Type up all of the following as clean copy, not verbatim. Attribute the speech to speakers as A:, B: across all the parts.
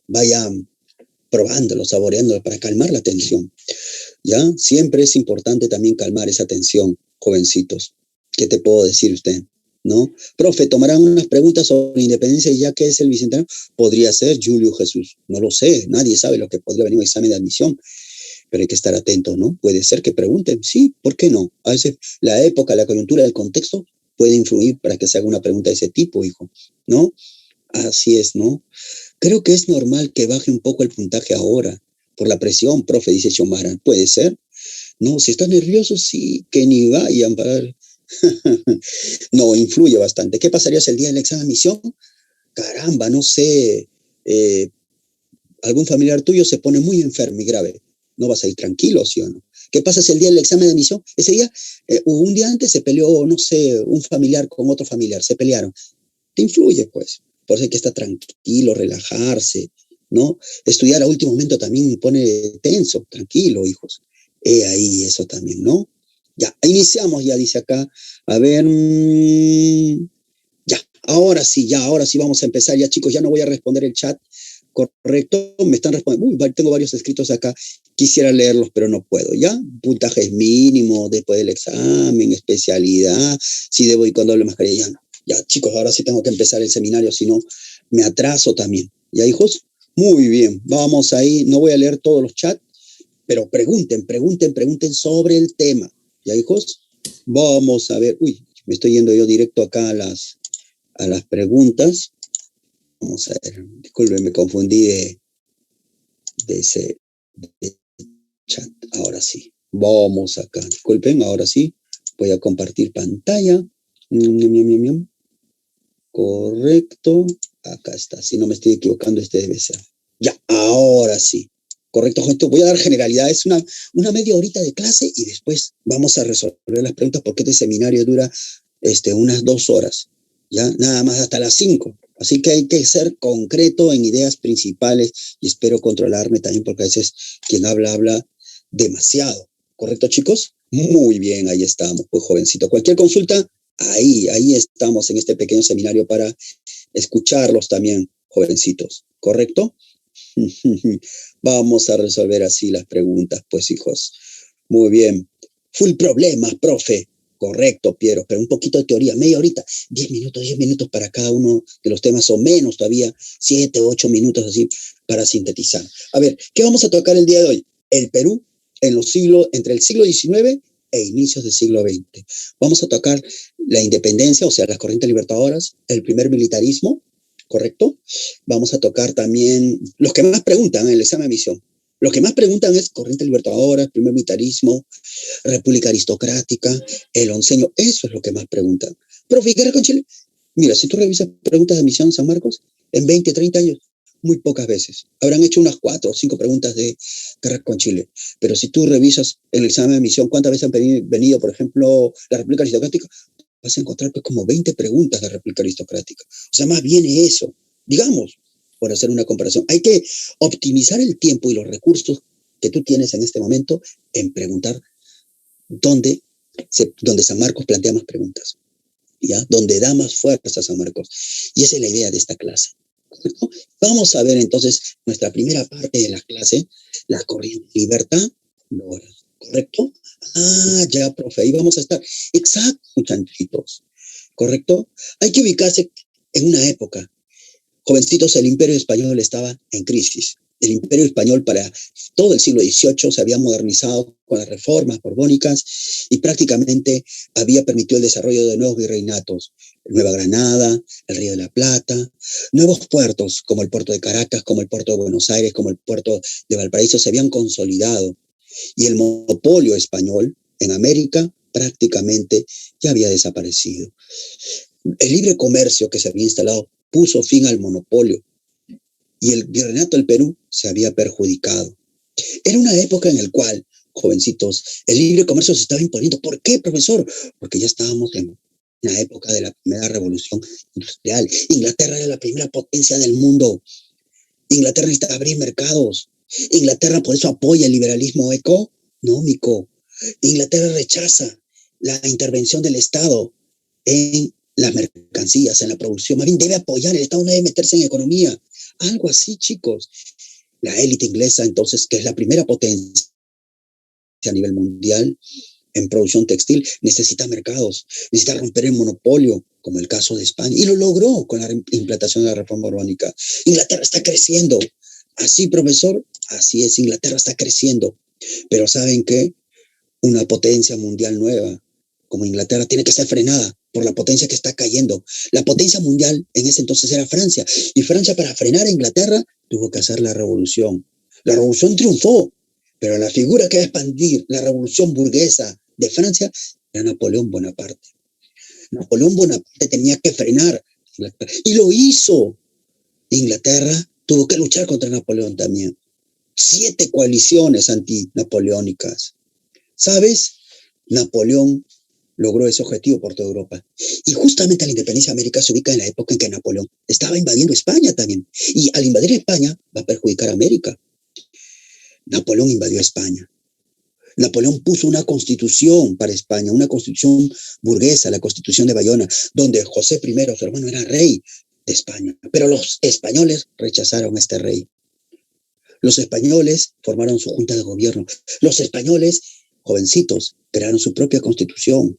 A: vaya probándolo, saboreándolo para calmar la tensión. ¿Ya? Siempre es importante también calmar esa tensión, jovencitos. ¿Qué te puedo decir usted? ¿No? Profe, ¿tomarán unas preguntas sobre independencia ya que es el bicentenario? Podría ser Julio Jesús, no lo sé, nadie sabe lo que podría venir un examen de admisión, pero hay que estar atento, ¿no? Puede ser que pregunten, sí, ¿por qué no? A veces la época, la coyuntura, el contexto puede influir para que se haga una pregunta de ese tipo, hijo, ¿no? Así es, ¿no? Creo que es normal que baje un poco el puntaje ahora, por la presión, profe, dice Xiomara. ¿Puede ser? No, si estás nervioso, sí, que ni vayan para... No, influye bastante. ¿Qué pasaría si el día del examen de admisión? Caramba, no sé, eh, algún familiar tuyo se pone muy enfermo y grave. No vas a ir tranquilo, ¿sí o no? ¿Qué pasa si el día del examen de admisión, ese día, un día antes se peleó, no sé, un familiar con otro familiar, se pelearon? Te influye, pues. Por eso hay que estar tranquilo, relajarse, ¿no? Estudiar a último momento también pone tenso, tranquilo, hijos. Ahí eso también, ¿no? Ya, iniciamos, ya dice acá. A ver, ya, ahora sí vamos a empezar. Ya, chicos, ya no voy a responder el chat. Correcto, me están respondiendo. Tengo varios escritos acá. Quisiera leerlos, pero no puedo. ¿Ya? Puntajes mínimos después del examen, especialidad, si debo ir con doble mascarilla. Ya no. Ya, chicos, ahora sí tengo que empezar el seminario, si no, me atraso también. ¿Ya, hijos? Muy bien, vamos ahí. No voy a leer todos los chats, pero pregunten sobre el tema. ¿Ya, hijos? Vamos a ver. Uy, me estoy yendo yo directo acá a las preguntas. Vamos a ver, disculpen, me confundí de ese de chat. Ahora sí, vamos acá. Disculpen, ahora sí. Voy a compartir pantalla. Correcto. Acá está. Si no me estoy equivocando, este debe ser. Ya, ahora sí. Correcto, gente. Voy a dar generalidades, una media horita de clase y después vamos a resolver las preguntas porque este seminario dura unas 2 horas. Ya, nada más hasta las 5. Así que hay que ser concreto en ideas principales y espero controlarme también porque a veces quien habla demasiado. ¿Correcto, chicos? Muy bien, ahí estamos, pues jovencito. Cualquier consulta, ahí estamos en este pequeño seminario para escucharlos también, jovencitos. ¿Correcto? Vamos a resolver así las preguntas, pues, hijos. Muy bien. Full problemas, profe. Correcto, Piero, pero un poquito de teoría, media horita, 10 minutos para cada uno de los temas, o menos todavía, 7, 8 minutos así, para sintetizar. A ver, ¿qué vamos a tocar el día de hoy? El Perú entre el siglo XIX e inicios del siglo XX. Vamos a tocar la independencia, o sea, las corrientes libertadoras, el primer militarismo, ¿correcto? Vamos a tocar también los que más preguntan en el examen de admisión. Los que más preguntan es corriente libertadora, primer militarismo, república aristocrática, el onceño. Eso es lo que más preguntan. Profe, ¿guerra con Chile? Mira, si tú revisas preguntas de admisión en San Marcos, en 20, 30 años, muy pocas veces. Habrán hecho unas 4 o 5 preguntas de guerra con Chile. Pero si tú revisas en el examen de admisión cuántas veces han venido, por ejemplo, la república aristocrática, vas a encontrar pues como 20 preguntas de república aristocrática. O sea, más viene eso. Digamos, por hacer una comparación. Hay que optimizar el tiempo y los recursos que tú tienes en este momento en preguntar dónde San Marcos plantea más preguntas, ¿ya? Donde da más fuerza a San Marcos. Y esa es la idea de esta clase. ¿Correcto? Vamos a ver entonces nuestra primera parte de la clase, la corriente libertad, ¿correcto? Ya, profe, ahí vamos a estar. Exacto, muchachitos, ¿correcto? Hay que ubicarse en una época. Jovencitos, el Imperio Español estaba en crisis. El Imperio Español para todo el siglo XVIII se había modernizado con las reformas borbónicas y prácticamente había permitido el desarrollo de nuevos virreinatos. Nueva Granada, el Río de la Plata, nuevos puertos como el puerto de Caracas, como el puerto de Buenos Aires, como el puerto de Valparaíso se habían consolidado y el monopolio español en América prácticamente ya había desaparecido. El libre comercio que se había instalado puso fin al monopolio y el virreinato del Perú se había perjudicado. Era una época en la cual, jovencitos, el libre comercio se estaba imponiendo. ¿Por qué, profesor? Porque ya estábamos en la época de la primera revolución industrial. Inglaterra era la primera potencia del mundo. Inglaterra necesita abrir mercados. Inglaterra por eso apoya el liberalismo económico. Inglaterra rechaza la intervención del Estado en las mercancías, en la producción. Más bien debe apoyar, el Estado no debe meterse en economía. Algo así, chicos. La élite inglesa, entonces, que es la primera potencia a nivel mundial en producción textil, necesita mercados, necesita romper el monopolio, como el caso de España, y lo logró con la implantación de la reforma borbónica. Inglaterra está creciendo. Así, profesor, así es, Inglaterra está creciendo. Pero ¿saben qué? Una potencia mundial nueva como Inglaterra tiene que ser frenada por la potencia que está cayendo. La potencia mundial en ese entonces era Francia, y Francia, para frenar a Inglaterra, tuvo que hacer la revolución. La revolución triunfó, pero la figura que va a expandir la revolución burguesa de Francia era Napoleón Bonaparte. Napoleón Bonaparte tenía que frenar Inglaterra, y lo hizo. Inglaterra tuvo que luchar contra Napoleón también. 7 coaliciones antinapoleónicas. ¿Sabes? Napoleón logró ese objetivo por toda Europa. Y justamente la independencia de América se ubica en la época en que Napoleón estaba invadiendo España también. Y al invadir España va a perjudicar a América. Napoleón invadió España. Napoleón puso una constitución para España, una constitución burguesa, la constitución de Bayona, donde José I, su hermano, era rey de España. Pero los españoles rechazaron a este rey. Los españoles formaron su junta de gobierno. Los españoles, jovencitos, crearon su propia constitución.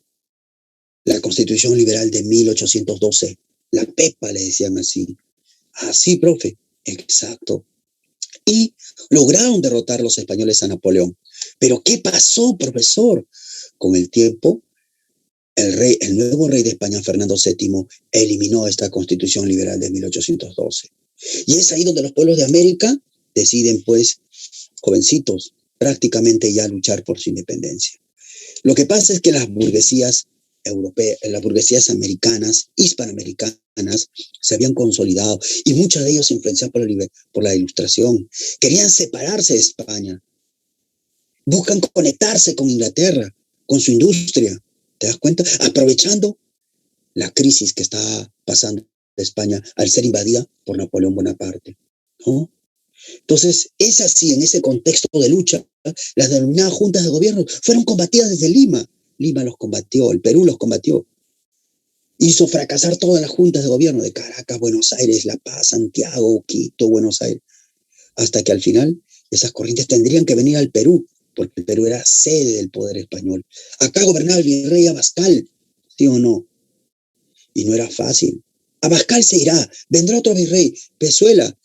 A: La Constitución Liberal de 1812. La PEPA le decían así. Así, profe. Exacto. Y lograron derrotar los españoles a Napoleón. Pero ¿qué pasó, profesor? Con el tiempo, el nuevo rey de España, Fernando VII, eliminó esta Constitución Liberal de 1812. Y es ahí donde los pueblos de América deciden, pues, jovencitos, prácticamente ya luchar por su independencia. Lo que pasa es que las burguesías europeas, las burguesías americanas, hispanoamericanas, se habían consolidado, y muchos de ellos influenciados por la Ilustración. Querían separarse de España. Buscan conectarse con Inglaterra, con su industria. ¿Te das cuenta? Aprovechando la crisis que está pasando España al ser invadida por Napoleón Bonaparte, ¿no? Entonces, es así, en ese contexto de lucha, las denominadas juntas de gobierno fueron combatidas desde Lima. Lima los combatió, el Perú los combatió. Hizo fracasar todas las juntas de gobierno de Caracas, Buenos Aires, La Paz, Santiago, Quito, Buenos Aires, hasta que al final esas corrientes tendrían que venir al Perú, porque el Perú era sede del poder español. Acá gobernaba el virrey Abascal, ¿sí o no? Y no era fácil. Abascal se irá, vendrá otro virrey, Pezuela.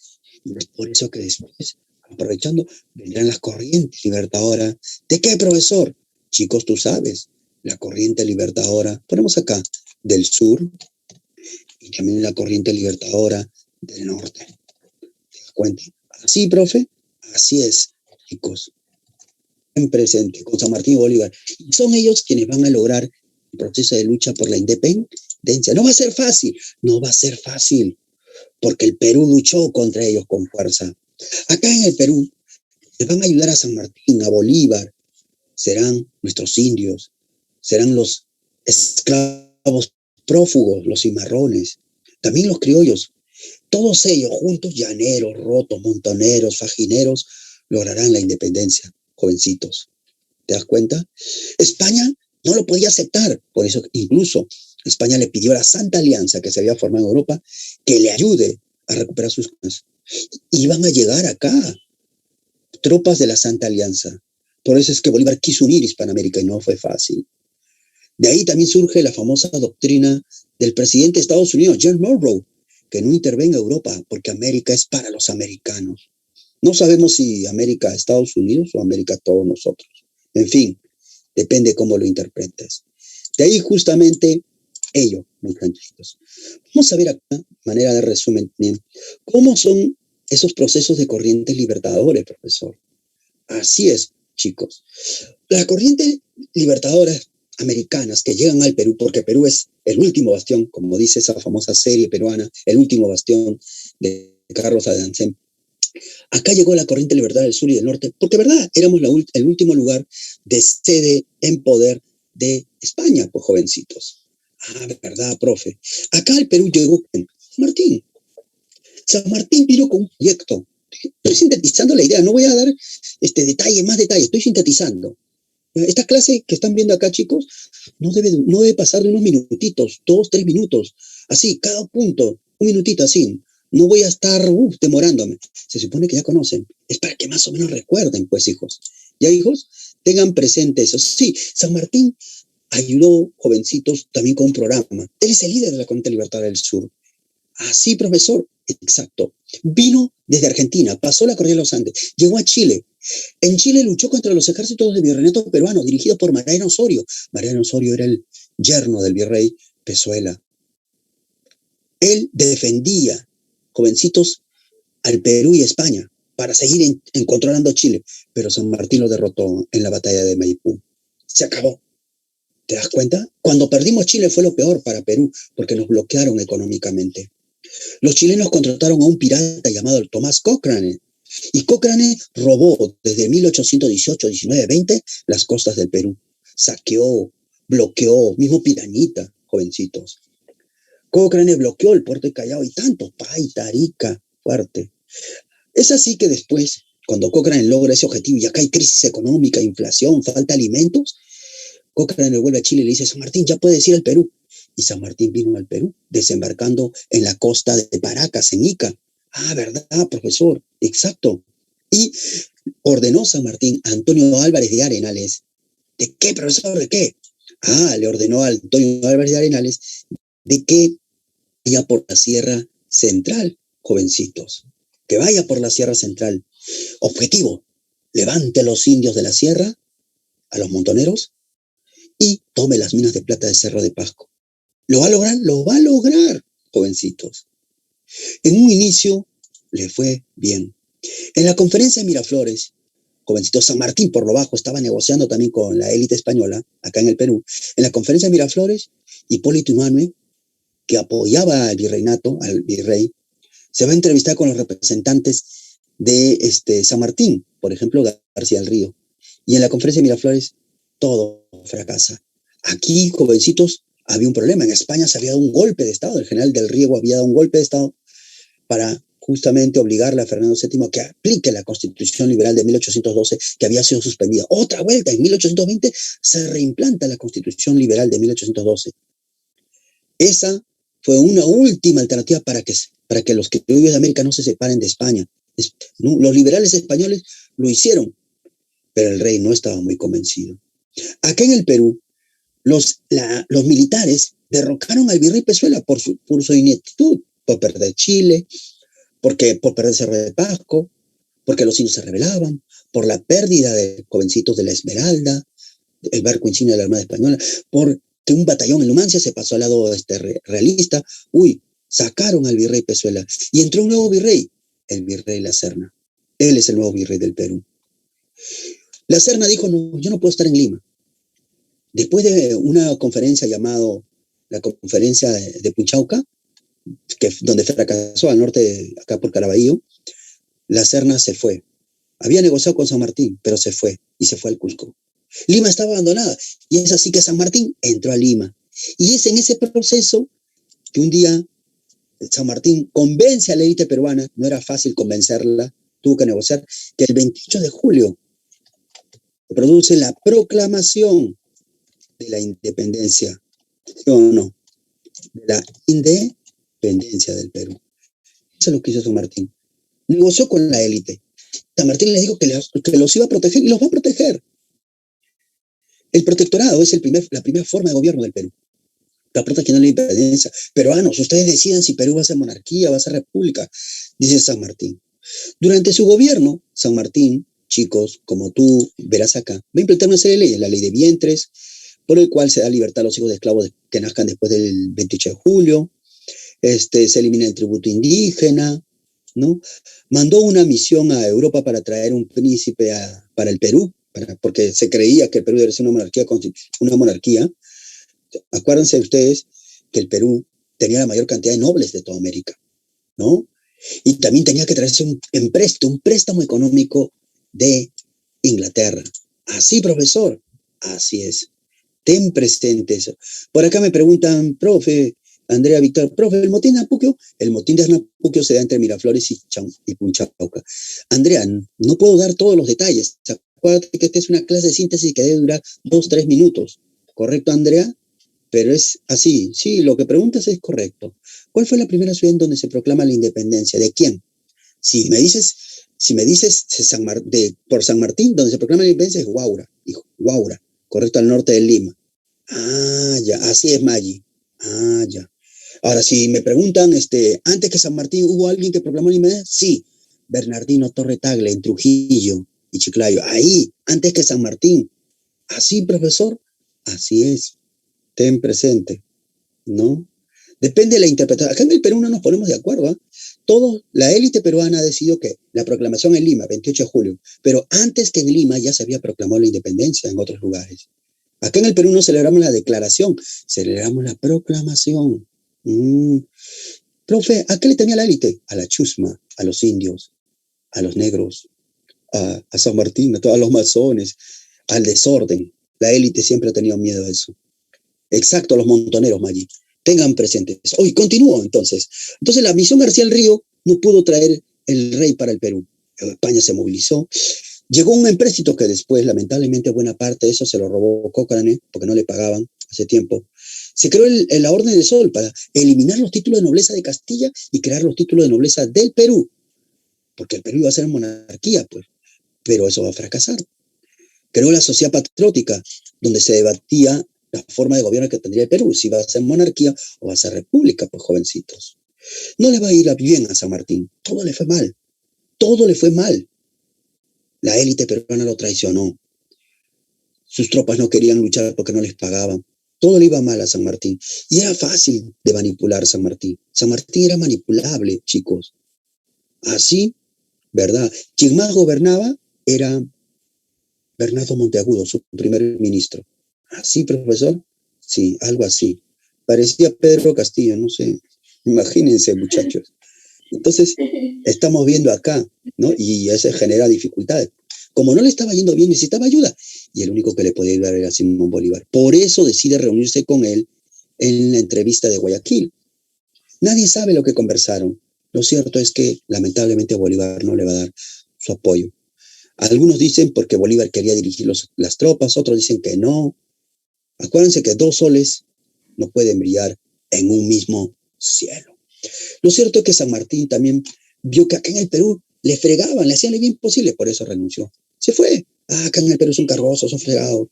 A: Y es por eso que después, aprovechando, vendrán las corrientes libertadoras. ¿De qué, profesor? Chicos, tú sabes, la corriente libertadora, ponemos acá, del sur, y también la corriente libertadora del norte. ¿Te das cuenta? Así, profe, así es, chicos. En presente, con San Martín y Bolívar. Y son ellos quienes van a lograr el proceso de lucha por la independencia. No va a ser fácil, no va a ser fácil, porque el Perú luchó contra ellos con fuerza. Acá en el Perú les van a ayudar a San Martín, a Bolívar, serán nuestros indios, serán los esclavos prófugos, los cimarrones, también los criollos. Todos ellos juntos, llaneros, rotos, montoneros, fajineros, lograrán la independencia, jovencitos. ¿Te das cuenta? España no lo podía aceptar, por eso incluso España le pidió a la Santa Alianza que se había formado en Europa que le ayude a recuperar sus cosas. Iban a llegar acá tropas de la Santa Alianza. Por eso es que Bolívar quiso unir Hispanoamérica y no fue fácil. De ahí también surge la famosa doctrina del presidente de Estados Unidos, John Monroe, que no intervenga Europa porque América es para los americanos. No sabemos si América Estados Unidos o América todos nosotros. En fin, depende cómo lo interpretes. De ahí justamente ello, muchachitos. Vamos a ver acá, manera de resumen, cómo son esos procesos de corrientes libertadores, profesor. Así es, chicos. Las corrientes libertadoras americanas que llegan al Perú, porque Perú es el último bastión, como dice esa famosa serie peruana, el último bastión de Carlos Adamsen. Acá llegó la corriente libertaria del sur y del norte, porque, ¿verdad? Éramos el último lugar de sede en poder de España, pues, jovencitos. Ah, ¿verdad, profe? Acá al Perú llegó San Martín. San Martín vino con un proyecto. Estoy sintetizando la idea, no voy a dar más detalle, estoy sintetizando. Esta clase que están viendo acá, chicos, no debe pasar de unos minutitos, 2, 3 minutos, así, cada punto, un minutito así. No voy a estar demorándome. Se supone que ya conocen. Es para que más o menos recuerden, pues, hijos. ¿Ya, hijos? Tengan presente eso. Sí, San Martín ayudó jovencitos también con un programa. Él es el líder de la Corriente Libertad del Sur. Así, profesor. Exacto. Vino desde Argentina, pasó la cordillera de los Andes, llegó a Chile. En Chile luchó contra los ejércitos del virreinato peruano, dirigidos por Mariano Osorio. Mariano Osorio era el yerno del virrey Pezuela. Él defendía jovencitos al Perú y España para seguir controlando Chile, pero San Martín lo derrotó en la batalla de Maipú. Se acabó. ¿Te das cuenta? Cuando perdimos Chile fue lo peor para Perú, porque nos bloquearon económicamente. Los chilenos contrataron a un pirata llamado Tomás Cochrane, y Cochrane robó desde 1818, 19, 20 las costas del Perú. Saqueó, bloqueó, mismo Pirañita, jovencitos. Cochrane bloqueó el puerto de Callao y tanto, Paita, Arica, fuerte. Es así que después, cuando Cochrane logra ese objetivo y acá hay crisis económica, inflación, falta de alimentos, Cochrane vuelve a Chile y le dice: San Martín, ya puedes ir al Perú. Y San Martín vino al Perú, desembarcando en la costa de Paracas, en Ica. Ah, ¿verdad, profesor? Exacto. Y ordenó San Martín a Antonio Álvarez de Arenales. ¿De qué, profesor? ¿De qué? Ah, le ordenó a Antonio Álvarez de Arenales de que vaya por la Sierra Central, jovencitos. Que vaya por la Sierra Central. Objetivo: levante a los indios de la sierra, a los montoneros, y tome las minas de plata de Cerro de Pasco. ¿Lo va a lograr? Lo va a lograr, jovencitos. En un inicio le fue bien. En la conferencia de Miraflores, jovencitos, San Martín por lo bajo estaba negociando también con la élite española, acá en el Perú. En la conferencia de Miraflores, Hipólito Unanue, que apoyaba al virreinato, al virrey, se va a entrevistar con los representantes de San Martín, por ejemplo, García del Río. Y en la conferencia de Miraflores, todo fracasa. Aquí, jovencitos, había un problema. En España se había dado un golpe de Estado. El general del Riego había dado un golpe de Estado para justamente obligarle a Fernando VII a que aplique la Constitución Liberal de 1812, que había sido suspendida. Otra vuelta, en 1820 se reimplanta la Constitución Liberal de 1812. Esa fue una última alternativa para que los criollos de América no se separen de España. ¿No? Los liberales españoles lo hicieron, pero el rey no estaba muy convencido. Acá en el Perú, los militares derrocaron al virrey Pezuela por su ineptitud, por perder Chile, por perder Cerro de Pasco, porque los indios se rebelaban, por la pérdida de jovencitos de la Esmeralda, el barco insignia de la Armada Española, porque un batallón en Numancia se pasó al lado realista. Sacaron al virrey Pezuela y entró un nuevo virrey, el virrey La Serna. Él es el nuevo virrey del Perú. La Serna dijo: no, yo no puedo estar en Lima. Después de una conferencia llamada la Conferencia de Punchauca, donde fracasó al norte, acá por Caraballo, La Serna se fue. Había negociado con San Martín, pero se fue, y se fue al Cusco. Lima estaba abandonada, y es así que San Martín entró a Lima. Y es en ese proceso que un día San Martín convence a la élite peruana, no era fácil convencerla, tuvo que negociar, que el 28 de julio se produce la proclamación de la independencia, ¿sí o no? De la independencia del Perú. Eso es lo que hizo San Martín. Negoció con la élite. San Martín les dijo que los iba a proteger y los va a proteger. El protectorado es la primera forma de gobierno del Perú. Está protegiendo la independencia. Peruanos, ustedes deciden si Perú va a ser monarquía, va a ser república, dice San Martín. Durante su gobierno, San Martín, chicos, como tú verás acá, va a implementar una serie de leyes, la ley de vientres, por el cual se da libertad a los hijos de esclavos que nazcan después del 28 de julio, se elimina el tributo indígena, ¿no? Mandó una misión a Europa para traer un príncipe para el Perú, porque se creía que el Perú debe ser una monarquía. Acuérdense ustedes que el Perú tenía la mayor cantidad de nobles de toda América, ¿no? Y también tenía que traerse un préstamo económico de Inglaterra. Así, profesor, así es. Ten presente eso. Por acá me preguntan, profe, Andrea Víctor, profe, el motín de Napuquio se da entre Miraflores y Punchauca. Andrea, no puedo dar todos los detalles. Acuérdate que esta es una clase de síntesis que debe durar 2-3 minutos. ¿Correcto, Andrea? pero es así. Sí, lo que preguntas es correcto. ¿Cuál fue la primera ciudad en donde se proclama la independencia? ¿De quién? Si me dices, por San Martín, donde se proclama la independencia es Huaura, hijo, Huaura, correcto, al norte de Lima. Ah, ya, así es, Maggi. Ah, ya. Ahora, si me preguntan, antes que San Martín, ¿hubo alguien que proclamó la independencia? Sí, Bernardino Torre Tagle en Trujillo y Chiclayo. Ahí, antes que San Martín. Así, profesor, así es. Ten presente, ¿no? Depende de la interpretación. Acá en el Perú no nos ponemos de acuerdo, ¿eh? La élite peruana ha decidido que la proclamación en Lima, 28 de julio, pero antes que en Lima ya se había proclamado la independencia en otros lugares. Acá en el Perú no celebramos la declaración, celebramos la proclamación. Profe, ¿a qué le temía la élite? A la chusma, a los indios, a los negros, a San Martín, a todos los masones, al desorden. La élite siempre ha tenido miedo a eso. Exacto, a los montoneros, Maggi. Tengan presentes. Hoy continúo entonces. Entonces la misión García del Río no pudo traer el rey para el Perú. España se movilizó. Llegó un empréstito que después, lamentablemente, buena parte de eso se lo robó Cochrane, porque no le pagaban hace tiempo. Se creó la Orden del Sol para eliminar los títulos de nobleza de Castilla y crear los títulos de nobleza del Perú, porque el Perú iba a ser monarquía, pues, pero eso va a fracasar. Creó la Sociedad Patriótica, donde se debatía la forma de gobierno que tendría el Perú, si va a ser monarquía o va a ser república, pues jovencitos. No le va a ir bien a San Martín, todo le fue mal, todo le fue mal. La élite peruana lo traicionó, sus tropas no querían luchar porque no les pagaban, todo le iba mal a San Martín, y era fácil de manipular San Martín. San Martín era manipulable, chicos. Así, ¿verdad? Quien más gobernaba era Bernardo Monteagudo, su primer ministro. ¿Así, profesor? Sí, algo así. Parecía Pedro Castillo, no sé. Imagínense, muchachos. Entonces, estamos viendo acá, ¿no? Y eso genera dificultades. Como no le estaba yendo bien, necesitaba ayuda. Y el único que le podía ayudar era Simón Bolívar. Por eso decide reunirse con él en la entrevista de Guayaquil. Nadie sabe lo que conversaron. Lo cierto es que, lamentablemente, Bolívar no le va a dar su apoyo. Algunos dicen porque Bolívar quería dirigir las tropas, otros dicen que no. Acuérdense que dos soles no pueden brillar en un mismo cielo. Lo cierto es que San Martín también vio que acá en el Perú le fregaban, le hacían lo bien posible, por eso renunció. Se fue. Acá en el Perú son carrosos, son fregados.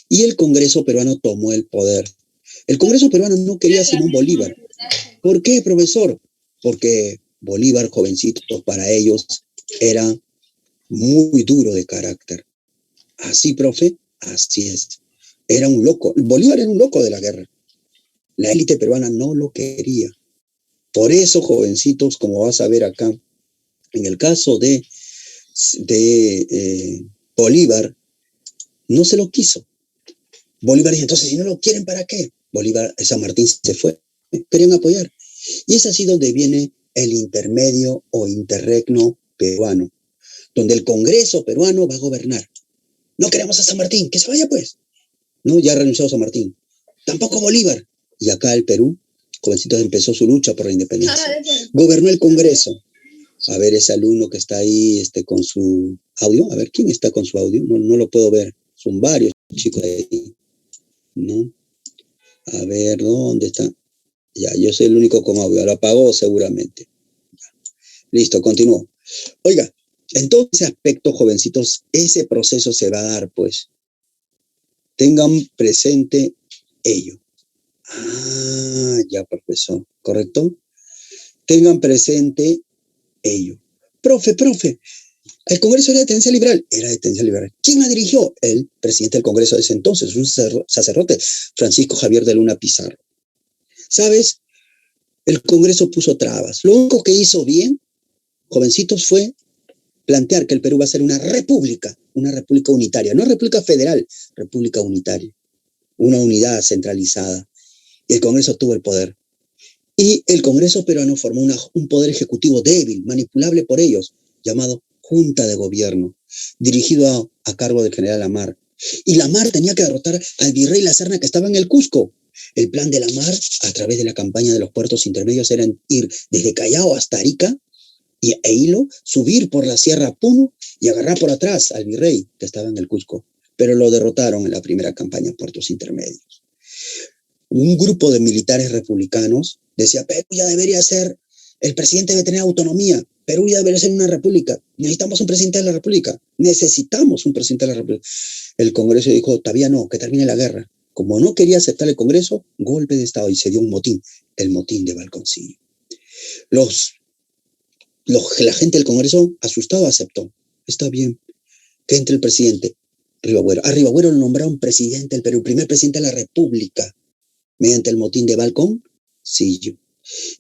A: Y el Congreso peruano tomó el poder. El Congreso peruano no quería a Simón Bolívar. ¿Por qué, profesor? Porque Bolívar, jovencito, para ellos era muy duro de carácter. Así, profe, así es. Era un loco. Bolívar era un loco de la guerra. La élite peruana no lo quería. Por eso, jovencitos, como vas a ver acá, en el caso de Bolívar, no se lo quiso. Bolívar dice, entonces, si no lo quieren, ¿para qué? San Martín se fue. Querían apoyar. Y es así donde viene el intermedio o interregno peruano, donde el Congreso peruano va a gobernar. No queremos a San Martín, que se vaya pues. No, ya renunció a San Martín. Tampoco Bolívar. Y acá el Perú, jovencitos, empezó su lucha por la independencia. Gobernó el Congreso. A ver, ese alumno que está ahí con su audio. A ver, ¿quién está con su audio? No lo puedo ver. Son varios chicos ahí. ¿No? A ver, ¿dónde está? Ya, yo soy el único con audio. Lo apagó seguramente. Ya. Listo, continúo. Oiga, en todo ese aspecto, jovencitos, ese proceso se va a dar, pues. Tengan presente ello. Ah, ya, profesor, ¿correcto? Tengan presente ello. Profe, el Congreso era de tendencia liberal. Era de tendencia liberal. ¿Quién la dirigió? El presidente del Congreso de ese entonces, un sacerdote, Francisco Javier de Luna Pizarro. ¿Sabes? El Congreso puso trabas. Lo único que hizo bien, jovencitos, fue plantear que el Perú va a ser una república unitaria, no república federal, república unitaria, una unidad centralizada. Y el Congreso tuvo el poder. Y el Congreso peruano formó un poder ejecutivo débil, manipulable por ellos, llamado Junta de Gobierno, dirigido a cargo del general Lamar. Y Lamar tenía que derrotar al virrey La Serna que estaba en el Cusco. El plan de Lamar, a través de la campaña de los puertos intermedios, era ir desde Callao hasta Arica e Hilo, subir por la Sierra Puno y agarrar por atrás al virrey que estaba en el Cusco. Pero lo derrotaron en la primera campaña Puertos Intermedios. un grupo de militares republicanos decía, Perú ya debería ser, el presidente debe tener autonomía, Perú ya debería ser una república, necesitamos un presidente de la república, necesitamos un presidente de la república. El Congreso dijo, todavía no, que termine la guerra. Como no quería aceptar el Congreso, golpe de Estado y se dio un motín, el motín de Balconcillo. La gente del Congreso, asustado, aceptó. Está bien, que entre el presidente Rivagüero. A Rivagüero lo nombraron presidente del Perú, el primer presidente de la República, mediante el motín de Balconcillo.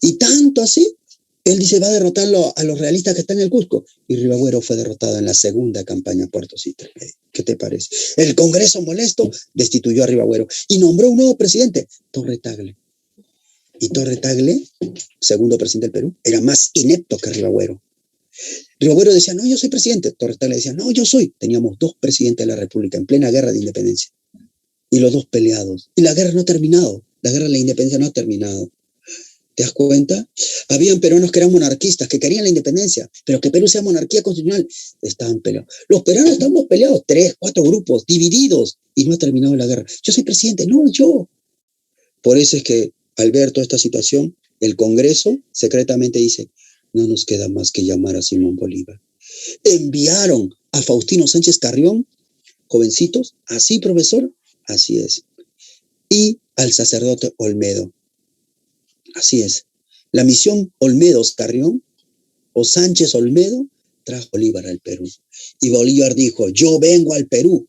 A: Y tanto así, él dice, va a derrotar a los realistas que están en el Cusco. Y Rivagüero fue derrotado en la segunda campaña Puerto Citre. ¿Qué te parece? El Congreso molesto destituyó a Rivagüero y nombró un nuevo presidente, Torre Tagle. Y Torre Tagle, segundo presidente del Perú, era más inepto que Rivagüero. Rivagüero decía, no, yo soy presidente. Torre Tagle decía, no, yo soy. Teníamos dos presidentes de la República en plena guerra de independencia. Y los dos peleados. Y la guerra no ha terminado. La guerra de la independencia no ha terminado. ¿Te das cuenta? Habían peruanos que eran monarquistas, que querían la independencia, pero que Perú sea monarquía constitucional. Estaban peleados. Los peruanos estamos peleados, 3, 4 grupos, divididos, y no ha terminado la guerra. Yo soy presidente, no, yo. Por eso es que al ver toda esta situación, el Congreso secretamente dice, no nos queda más que llamar a Simón Bolívar. Enviaron a Faustino Sánchez Carrión, jovencitos, así profesor, así es, y al sacerdote Olmedo. Así es. La misión Olmedo-Carrión o Sánchez-Olmedo trajo a Bolívar al Perú. Y Bolívar dijo, yo vengo al Perú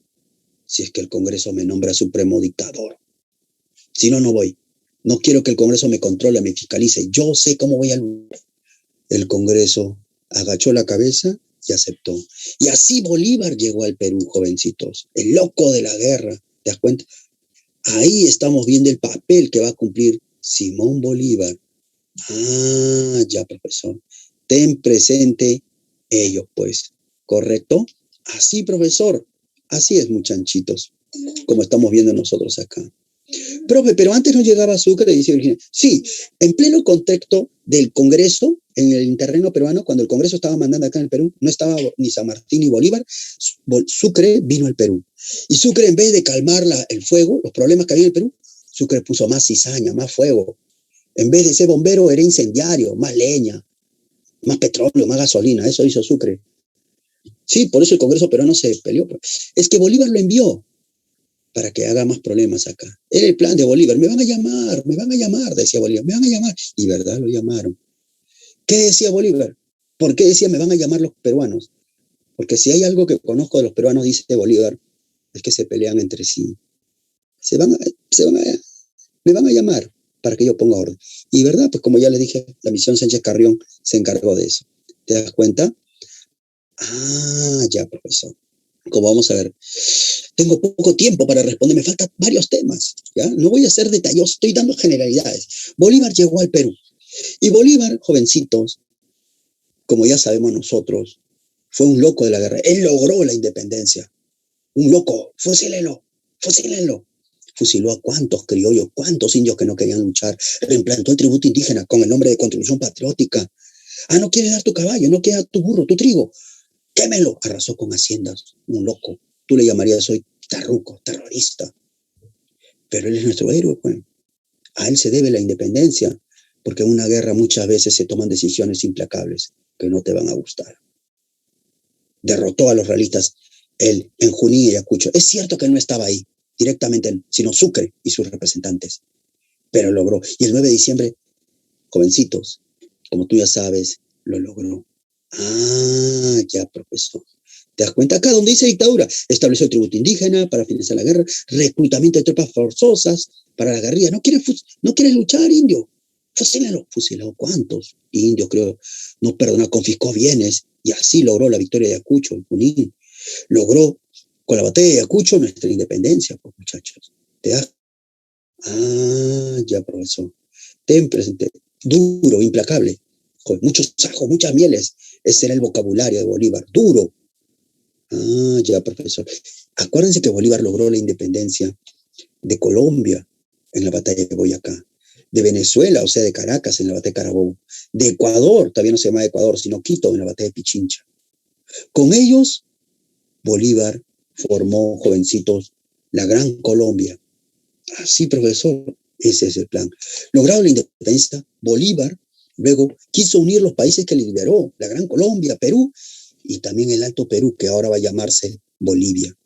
A: si es que el Congreso me nombra supremo dictador. Si no, no voy. No quiero que el Congreso me controle, me fiscalice. Yo sé cómo voy a luchar. El Congreso agachó la cabeza y aceptó. Y así Bolívar llegó al Perú, jovencitos. El loco de la guerra. ¿Te das cuenta? Ahí estamos viendo el papel que va a cumplir Simón Bolívar. Ah, ya, profesor. Ten presente ellos, pues. ¿Correcto? Así, profesor. Así es, muchachitos. Como estamos viendo nosotros acá. Profe, pero antes no llegaba Sucre, dice Virginia. Sí, en pleno contexto del Congreso, en el terreno peruano, cuando el Congreso estaba mandando acá en el Perú, no estaba ni San Martín ni Bolívar, Sucre vino al Perú. Y Sucre, en vez de calmar el fuego, los problemas que había en el Perú, Sucre puso más cizaña, más fuego. En vez de ser bombero, era incendiario, más leña, más petróleo, más gasolina. Eso hizo Sucre. Sí, por eso el Congreso peruano se peleó. Es que Bolívar lo envió para que haga más problemas acá. Era el plan de Bolívar. Me van a llamar, decía Bolívar, me van a llamar. Y verdad, lo llamaron. ¿Qué decía Bolívar? ¿Por qué decía me van a llamar los peruanos? Porque si hay algo que conozco de los peruanos, dice Bolívar, es que se pelean entre sí. Me van a llamar para que yo ponga orden. Y verdad, pues como ya les dije, la misión Sánchez Carrión se encargó de eso. ¿Te das cuenta? Ah, ya, profesor. Como vamos a ver, tengo poco tiempo para responder, me faltan varios temas, ¿ya? No voy a ser detalloso, estoy dando generalidades. Bolívar llegó al Perú. Y Bolívar, jovencitos, como ya sabemos nosotros, fue un loco de la guerra. Él logró la independencia. Un loco, fusílenlo. Fusiló a cuántos criollos, cuántos indios que no querían luchar. Reimplantó el tributo indígena con el nombre de contribución patriótica. Ah, no quieres dar tu caballo, no quieres dar tu burro, tu trigo. Quémelo. Arrasó con haciendas. Un loco. Tú le llamarías hoy tarruco, terrorista. Pero él es nuestro héroe, pues. A él se debe la independencia, porque en una guerra muchas veces se toman decisiones implacables que no te van a gustar. Derrotó a los realistas él en Junín y Ayacucho. Es cierto que él no estaba ahí directamente él, sino Sucre y sus representantes, pero logró. Y el 9 de diciembre, jovencitos, como tú ya sabes, lo logró. Ah, ya, profesor. ¿Te das cuenta? Acá donde dice dictadura, estableció el tributo indígena para financiar la guerra, reclutamiento de tropas forzosas para la guerrilla. ¿No quieres luchar, indio? Fusílalo. Fusiló ¿cuántos? Indios, creo. No perdona, confiscó bienes y así logró la victoria de Ayacucho, en Junín. Logró con la batalla de Ayacucho nuestra independencia, pues, muchachos. ¿Te das? Ah, ya, profesor. Ten presente. Duro, implacable. Con muchos ajos, muchas mieles. Ese era el vocabulario de Bolívar. Duro. Ah, ya, profesor. Acuérdense que Bolívar logró la independencia de Colombia en la batalla de Boyacá, de Venezuela, o sea, de Caracas en la batalla de Carabobo, de Ecuador, todavía no se llama Ecuador, sino Quito en la batalla de Pichincha. Con ellos, Bolívar formó, jovencitos, la Gran Colombia. Así, profesor. Ese es el plan. Logrado la independencia, Bolívar luego quiso unir los países que liberó, la Gran Colombia, Perú y también el Alto Perú, que ahora va a llamarse Bolivia.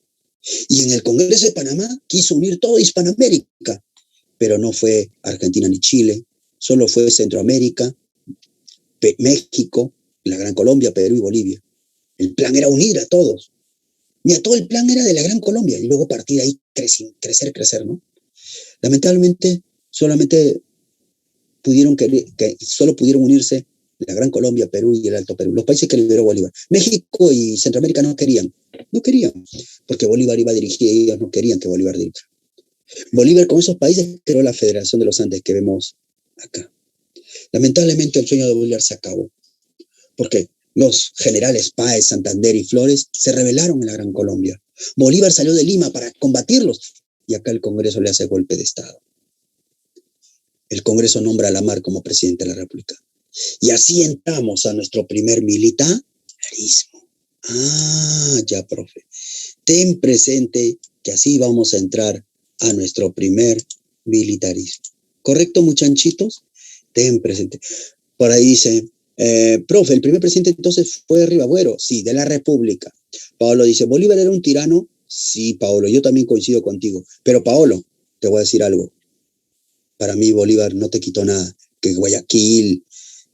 A: Y en el Congreso de Panamá quiso unir toda Hispanoamérica, pero no fue Argentina ni Chile, solo fue Centroamérica, México, la Gran Colombia, Perú y Bolivia. El plan era unir a todos. Mira, todo el plan era de la Gran Colombia y luego partir ahí, crecer, ¿no? Lamentablemente, solo pudieron unirse la Gran Colombia, Perú y el Alto Perú, los países que liberó Bolívar. México y Centroamérica no querían, porque Bolívar iba a dirigir y ellos no querían que Bolívar dirija. Bolívar con esos países creó la Federación de los Andes que vemos acá. Lamentablemente el sueño de Bolívar se acabó, porque los generales Páez, Santander y Flores se rebelaron en la Gran Colombia. Bolívar salió de Lima para combatirlos y acá el Congreso le hace golpe de Estado. El Congreso nombra a Lamar como presidente de la República. Y así entramos a nuestro primer militarismo. Ya, profe. Ten presente que así vamos a entrar a nuestro primer militarismo. ¿Correcto, muchachitos? Ten presente. Por ahí dice, profe, el primer presidente entonces fue Rivagüero. Sí, de la República. Paolo dice, ¿Bolívar era un tirano? Sí, Paolo, yo también coincido contigo. Pero, Paolo, te voy a decir algo. Para mí Bolívar no te quitó nada. Que Guayaquil,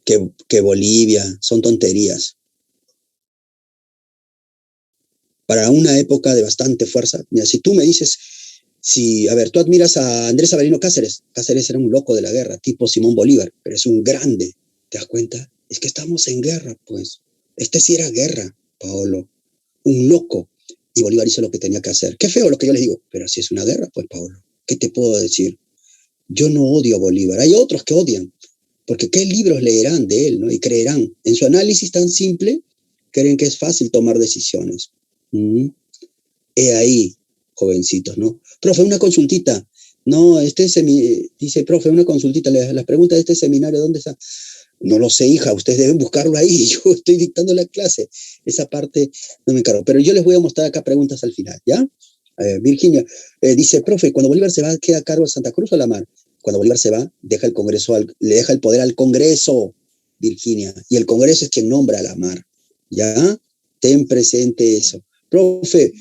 A: que Bolivia, son tonterías. Para una época de bastante fuerza, mira, si tú me dices, a ver, tú admiras a Andrés Avelino Cáceres. Cáceres era un loco de la guerra, tipo Simón Bolívar, pero es un grande. ¿Te das cuenta? Es que estamos en guerra, pues. Este sí era guerra, Paolo. Un loco. Y Bolívar hizo lo que tenía que hacer. Qué feo lo que yo les digo, pero si es una guerra, pues, Paolo. ¿Qué te puedo decir? Yo no odio a Bolívar. Hay otros que odian, porque ¿qué libros leerán de él, no? Y creerán. En su análisis tan simple, creen que es fácil tomar decisiones. He ahí, jovencitos, ¿no? Profe, una consultita. No, dice, profe, una consultita. Las preguntas de este seminario, ¿dónde está? No lo sé, hija, ustedes deben buscarlo ahí. Yo estoy dictando la clase. Esa parte no me encargo. Pero yo les voy a mostrar acá preguntas al final, ¿ya? Virginia dice, profe, cuando Bolívar se va, ¿queda a cargo de Santa Cruz o Lamar? Cuando Bolívar se va, le deja el poder al Congreso, Virginia. Y el Congreso es quien nombra a Lamar, ¿ya? Ten presente eso. Profe,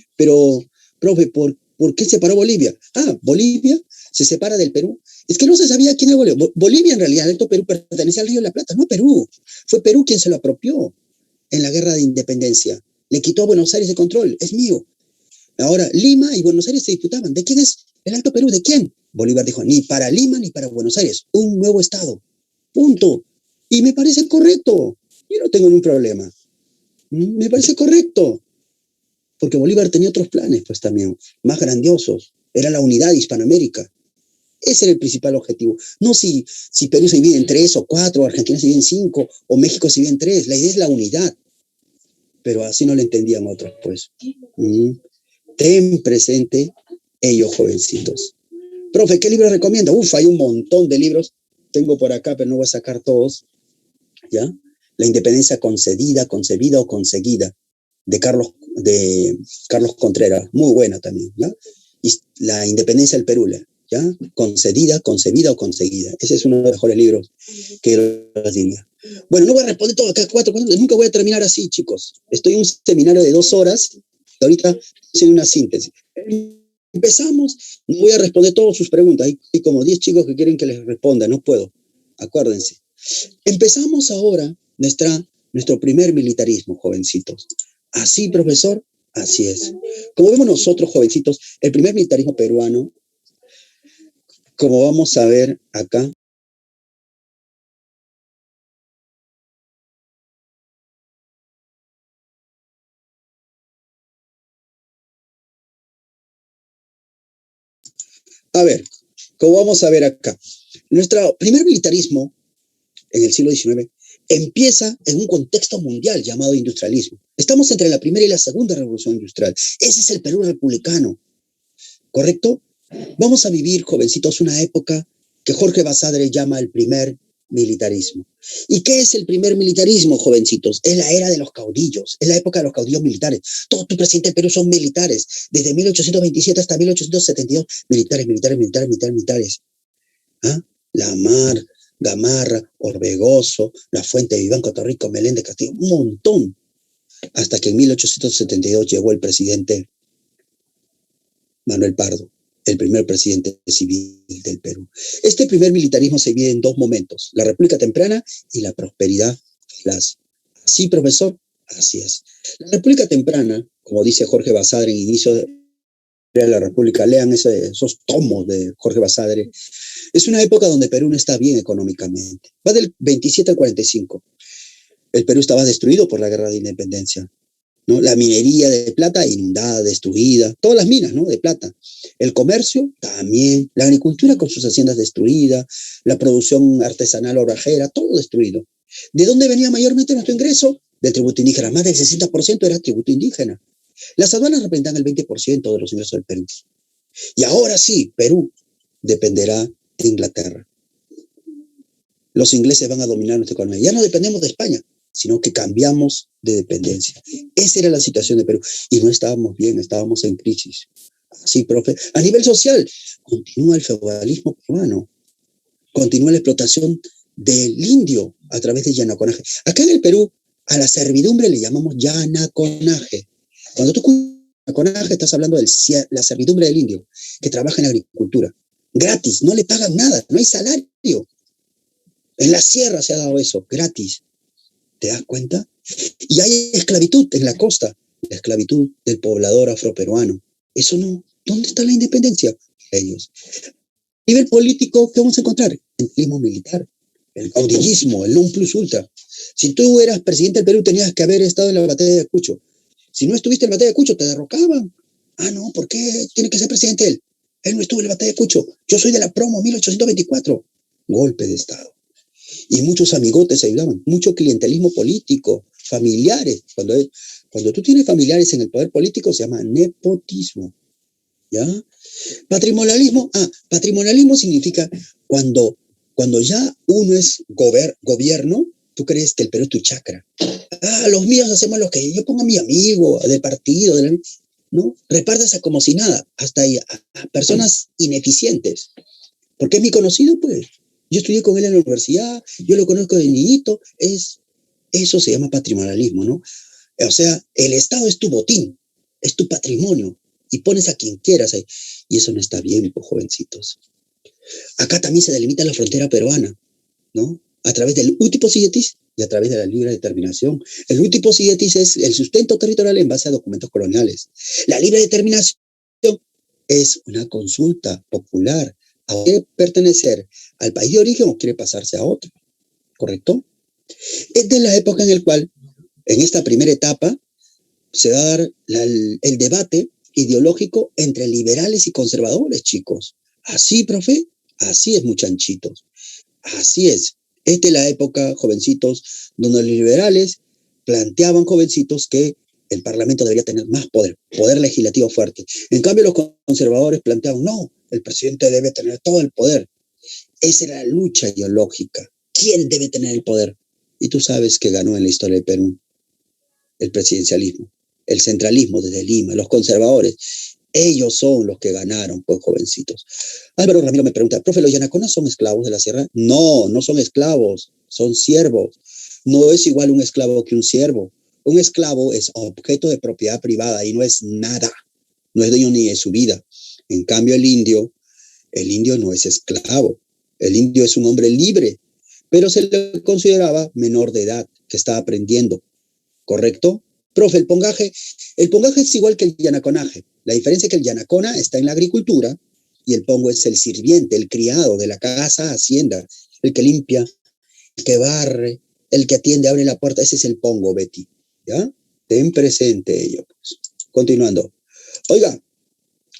A: ¿por qué separó Bolivia? Bolivia se separa del Perú. Es que no se sabía quién era Bolivia. Bolivia, en realidad, el Alto Perú pertenecía al Río de la Plata, no Perú. Fue Perú quien se lo apropió en la guerra de independencia. Le quitó a Buenos Aires el control, es mío. Ahora, Lima y Buenos Aires se disputaban. ¿De quién es el Alto Perú? ¿De quién? Bolívar dijo, ni para Lima ni para Buenos Aires. Un nuevo estado. Punto. Y me parece correcto. Yo no tengo ningún problema. Me parece correcto. Porque Bolívar tenía otros planes, pues también, más grandiosos. Era la unidad de Hispanoamérica. Ese era el principal objetivo. No si Perú se divide en 3 o 4, o Argentina se divide en 5, o México se divide en 3. La idea es la unidad. Pero así no lo entendían otros, pues. Ten presente ellos, jovencitos. Profe, ¿qué libro recomienda? Hay un montón de libros. Tengo por acá, pero no voy a sacar todos. ¿Ya? La independencia concedida, concebida o conseguida, de Carlos Contreras. Muy buena también, ¿ya? Y la independencia del Perú, ¿ya? Concedida, concebida o conseguida. Ese es uno de los mejores libros que yo les diría. Bueno, no voy a responder todo acá, nunca voy a terminar así, chicos. Estoy en un seminario de 2 horas, ahorita haciendo una síntesis. Empezamos, no voy a responder todas sus preguntas. Hay como 10 chicos que quieren que les responda, no puedo. Acuérdense. Empezamos ahora nuestro primer militarismo, jovencitos. Así, profesor, así es. Como vemos nosotros, jovencitos, el primer militarismo peruano, como vamos a ver acá, como vamos a ver acá, nuestro primer militarismo en el siglo XIX empieza en un contexto mundial llamado industrialismo. Estamos entre la primera y la segunda revolución industrial. Ese es el Perú republicano, ¿correcto? Vamos a vivir, jovencitos, una época que Jorge Basadre llama el primer militarismo. ¿Y qué es el primer militarismo, jovencitos? Es la era de los caudillos, es la época de los caudillos militares. Todos tus presidentes del Perú son militares, desde 1827 hasta 1872, militares. ¿Ah? Lamar, Gamarra, Orbegoso, La Fuente de Iván Cotorrico, Meléndez Castillo, un montón. Hasta que en 1872 llegó el presidente Manuel Pardo, el primer presidente civil del Perú. Este primer militarismo se divide en dos momentos, la República Temprana y la prosperidad falaz. Así, profesor, así es. La República Temprana, como dice Jorge Basadre en inicio de la República, lean esos tomos de Jorge Basadre, es una época donde Perú no está bien económicamente. Va del 27 al 45. El Perú estaba destruido por la guerra de independencia, ¿no? La minería de plata inundada, destruida, todas las minas, ¿no?, de plata. El comercio también, la agricultura con sus haciendas destruidas, la producción artesanal orajera, todo destruido. ¿De dónde venía mayormente nuestro ingreso? Del tributo indígena. Más del 60% era tributo indígena. Las aduanas representan el 20% de los ingresos del Perú. Y ahora sí, Perú dependerá de Inglaterra. Los ingleses van a dominar nuestra economía. Ya no dependemos de España, sino que cambiamos de dependencia. Esa era la situación de Perú. Y no estábamos bien, estábamos en crisis. Así, profe. A nivel social, continúa el feudalismo peruano. Continúa la explotación del indio a través de yanaconaje. Acá en el Perú, a la servidumbre le llamamos yanaconaje. Cuando tú escuchas yanaconaje, estás hablando de la servidumbre del indio, que trabaja en la agricultura. Gratis, no le pagan nada, no hay salario. En la sierra se ha dado eso, gratis. ¿Te das cuenta? Y hay esclavitud en la costa, la esclavitud del poblador afroperuano. Eso no. ¿Dónde está la independencia? Ellos. A nivel político, ¿qué vamos a encontrar? El clientelismo militar, el caudillismo, el non plus ultra. Si tú eras presidente del Perú, tenías que haber estado en la batalla de Ayacucho. Si no estuviste en la batalla de Ayacucho, te derrocaban. Ah, no, ¿por qué tiene que ser presidente él? Él no estuvo en la batalla de Ayacucho. Yo soy de la promo 1824. Golpe de Estado. Y muchos amigotes se ayudaban, mucho clientelismo político, familiares. Cuando tú tienes familiares en el poder político se llama nepotismo, ¿ya? Patrimonialismo, patrimonialismo significa cuando ya uno es gobierno, tú crees que el Perú es tu chacra. Los míos hacemos lo que yo pongo a mi amigo, del partido, ¿no? Repartes como si nada, hasta ahí, a personas ineficientes. Porque es mi conocido, pues. Yo estudié con él en la universidad, yo lo conozco de niñito, eso se llama patrimonialismo, ¿no? O sea, el Estado es tu botín, es tu patrimonio, y pones a quien quieras ahí. Y eso no está bien, pues, jovencitos. Acá también se delimita la frontera peruana, ¿no? A través del útipo silletis y a través de la libre determinación. El útipo silletis es el sustento territorial en base a documentos coloniales. La libre determinación es una consulta popular. ¿Quiere pertenecer al país de origen o quiere pasarse a otro? ¿Correcto? Es de la época en la cual, en esta primera etapa, se va a dar el debate ideológico entre liberales y conservadores, chicos. Así, profe, así es, muchachitos. Así es. Esta es la época, jovencitos, donde los liberales planteaban, jovencitos, que el Parlamento debería tener más poder legislativo fuerte. En cambio, los conservadores planteaban, no, el presidente debe tener todo el poder. Esa era la lucha ideológica. ¿Quién debe tener el poder? Y tú sabes que ganó en la historia del Perú el presidencialismo, el centralismo desde Lima, los conservadores. Ellos son los que ganaron, pues, jovencitos. Álvaro Ramiro me pregunta, profe, ¿los yanaconas son esclavos de la sierra? No, no son esclavos, son siervos. No es igual un esclavo que un siervo. Un esclavo es objeto de propiedad privada y no es nada. No es dueño ni de su vida. En cambio, el indio no es esclavo. El indio es un hombre libre, pero se le consideraba menor de edad, que estaba aprendiendo. ¿Correcto? Profe, el pongaje es igual que el yanaconaje. La diferencia es que el yanacona está en la agricultura y el pongo es el sirviente, el criado de la casa, hacienda, el que limpia, el que barre, el que atiende, abre la puerta. Ese es el pongo, Betty. ¿Ya? Ten presente ello, pues. Continuando. Oiga,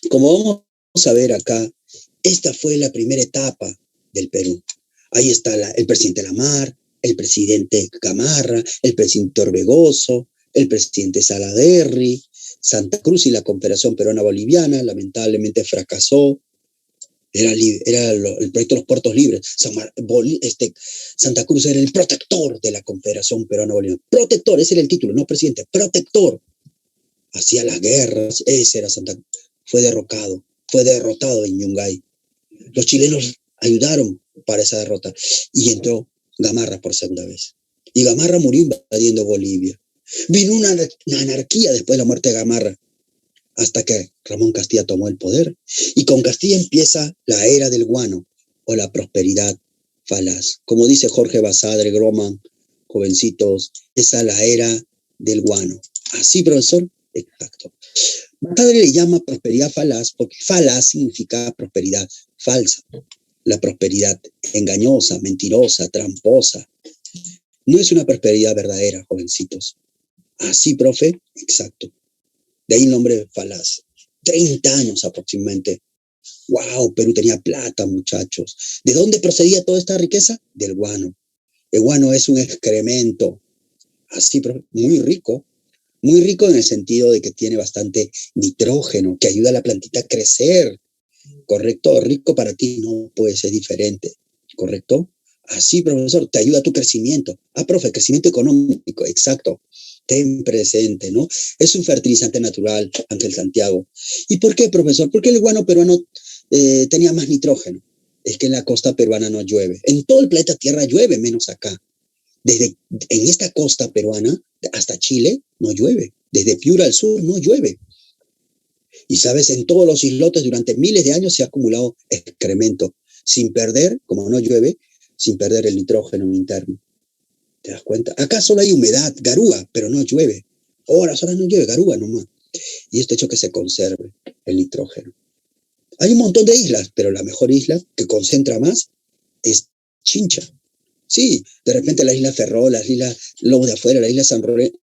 A: como vamos a ver acá, esta fue la primera etapa del Perú. Ahí está el presidente Lamar, el presidente Gamarra, el presidente Orbegoso, el presidente Salaverry, Santa Cruz y la Confederación Peruana Boliviana, lamentablemente fracasó. Era el proyecto de los puertos libres. Santa Cruz era el protector de la Confederación Peruana Boliviana. Protector, ese era el título, no presidente, protector. Hacía las guerras, ese era Santa Cruz. Fue derrotado en Yungay. Los chilenos ayudaron para esa derrota. Y entró Gamarra por segunda vez. Y Gamarra murió invadiendo Bolivia. Vino una anarquía después de la muerte de Gamarra, hasta que Ramón Castilla tomó el poder. Y con Castilla empieza la era del guano, o la prosperidad falaz. Como dice Jorge Basadre Groman, jovencitos, esa es la era del guano. ¿Así, profesor? Exacto. Basadre le llama prosperidad falaz porque falaz significa prosperidad falsa. La prosperidad engañosa, mentirosa, tramposa. No es una prosperidad verdadera, jovencitos. ¿Así, profe? Exacto. De ahí el nombre falaz. 30 años aproximadamente. ¡Wow! Perú tenía plata, muchachos. ¿De dónde procedía toda esta riqueza? Del guano. El guano es un excremento. Así, muy rico. Muy rico en el sentido de que tiene bastante nitrógeno, que ayuda a la plantita a crecer. ¿Correcto? Rico para ti no puede ser diferente. ¿Correcto? Así, profesor, te ayuda a tu crecimiento. Ah, profe, crecimiento económico. Exacto. Ten presente, ¿no? Es un fertilizante natural, Ángel Santiago. ¿Y por qué, profesor? Porque el guano peruano tenía más nitrógeno. Es que en la costa peruana no llueve. En todo el planeta Tierra llueve, menos acá. En esta costa peruana hasta Chile no llueve. Desde Piura al sur no llueve. Y sabes, en todos los islotes durante miles de años se ha acumulado excremento, sin perder, como no llueve, sin perder el nitrógeno interno. ¿Te das cuenta? Acá solo hay humedad, garúa, pero no llueve. Horas no llueve, garúa nomás. Y esto ha hecho que se conserve el nitrógeno. Hay un montón de islas, pero la mejor isla que concentra más es Chincha. Sí, de repente la isla Ferrol, las islas Lobo de Afuera, la isla San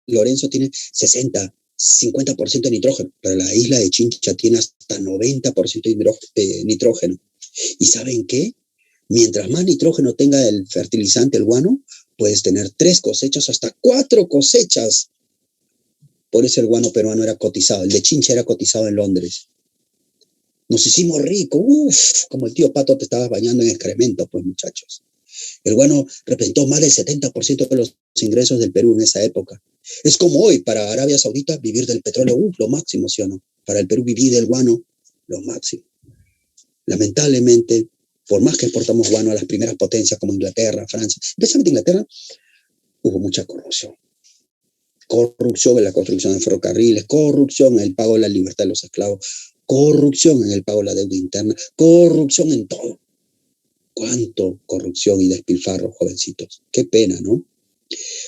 A: Lorenzo tiene 60, 50% de nitrógeno, pero la isla de Chincha tiene hasta 90% de nitrógeno. ¿Y saben qué? Mientras más nitrógeno tenga el fertilizante, el guano, puedes tener 3 cosechas, hasta 4 cosechas. Por eso el guano peruano era cotizado, el de Chincha era cotizado en Londres. Nos hicimos ricos, como el tío Pato te estabas bañando en excremento, pues muchachos. El guano representó más del 70% de los ingresos del Perú en esa época. Es como hoy, para Arabia Saudita, vivir del petróleo, lo máximo, ¿sí o no? Para el Perú, vivir del guano, lo máximo. Lamentablemente, por más que exportamos guano a las primeras potencias como Inglaterra, Francia, especialmente Inglaterra, hubo mucha corrupción. Corrupción en la construcción de ferrocarriles, corrupción en el pago de la libertad de los esclavos, corrupción en el pago de la deuda interna, corrupción en todo. ¿Cuánto corrupción y despilfarro, jovencitos? Qué pena, ¿no?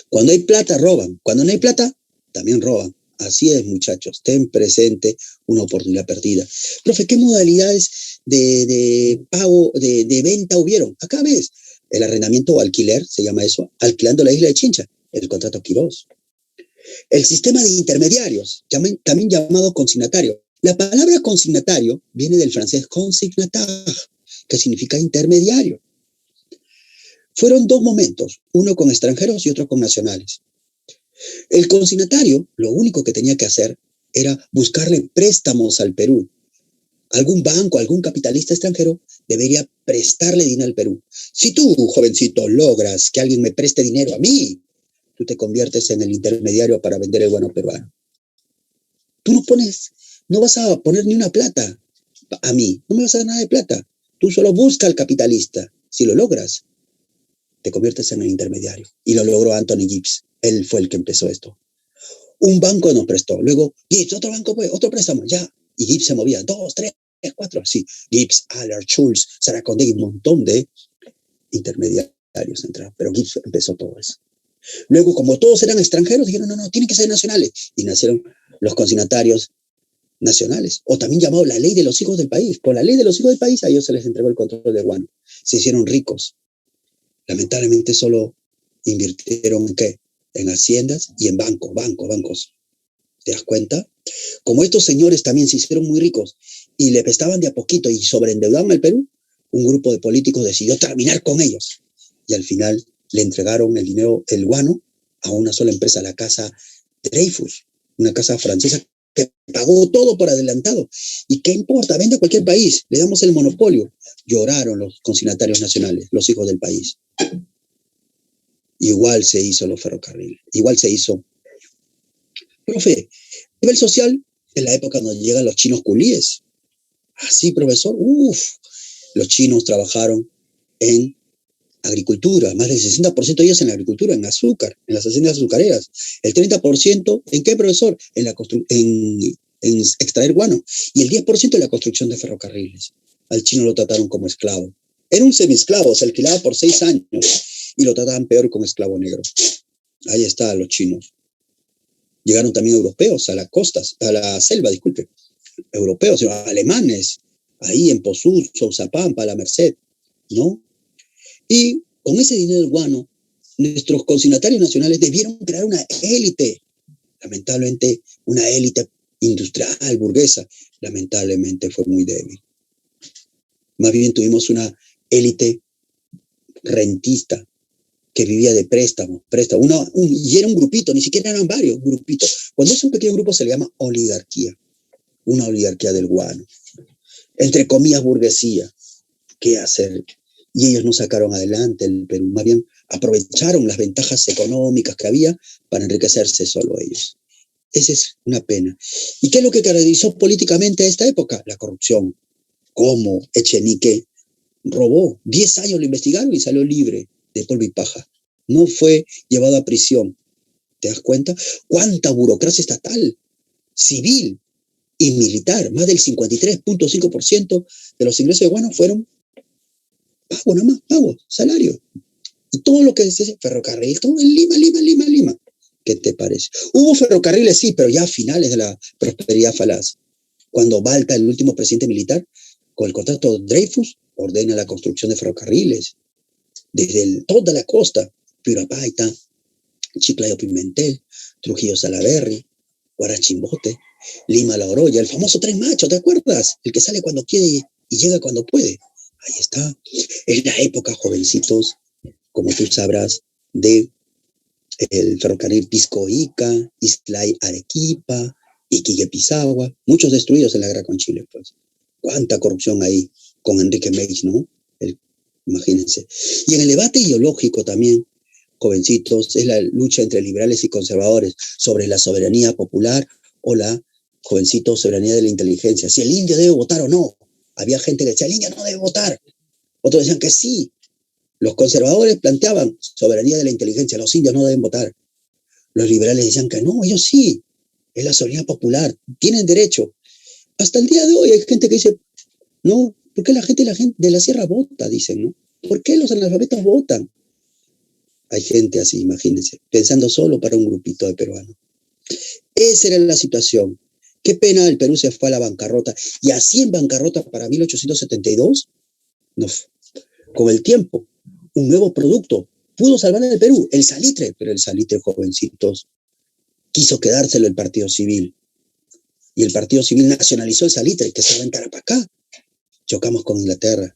A: Cuando hay plata, roban. Cuando no hay plata, también roban. Así es, muchachos. Ten presente una oportunidad perdida. Profe, ¿qué modalidades de pago, de venta hubieron? Acá ves, el arrendamiento o alquiler, se llama eso, alquilando la isla de Chincha, el contrato Quirós. El sistema de intermediarios, también llamado consignatario. La palabra consignatario viene del francés consignatar, que significa intermediario. Fueron 2 momentos, uno con extranjeros y otro con nacionales. El consignatario lo único que tenía que hacer era buscarle préstamos al Perú. Algún banco, algún capitalista extranjero debería prestarle dinero al Perú. Si tú, jovencito, logras que alguien me preste dinero a mí, tú te conviertes en el intermediario para vender el guano peruano. Tú no vas a poner ni una plata a mí, no me vas a dar nada de plata. Tú solo busca al capitalista. Si lo logras, te conviertes en el intermediario. Y lo logró Anthony Gibbs. Él fue el que empezó esto. Un banco nos prestó. Luego, Gibbs, otro banco, pues, otro préstamo, ya. Y Gibbs se movía. 2, 3, 4, sí. Gibbs, Aller, Schultz, Saracondegui, un montón de intermediarios entraron. Pero Gibbs empezó todo eso. Luego, como todos eran extranjeros, dijeron, no, tienen que ser nacionales. Y nacieron los consignatarios nacionales, o también llamado la ley de los hijos del país. Por la ley de los hijos del país, a ellos se les entregó el control de guano. Se hicieron ricos. Lamentablemente solo invirtieron ¿en qué? En haciendas y en bancos. ¿Te das cuenta? Como estos señores también se hicieron muy ricos y le prestaban de a poquito y sobreendeudaban al Perú, un grupo de políticos decidió terminar con ellos. Y al final le entregaron el dinero, el guano, a una sola empresa, la casa Dreyfus, una casa francesa que pagó todo por adelantado. ¿Y qué importa? Vende a cualquier país, le damos el monopolio. Lloraron los consignatarios nacionales, los hijos del país. Igual se hizo los ferrocarriles, igual se hizo. Profe, a nivel social, en la época donde llegan los chinos culíes. Así, profesor, Los chinos trabajaron en agricultura, más del 60% de ellos en la agricultura, en azúcar, en las haciendas azucareras. El 30%, ¿en qué, profesor? En extraer guano. Y el 10% en la construcción de ferrocarriles. Al chino lo trataron como esclavo. Era un semiesclavo, se alquilaba por 6 años y lo trataban peor como esclavo negro. Ahí está, los chinos. Llegaron también europeos a las costas, a la selva, disculpe. Europeos, alemanes, ahí en Pozú, Sousapampa, La Merced, ¿no? Y con ese dinero del guano, nuestros consignatarios nacionales debieron crear una élite, lamentablemente una élite industrial, burguesa, lamentablemente fue muy débil. Más bien tuvimos una élite rentista que vivía de préstamos, y era un grupito, ni siquiera eran varios grupitos. Cuando es un pequeño grupo se le llama oligarquía, una oligarquía del guano. Entre comillas, burguesía. ¿Qué hacer? Y ellos no sacaron adelante el Perú, más bien aprovecharon las ventajas económicas que había para enriquecerse solo ellos. Esa es una pena. ¿Y qué es lo que caracterizó políticamente a esta época? La corrupción. ¿Cómo Echenique robó? 10 años lo investigaron y salió libre de polvo y paja. No fue llevado a prisión. ¿Te das cuenta? ¿Cuánta burocracia estatal, civil y militar? Más del 53.5% de los ingresos de guano fueron pago, nada más, pago, salario. Y todo lo que dice ferrocarril, todo en Lima. ¿Qué te parece? Hubo ferrocarriles, sí, pero ya a finales de la prosperidad falaz. Cuando Balta, el último presidente militar, con el contrato de Dreyfus, ordena la construcción de ferrocarriles desde toda la costa, Pirapaita, Chiclayo Pimentel, Trujillo Salaverry, Guarachimbote, Lima La Oroya, el famoso tren macho, ¿te acuerdas? El que sale cuando quiere y llega cuando puede. Ahí está. Es la época, jovencitos, como tú sabrás, de el ferrocarril Pisco-Ica, Islay Arequipa, Iquique-Pisagua, muchos destruidos en la guerra con Chile, pues. Cuánta corrupción ahí con Enrique Meich, ¿no? Imagínense. Y en el debate ideológico también, jovencitos, es la lucha entre liberales y conservadores sobre la soberanía popular o la, jovencitos, soberanía de la inteligencia. Si el indio debe votar o no. Había gente que decía, el indio no debe votar. Otros decían que sí. Los conservadores planteaban soberanía de la inteligencia, los indios no deben votar. Los liberales decían que no, ellos sí. Es la soberanía popular, tienen derecho. Hasta el día de hoy hay gente que dice, no, ¿por qué la gente de la sierra vota? Dicen, ¿no? ¿Por qué los analfabetos votan? Hay gente así, imagínense, pensando solo para un grupito de peruanos. Esa era la situación. Qué pena, el Perú se fue a la bancarrota. Y así en bancarrota para 1872, no, con el tiempo, un nuevo producto pudo salvar al Perú, el salitre, pero el salitre, jovencitos, quiso quedárselo el Partido Civil. Y el Partido Civil nacionalizó el salitre, que se va en Tarapacá. Chocamos con Inglaterra.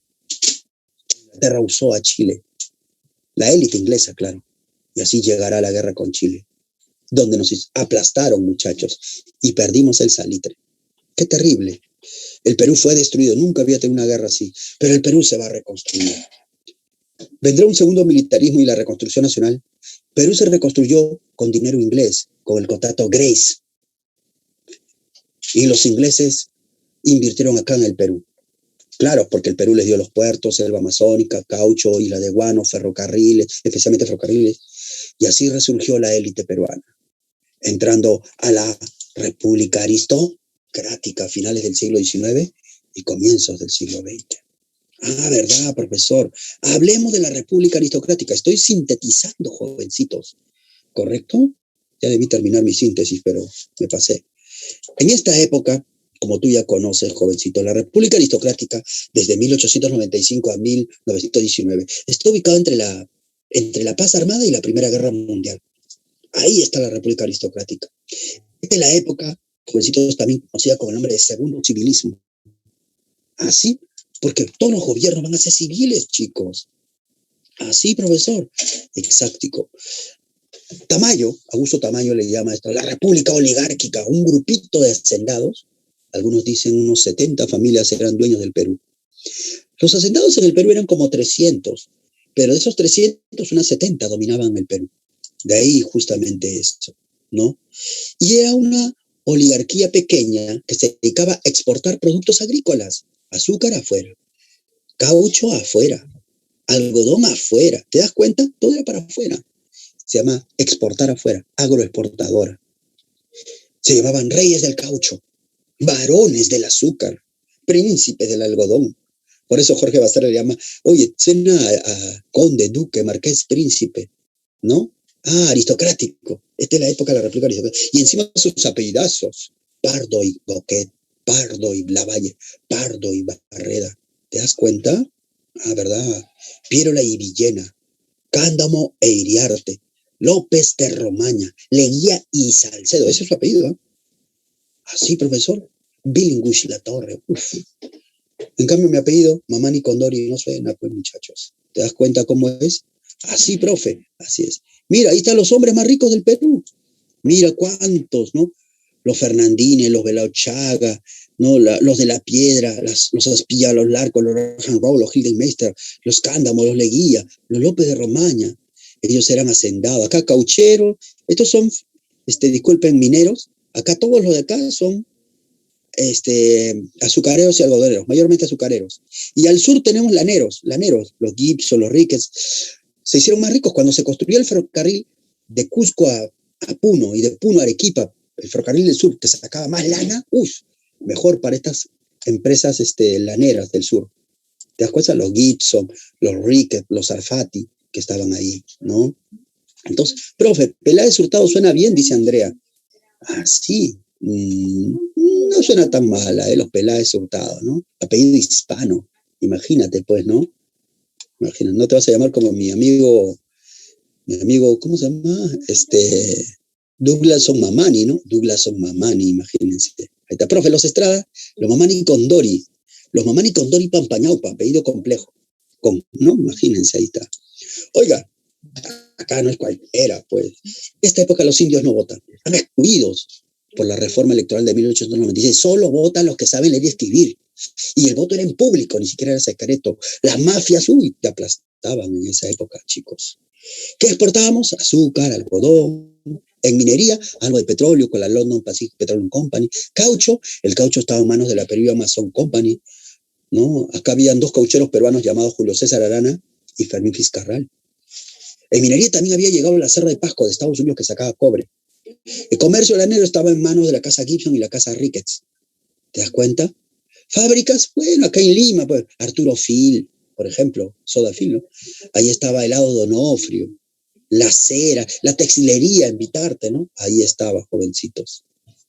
A: Inglaterra usó a Chile. La élite inglesa, claro. Y así llegará la guerra con Chile, donde nos aplastaron, muchachos, y perdimos el salitre. Qué terrible. El Perú fue destruido, nunca había tenido una guerra así, pero el Perú se va a reconstruir. Vendrá un segundo militarismo y la reconstrucción nacional. Perú se reconstruyó con dinero inglés, con el contrato Grace. Y los ingleses invirtieron acá en el Perú. Claro, porque el Perú les dio los puertos, selva amazónica, caucho, isla de guano, ferrocarriles, especialmente ferrocarriles. Y así resurgió la élite peruana, entrando a la República Aristocrática a finales del siglo XIX y comienzos del siglo XX. Ah, ¿verdad, profesor? Hablemos de la República Aristocrática. Estoy sintetizando, jovencitos. ¿Correcto? Ya debí terminar mi síntesis, pero me pasé. En esta época, como tú ya conoces, jovencito, la República Aristocrática, desde 1895 a 1919, está ubicada entre la paz armada y la Primera Guerra Mundial. Ahí está la República Aristocrática. Esta es la época, jovencitos, también conocida con el nombre de Segundo Civilismo. Así, porque todos los gobiernos van a ser civiles, chicos. Así, profesor. Exactico. Tamayo, Augusto Tamayo le llama esto la República Oligárquica, un grupito de hacendados. Algunos dicen unos 70 familias eran dueños del Perú. Los hacendados en el Perú eran como 300, pero de esos 300, unas 70 dominaban el Perú. De ahí justamente eso, ¿no? Y era una oligarquía pequeña que se dedicaba a exportar productos agrícolas, azúcar afuera, Caucho afuera, algodón afuera. ¿Te das cuenta? Todo era para afuera. Se llama exportar afuera, agroexportadora. Se llamaban reyes del caucho, varones del azúcar, príncipes del algodón. Por eso Jorge Bastar le llama, oye, suena a conde, duque, marqués, príncipe, ¿no? Ah, aristocrático. Esta es la época de la República Aristocrática. Y encima sus apellidazos, Pardo y Boquet, Pardo y Lavalle, Pardo y Barreda. ¿Te das cuenta? Ah, ¿verdad? Piérola y Villena, Cándamo e Iriarte, López de Romaña, Leguía y Salcedo. Ese es su apellido, ¿eh? Así, profesor. Billinguish La Torre. Uf. En cambio, mi apellido, Mamani Condori, no suena, pues, muchachos. ¿Te das cuenta cómo es? Así, profe. Así es. Mira, ahí están los hombres más ricos del Perú. Mira cuántos, ¿no? Los Fernandines, los Belauchaga, ¿no? Los de la Piedra, los Aspilla, los Larcos, los Rosenroll, los Hildenmeister, los Cándamo, los Leguía, los López de Romaña. Ellos eran hacendados. Acá caucheros, estos son, disculpen, mineros. Acá todos los de acá son azucareros y algodoneros, mayormente azucareros. Y al sur tenemos laneros, los Gibson, los Ricketts. Se hicieron más ricos cuando se construyó el ferrocarril de Cusco a Puno y de Puno a Arequipa, el ferrocarril del sur, que sacaba más lana, mejor para estas empresas laneras del sur. ¿Te das cuenta? Los Gibson, los Ricketts, los Arfati, que estaban ahí, ¿no? Entonces, profe, Peláez Hurtado suena bien, dice Andrea. Ah, sí. No suena tan mala, los Peláez Hurtado, ¿no? Apellido hispano, imagínate, pues, ¿no? Imagínate, no te vas a llamar como mi amigo, ¿cómo se llama? Douglason Mamani, ¿no? Douglason Mamani, imagínense. Ahí está, profe, los Estrada, los Mamani Condori Pampañaupa, apellido complejo, ¿no? Imagínense, ahí está. Oiga, acá no es cualquiera, pues. Esta época los indios no votan, están excluidos por la reforma electoral de 1896. Solo votan los que saben leer y escribir. Y el voto era en público, ni siquiera era secreto. Las mafias, te aplastaban en esa época, chicos. ¿Qué exportábamos? Azúcar, algodón. En minería, algo de petróleo con la London Pacific Petroleum Company. Caucho, el caucho estaba en manos de la Perú Amazon Company, ¿no? Acá habían dos caucheros peruanos llamados Julio César Arana y Fermín Fiscarral. En minería también había llegado la Cerro de Pasco de Estados Unidos que sacaba cobre. El comercio lanero estaba en manos de la casa Gibson y la casa Ricketts. ¿Te das cuenta? Fábricas, bueno, acá en Lima, pues, Arturo Fil, por ejemplo, Soda Fil, ¿no? Ahí estaba helado Donofrio, la cera, la textilería en Vitarte, ¿no? Ahí estaba, jovencitos.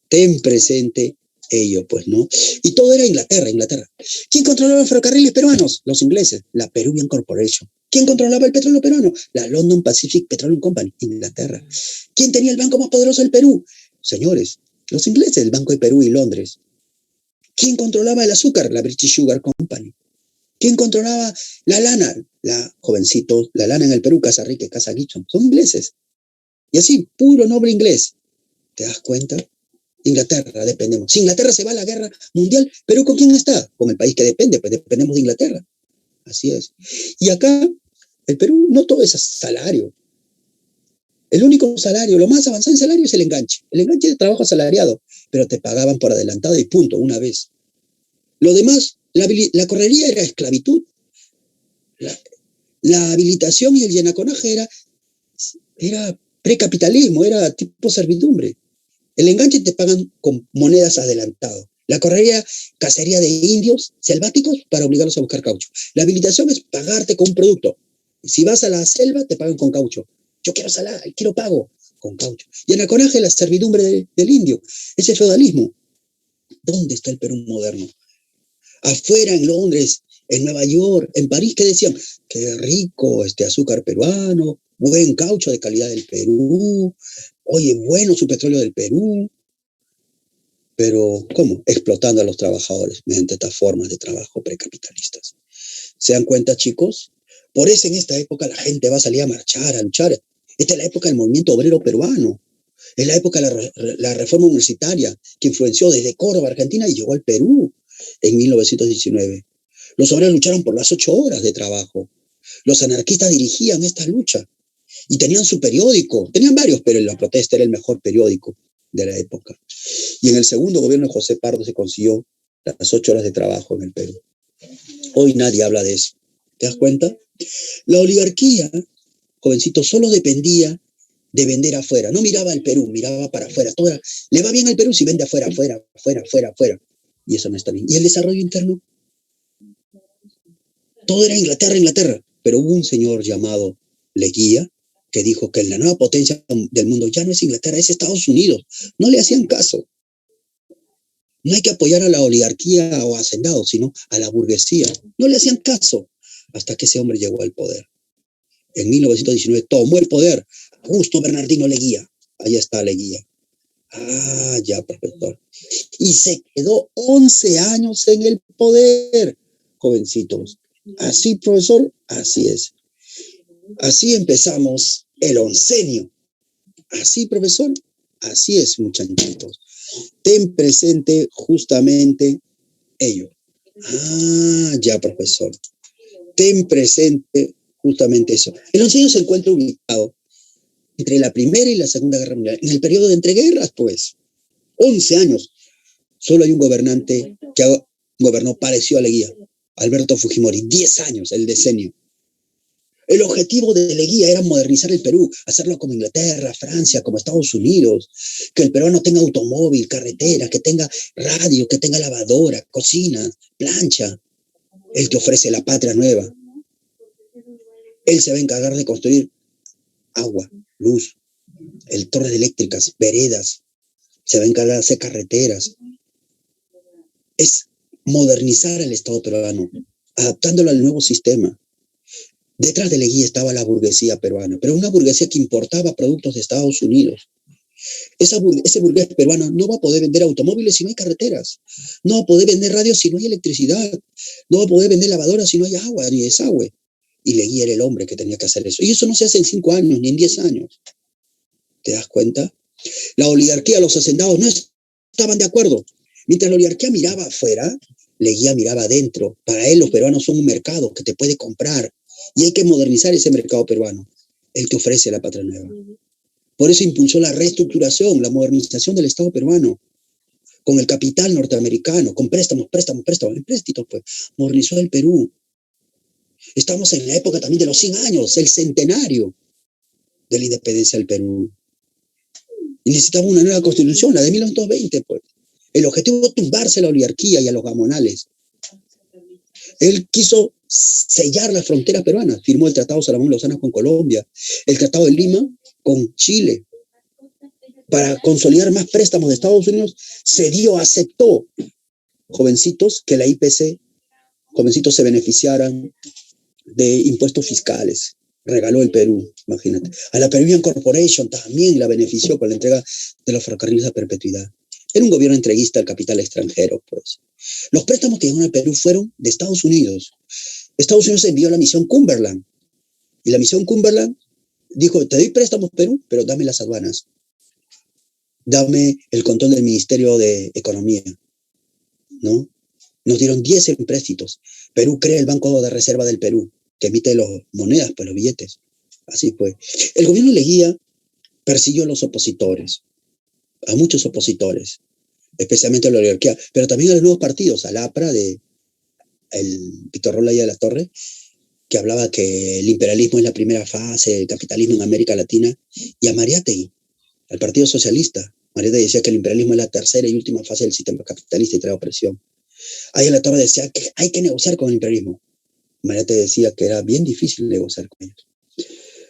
A: Ten presente ello, pues, ¿no? Y todo era Inglaterra. ¿Quién controlaba los ferrocarriles peruanos? Los ingleses, la Peruvian Corporation. ¿Quién controlaba el petróleo peruano? La London Pacific Petroleum Company, Inglaterra. ¿Quién tenía el banco más poderoso del Perú? Señores, los ingleses, el Banco de Perú y Londres. ¿Quién controlaba el azúcar? La British Sugar Company. ¿Quién controlaba la lana? La lana en el Perú, Casa Rique, Casa Gibson. Son ingleses. Y así, puro noble inglés. ¿Te das cuenta? Inglaterra, dependemos. Si Inglaterra se va a la guerra mundial, ¿Perú con quién está? Con el país que depende, pues dependemos de Inglaterra. Así es. Y acá, el Perú, no todo es salario. El único salario, lo más avanzado en salario es el enganche. El enganche de trabajo asalariado, pero te pagaban por adelantado y punto, una vez. Lo demás, la correría era esclavitud. La habilitación y el llenaconaje era precapitalismo, era tipo servidumbre. El enganche te pagan con monedas adelantado. La correría, cacería de indios selváticos para obligarlos a buscar caucho. La habilitación es pagarte con un producto. Si vas a la selva, te pagan con caucho. Yo quiero salario, quiero pago con caucho. Y el anaconaje, la servidumbre del indio. Ese feudalismo. ¿Dónde está el Perú moderno? Afuera, en Londres, en Nueva York, en París, ¿qué decían? Qué rico azúcar peruano, buen caucho de calidad del Perú, oye, bueno su petróleo del Perú. Pero, ¿cómo? Explotando a los trabajadores mediante estas formas de trabajo precapitalistas. ¿Se dan cuenta, chicos? Por eso en esta época la gente va a salir a marchar, a luchar. Esta es la época del movimiento obrero peruano. Es la época de la reforma universitaria que influenció desde Córdoba, Argentina, y llegó al Perú en 1919. Los obreros lucharon por las 8 horas de trabajo. Los anarquistas dirigían esta lucha y tenían su periódico. Tenían varios, pero La Protesta era el mejor periódico de la época. Y en el segundo gobierno de José Pardo se consiguió las 8 horas de trabajo en el Perú. Hoy nadie habla de eso. ¿Te das cuenta? La oligarquía, jovencito, solo dependía de vender afuera. No miraba al Perú, miraba para afuera. Le va bien al Perú si vende afuera, afuera, afuera, afuera, afuera. Y eso no está bien. ¿Y el desarrollo interno? Todo era Inglaterra, Inglaterra. Pero hubo un señor llamado Leguía que dijo que la nueva potencia del mundo ya no es Inglaterra, es Estados Unidos. No le hacían caso. No hay que apoyar a la oligarquía o a hacendados, sino a la burguesía. No le hacían caso hasta que ese hombre llegó al poder. En 1919 tomó el poder Augusto Bernardino Leguía. Ahí está Leguía. Ah, ya, profesor. Y se quedó 11 años en el poder, jovencitos. Así, profesor, así es. Así empezamos el oncenio. Así, profesor, así es, muchachitos. Ten presente justamente ello. Ah, ya, profesor. Ten presente justamente eso. El oncenio se encuentra ubicado entre la Primera y la Segunda Guerra Mundial, en el periodo de entreguerras, pues. 11 años. Solo hay un gobernante que gobernó parecido a Leguía, Alberto Fujimori, 10 años, el decenio. El objetivo de Leguía era modernizar el Perú, hacerlo como Inglaterra, Francia, como Estados Unidos, que el peruano tenga automóvil, carretera, que tenga radio, que tenga lavadora, cocina, plancha. Él te ofrece la patria nueva. Él se va a encargar de construir agua, luz, torres eléctricas, veredas, se va a encargar de hacer carreteras. Es modernizar el Estado peruano, adaptándolo al nuevo sistema. Detrás de Leguía estaba la burguesía peruana, pero una burguesía que importaba productos de Estados Unidos. Ese burgués peruano no va a poder vender automóviles si no hay carreteras, no va a poder vender radios si no hay electricidad, no va a poder vender lavadoras si no hay agua ni desagüe. Y Leguía era el hombre que tenía que hacer eso. Y eso no se hace en 5 años ni en 10 años. ¿Te das cuenta? La oligarquía, los hacendados no estaban de acuerdo. Mientras la oligarquía miraba afuera, Leguía miraba adentro. Para él los peruanos son un mercado que te puede comprar y hay que modernizar ese mercado peruano. Él te ofrece la patria nueva. Por eso impulsó la reestructuración, la modernización del Estado peruano, con el capital norteamericano, con préstamos, empréstitos, pues, modernizó el Perú. Estamos en la época también de los 100 años, el centenario de la independencia del Perú. Y necesitamos una nueva constitución, la de 1920, pues. El objetivo es tumbarse a la oligarquía y a los gamonales. Él quiso sellar las fronteras peruanas, firmó el Tratado Salomón Lozano con Colombia, el Tratado de Lima con Chile, para consolidar más préstamos de Estados Unidos, aceptó, jovencitos, que la IPC, jovencitos se beneficiaran de impuestos fiscales. Regaló el Perú, imagínate. A la Peruvian Corporation también la benefició con la entrega de los ferrocarriles a perpetuidad. Era un gobierno entreguista al capital extranjero, pues. Los préstamos que llegaron al Perú fueron de Estados Unidos. Estados Unidos envió la misión Cumberland. Y la misión Cumberland dijo, te doy préstamos, Perú, pero dame las aduanas. Dame el control del Ministerio de Economía, ¿no? Nos dieron 10 empréstitos. Perú crea el Banco de Reserva del Perú, que emite las monedas, pues los billetes. Así fue. El gobierno Leguía persiguió a los opositores, a muchos opositores, especialmente a la oligarquía, pero también a los nuevos partidos, al APRA de el Víctor Olaya de la Torre, que hablaba que el imperialismo es la primera fase del capitalismo en América Latina, y a Mariátegui, al Partido Socialista. Mariátegui decía que el imperialismo es la tercera y última fase del sistema capitalista y trae opresión. Ahí la Torre decía que hay que negociar con el imperialismo. Mariátegui decía que era bien difícil negociar con ellos.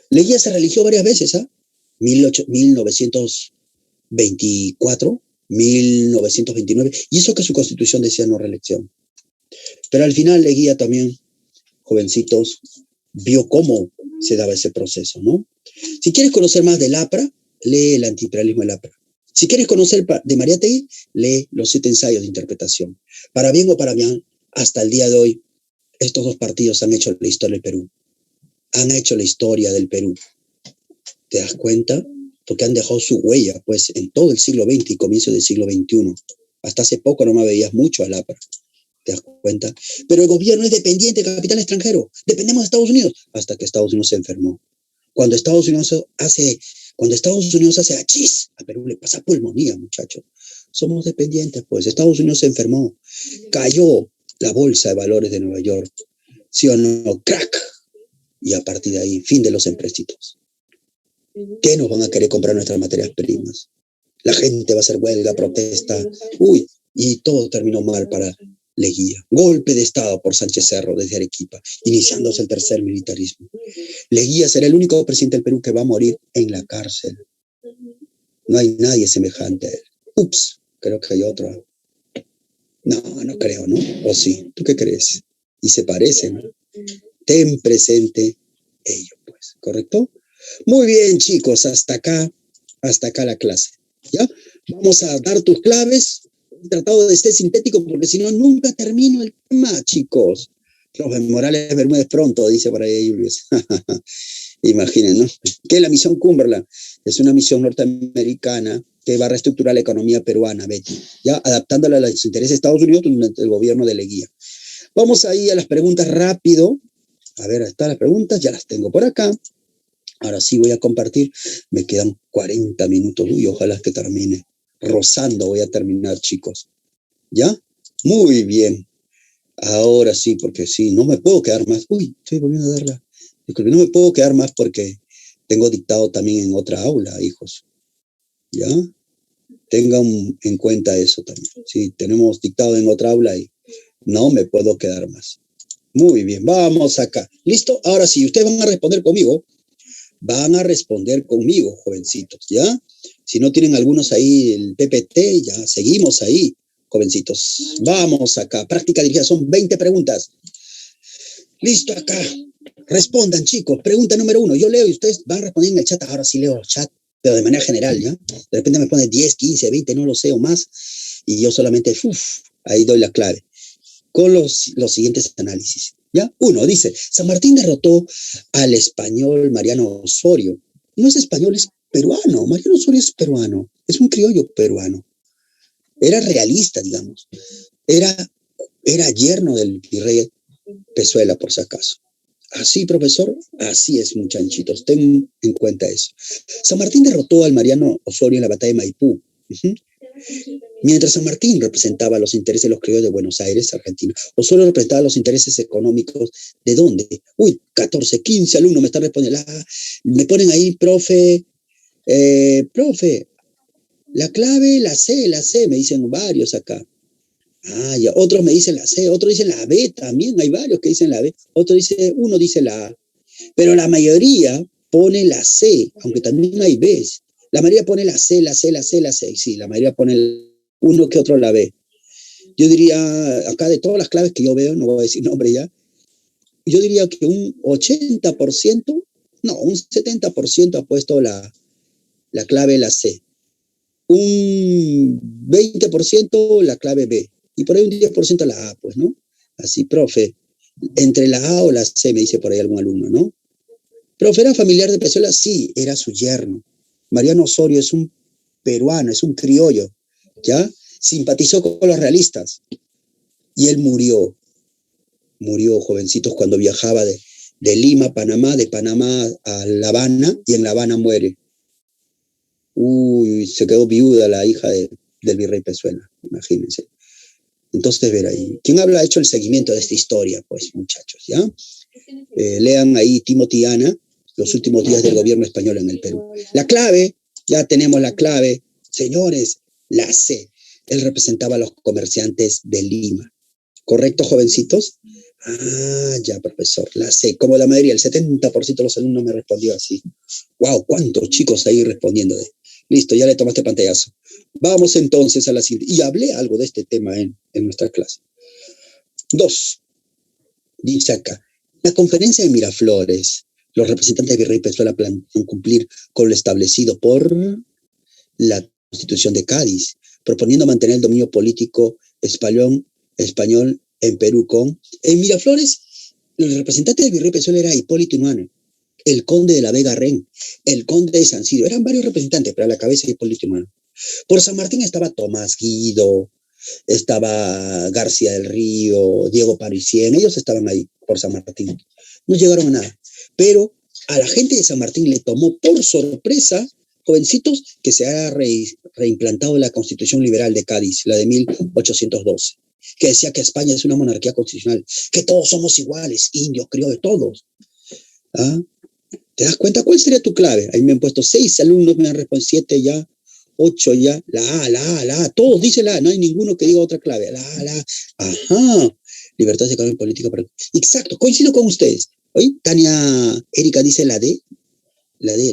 A: Leguía se religió varias veces, ¿ah? 1924, 1929, y eso que su constitución decía no reelección. Pero al final Leguía también, jovencitos, vio cómo se daba ese proceso, ¿no? Si quieres conocer más del APRA, lee El antiimperialismo del APRA. Si quieres conocer de Mariátegui, lee Los 7 ensayos de interpretación. Para bien o para mal, hasta el día de hoy, estos dos partidos han hecho la historia del Perú. Han hecho la historia del Perú. ¿Te das cuenta? Porque han dejado su huella, pues, en todo el siglo XX y comienzo del siglo XXI. Hasta hace poco no me veías mucho al APRA. ¿Te das cuenta? Pero el gobierno es dependiente del capital extranjero. Dependemos de Estados Unidos. Hasta que Estados Unidos se enfermó. Cuando Estados Unidos hace achis, a Perú le pasa pulmonía, muchachos. Somos dependientes, pues. Estados Unidos se enfermó. Cayó la bolsa de valores de Nueva York. ¿Sí o no? Crack. Y a partir de ahí, fin de los empréstitos. ¿Qué nos van a querer comprar nuestras materias primas? La gente va a hacer huelga, protesta. Uy, y todo terminó mal para Leguía. Golpe de Estado por Sánchez Cerro desde Arequipa, iniciándose el tercer militarismo. Leguía será el único presidente del Perú que va a morir en la cárcel. No hay nadie semejante a él. Ups, creo que hay otro. No, no creo, ¿no? ¿O sí? ¿Tú qué crees? Y se parecen, ¿no? Ten presente ello, pues, ¿correcto? Muy bien, chicos, hasta acá la clase, ¿ya? Vamos a dar tus claves. He tratado de ser sintético porque si no, nunca termino el tema, chicos. Profe Morales Bermúdez pronto, dice por ahí Julius. Imaginen, ¿no? ¿Qué es la misión Cumberland? Es una misión norteamericana que va a reestructurar la economía peruana, Betty, ya adaptándola a los intereses de Estados Unidos durante el gobierno de Leguía. Vamos ahí a las preguntas rápido. A ver, están las preguntas, ya las tengo por acá. Ahora sí voy a compartir. Me quedan 40 minutos. Uy, ojalá que termine. Rozando voy a terminar, chicos. ¿Ya? Muy bien. Ahora sí, porque sí, no me puedo quedar más. Uy, estoy volviendo a darla. Disculpe, no me puedo quedar más porque tengo dictado también en otra aula, hijos. ¿Ya? Tengan en cuenta eso también. Sí, tenemos dictado en otra aula y no me puedo quedar más. Muy bien, vamos acá. ¿Listo? Ahora sí, ustedes van a responder conmigo. Van a responder conmigo, jovencitos, ¿ya? Si no tienen algunos ahí el PPT, ya seguimos ahí, jovencitos. Vamos acá. Práctica dirigida, son 20 preguntas. Listo acá. Respondan, chicos. Pregunta número 1. Yo leo y ustedes van a responder en el chat. Ahora sí leo el chat, pero de manera general, ¿ya? De repente me pone 10, 15, 20, no lo sé, o más. Y yo solamente, ahí doy la clave. Con los siguientes análisis. ¿Ya? 1, dice, San Martín derrotó al español Mariano Osorio. No es español, es peruano. Mariano Osorio es peruano. Es un criollo peruano. Era realista, digamos. Era yerno del virrey Pezuela, por si acaso. Así, profesor, así es, muchachitos. Ten en cuenta eso. San Martín derrotó al Mariano Osorio en la batalla de Maipú. Mientras San Martín representaba los intereses de los criollos de Buenos Aires, Argentina, Osorio representaba los intereses económicos ¿de dónde? Uy, 14, 15 alumnos me están respondiendo. Me ponen ahí, profe, la clave, la C, me dicen varios acá. Ah, ya, otros me dicen la C, otros dicen la B también, hay varios que dicen la B, uno dice la A, pero la mayoría pone la C, aunque también hay Bs. La mayoría pone la C, sí, la mayoría pone uno que otro la B. Yo diría, acá de todas las claves que yo veo, no voy a decir nombre ya, yo diría que un 80%, no, un 70% ha puesto la clave la C. Un 20% la clave B. Y por ahí un 10% la A, pues, ¿no? Así, profe, entre la A o la C, me dice por ahí algún alumno, ¿no? Profe, ¿era familiar de Pezuela? Sí, era su yerno. Mariano Osorio es un peruano, es un criollo, ¿ya? Simpatizó con los realistas y él murió, jovencitos, cuando viajaba de Lima a Panamá, de Panamá a La Habana, y en La Habana muere. Uy, se quedó viuda la hija del virrey Pezuela, imagínense. Entonces, ver ahí. ¿Quién ha hecho el seguimiento de esta historia? Pues, muchachos, ¿ya? Lean ahí Timothy Ana, los últimos días del gobierno español en el Perú. La clave, ya tenemos la clave. Señores, la C. Él representaba a los comerciantes de Lima. ¿Correcto, jovencitos? Ah, ya, profesor. La C. Como la mayoría, el 70% de los alumnos me respondió así. ¡Wow! ¿Cuántos chicos ahí respondiendo? Listo, ya le tomaste pantallazo. Vamos entonces a la siguiente. Y hablé algo de este tema en nuestra clase. 2. Dice acá. La conferencia de Miraflores, los representantes de Virrey Pezuela planean cumplir con lo establecido por la Constitución de Cádiz, proponiendo mantener el dominio político español en Perú En Miraflores, el representante de Virrey Pezuela era Hipólito Unanue, el conde de la Vega Ren, el conde de San Isidro. Eran varios representantes, pero a la cabeza de Hipólito Unanue. Por San Martín estaba Tomás Guido, estaba García del Río, Diego Parisien, ellos estaban ahí por San Martín. No llegaron a nada. Pero a la gente de San Martín le tomó por sorpresa, jovencitos, que se ha reimplantado la Constitución Liberal de Cádiz, la de 1812. que decía que España es una monarquía constitucional, que todos somos iguales, indios, criollos, todos. ¿Ah? ¿Te das cuenta? ¿Cuál sería tu clave? Ahí me han puesto 6 alumnos, me han respondido 7 ya, 8 ya, la A, todos dicen la A, no hay ninguno que diga otra clave, la A, ajá, libertad de economía y política. Exacto, coincido con ustedes. Hoy Tania Erika dice la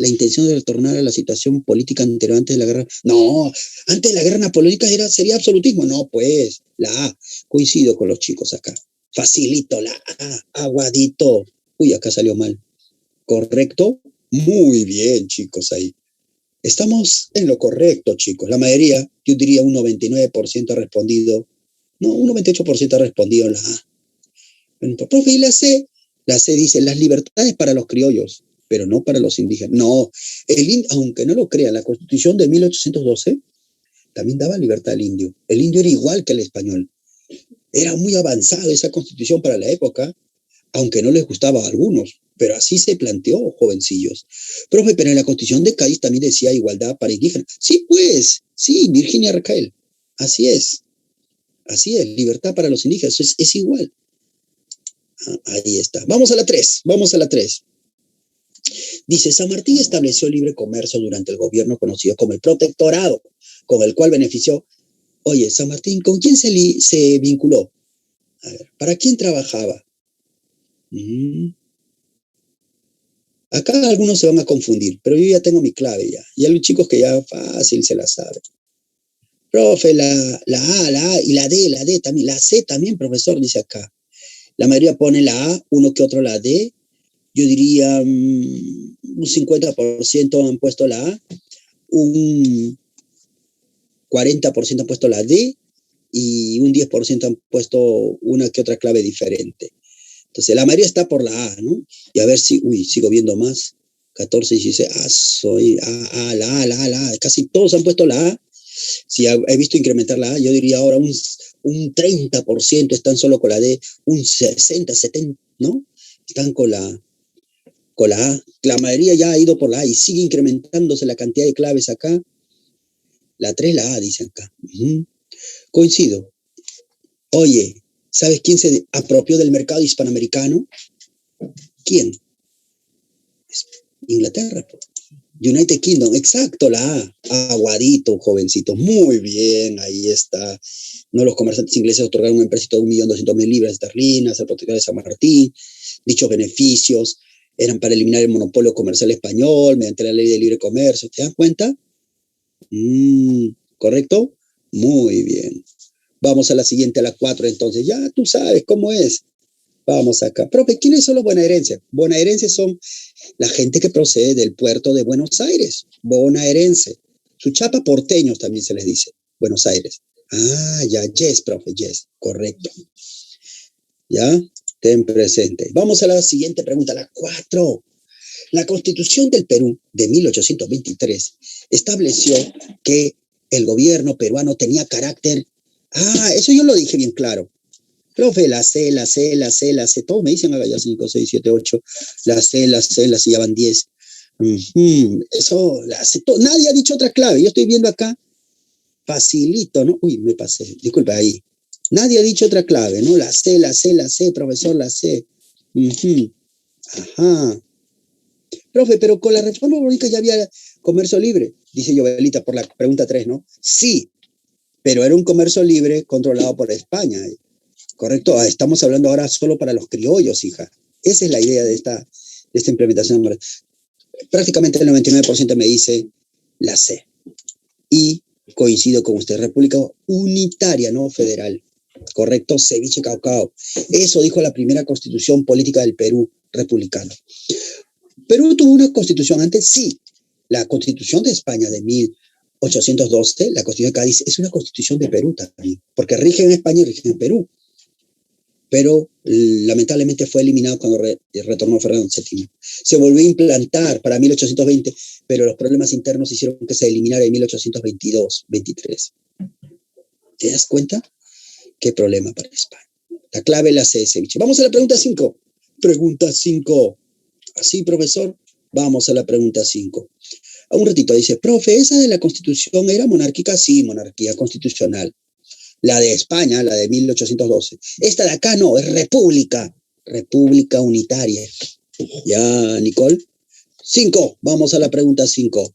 A: intención de retornar a la situación política anterior antes de la guerra. No, antes de la guerra napoleónica sería absolutismo. No, pues, la A. Coincido con los chicos acá. Facilito, la A, aguadito. Uy, acá salió mal. ¿Correcto? Muy bien, chicos, ahí. Estamos en lo correcto, chicos. La mayoría, yo diría un 99% ha respondido. No, un 98% ha respondido en la A. Bueno, profe, ¿y la C? La C dice, las libertades para los criollos, pero no para los indígenas. No, aunque no lo crean, la Constitución de 1812 también daba libertad al indio. El indio era igual que el español. Era muy avanzada esa Constitución para la época, aunque no les gustaba a algunos, pero así se planteó, jovencillos. Profe, pero en la Constitución de Cádiz también decía igualdad para indígenas. Sí, pues, sí, Virginia Raquel. Así es, libertad para los indígenas, es igual. Ahí está. Vamos a la 3. Dice, San Martín estableció libre comercio durante el gobierno conocido como el protectorado, con el cual benefició. Oye, San Martín, ¿con quién se vinculó? A ver, ¿para quién trabajaba? Acá algunos se van a confundir, pero yo ya tengo mi clave ya. Y hay chicos que ya fácil se la saben. Profe, la A y la D también, la C también, profesor, dice acá. La mayoría pone la A, uno que otro la D. Yo diría un 50% han puesto la A, un 40% han puesto la D y un 10% han puesto una que otra clave diferente. Entonces, la mayoría está por la A, ¿no? Y a ver si, sigo viendo más. 14, 16, la A. Casi todos han puesto la A. Si he visto incrementar la A, yo diría ahora un 30% están solo con la D, un 60, 70, ¿no? Están con la A. La mayoría ya ha ido por la A y sigue incrementándose la cantidad de claves acá. La 3, la A, dicen acá. Coincido. Oye, ¿sabes quién se apropió del mercado hispanoamericano? ¿Quién? Inglaterra. United Kingdom, exacto, la A. Aguadito, jovencito. Muy bien, ahí está. No, los comerciantes ingleses otorgaron un empréstito de 1.200.000 libras esterlinas al protector de San Martín. Dichos beneficios eran para eliminar el monopolio comercial español mediante la ley de libre comercio. ¿Te das cuenta? ¿Correcto? Muy bien. Vamos a la siguiente, a la 4, entonces. Ya tú sabes cómo es. Vamos acá. Profe, ¿quiénes son los bonaerenses? Bonaerenses son la gente que procede del puerto de Buenos Aires. Bonaerense. Suchapa porteños también se les dice. Buenos Aires. Ya. Yes, profe. Yes. Correcto. ¿Ya? Ten presente. Vamos a la siguiente pregunta, la 4. La Constitución del Perú de 1823 estableció que el gobierno peruano tenía carácter. Eso yo lo dije bien claro. Profe, la C. Todos me dicen, haga ya 5, 6, 7, 8. La C, ya van 10. Eso, la C. Nadie ha dicho otra clave. Yo estoy viendo acá. Facilito, ¿no? Me pasé. Disculpa ahí. Nadie ha dicho otra clave, ¿no? La C, profesor, la C. Ajá. Profe, pero con la reforma económica ya había comercio libre, dice Jovelita por la pregunta 3, ¿no? Sí, pero era un comercio libre controlado por España. ¿Correcto? Estamos hablando ahora solo para los criollos, hija. Esa es la idea de esta implementación. Prácticamente el 99% me dice la C. Y coincido con usted, República Unitaria, no federal. ¿Correcto? Ceviche Caucao. Eso dijo la primera constitución política del Perú republicano. ¿Perú tuvo una constitución antes? Sí. La constitución de España de 1812, la constitución de Cádiz, es una constitución de Perú también, porque rige en España y rige en Perú. Pero lamentablemente fue eliminado cuando retornó Fernando VII. Se volvió a implantar para 1820, pero los problemas internos hicieron que se eliminara en 1822-23. ¿Te das cuenta? ¿Qué problema para España? La clave la C, ceviche. Vamos a la pregunta 5. Pregunta 5. Así, profesor, vamos a la pregunta 5. A un ratito dice, profe, ¿esa de la Constitución era monárquica? Sí, monarquía constitucional. La de España, la de 1812. Esta de acá no, es república. República unitaria. Ya, Nicole. 5. Vamos a la pregunta 5.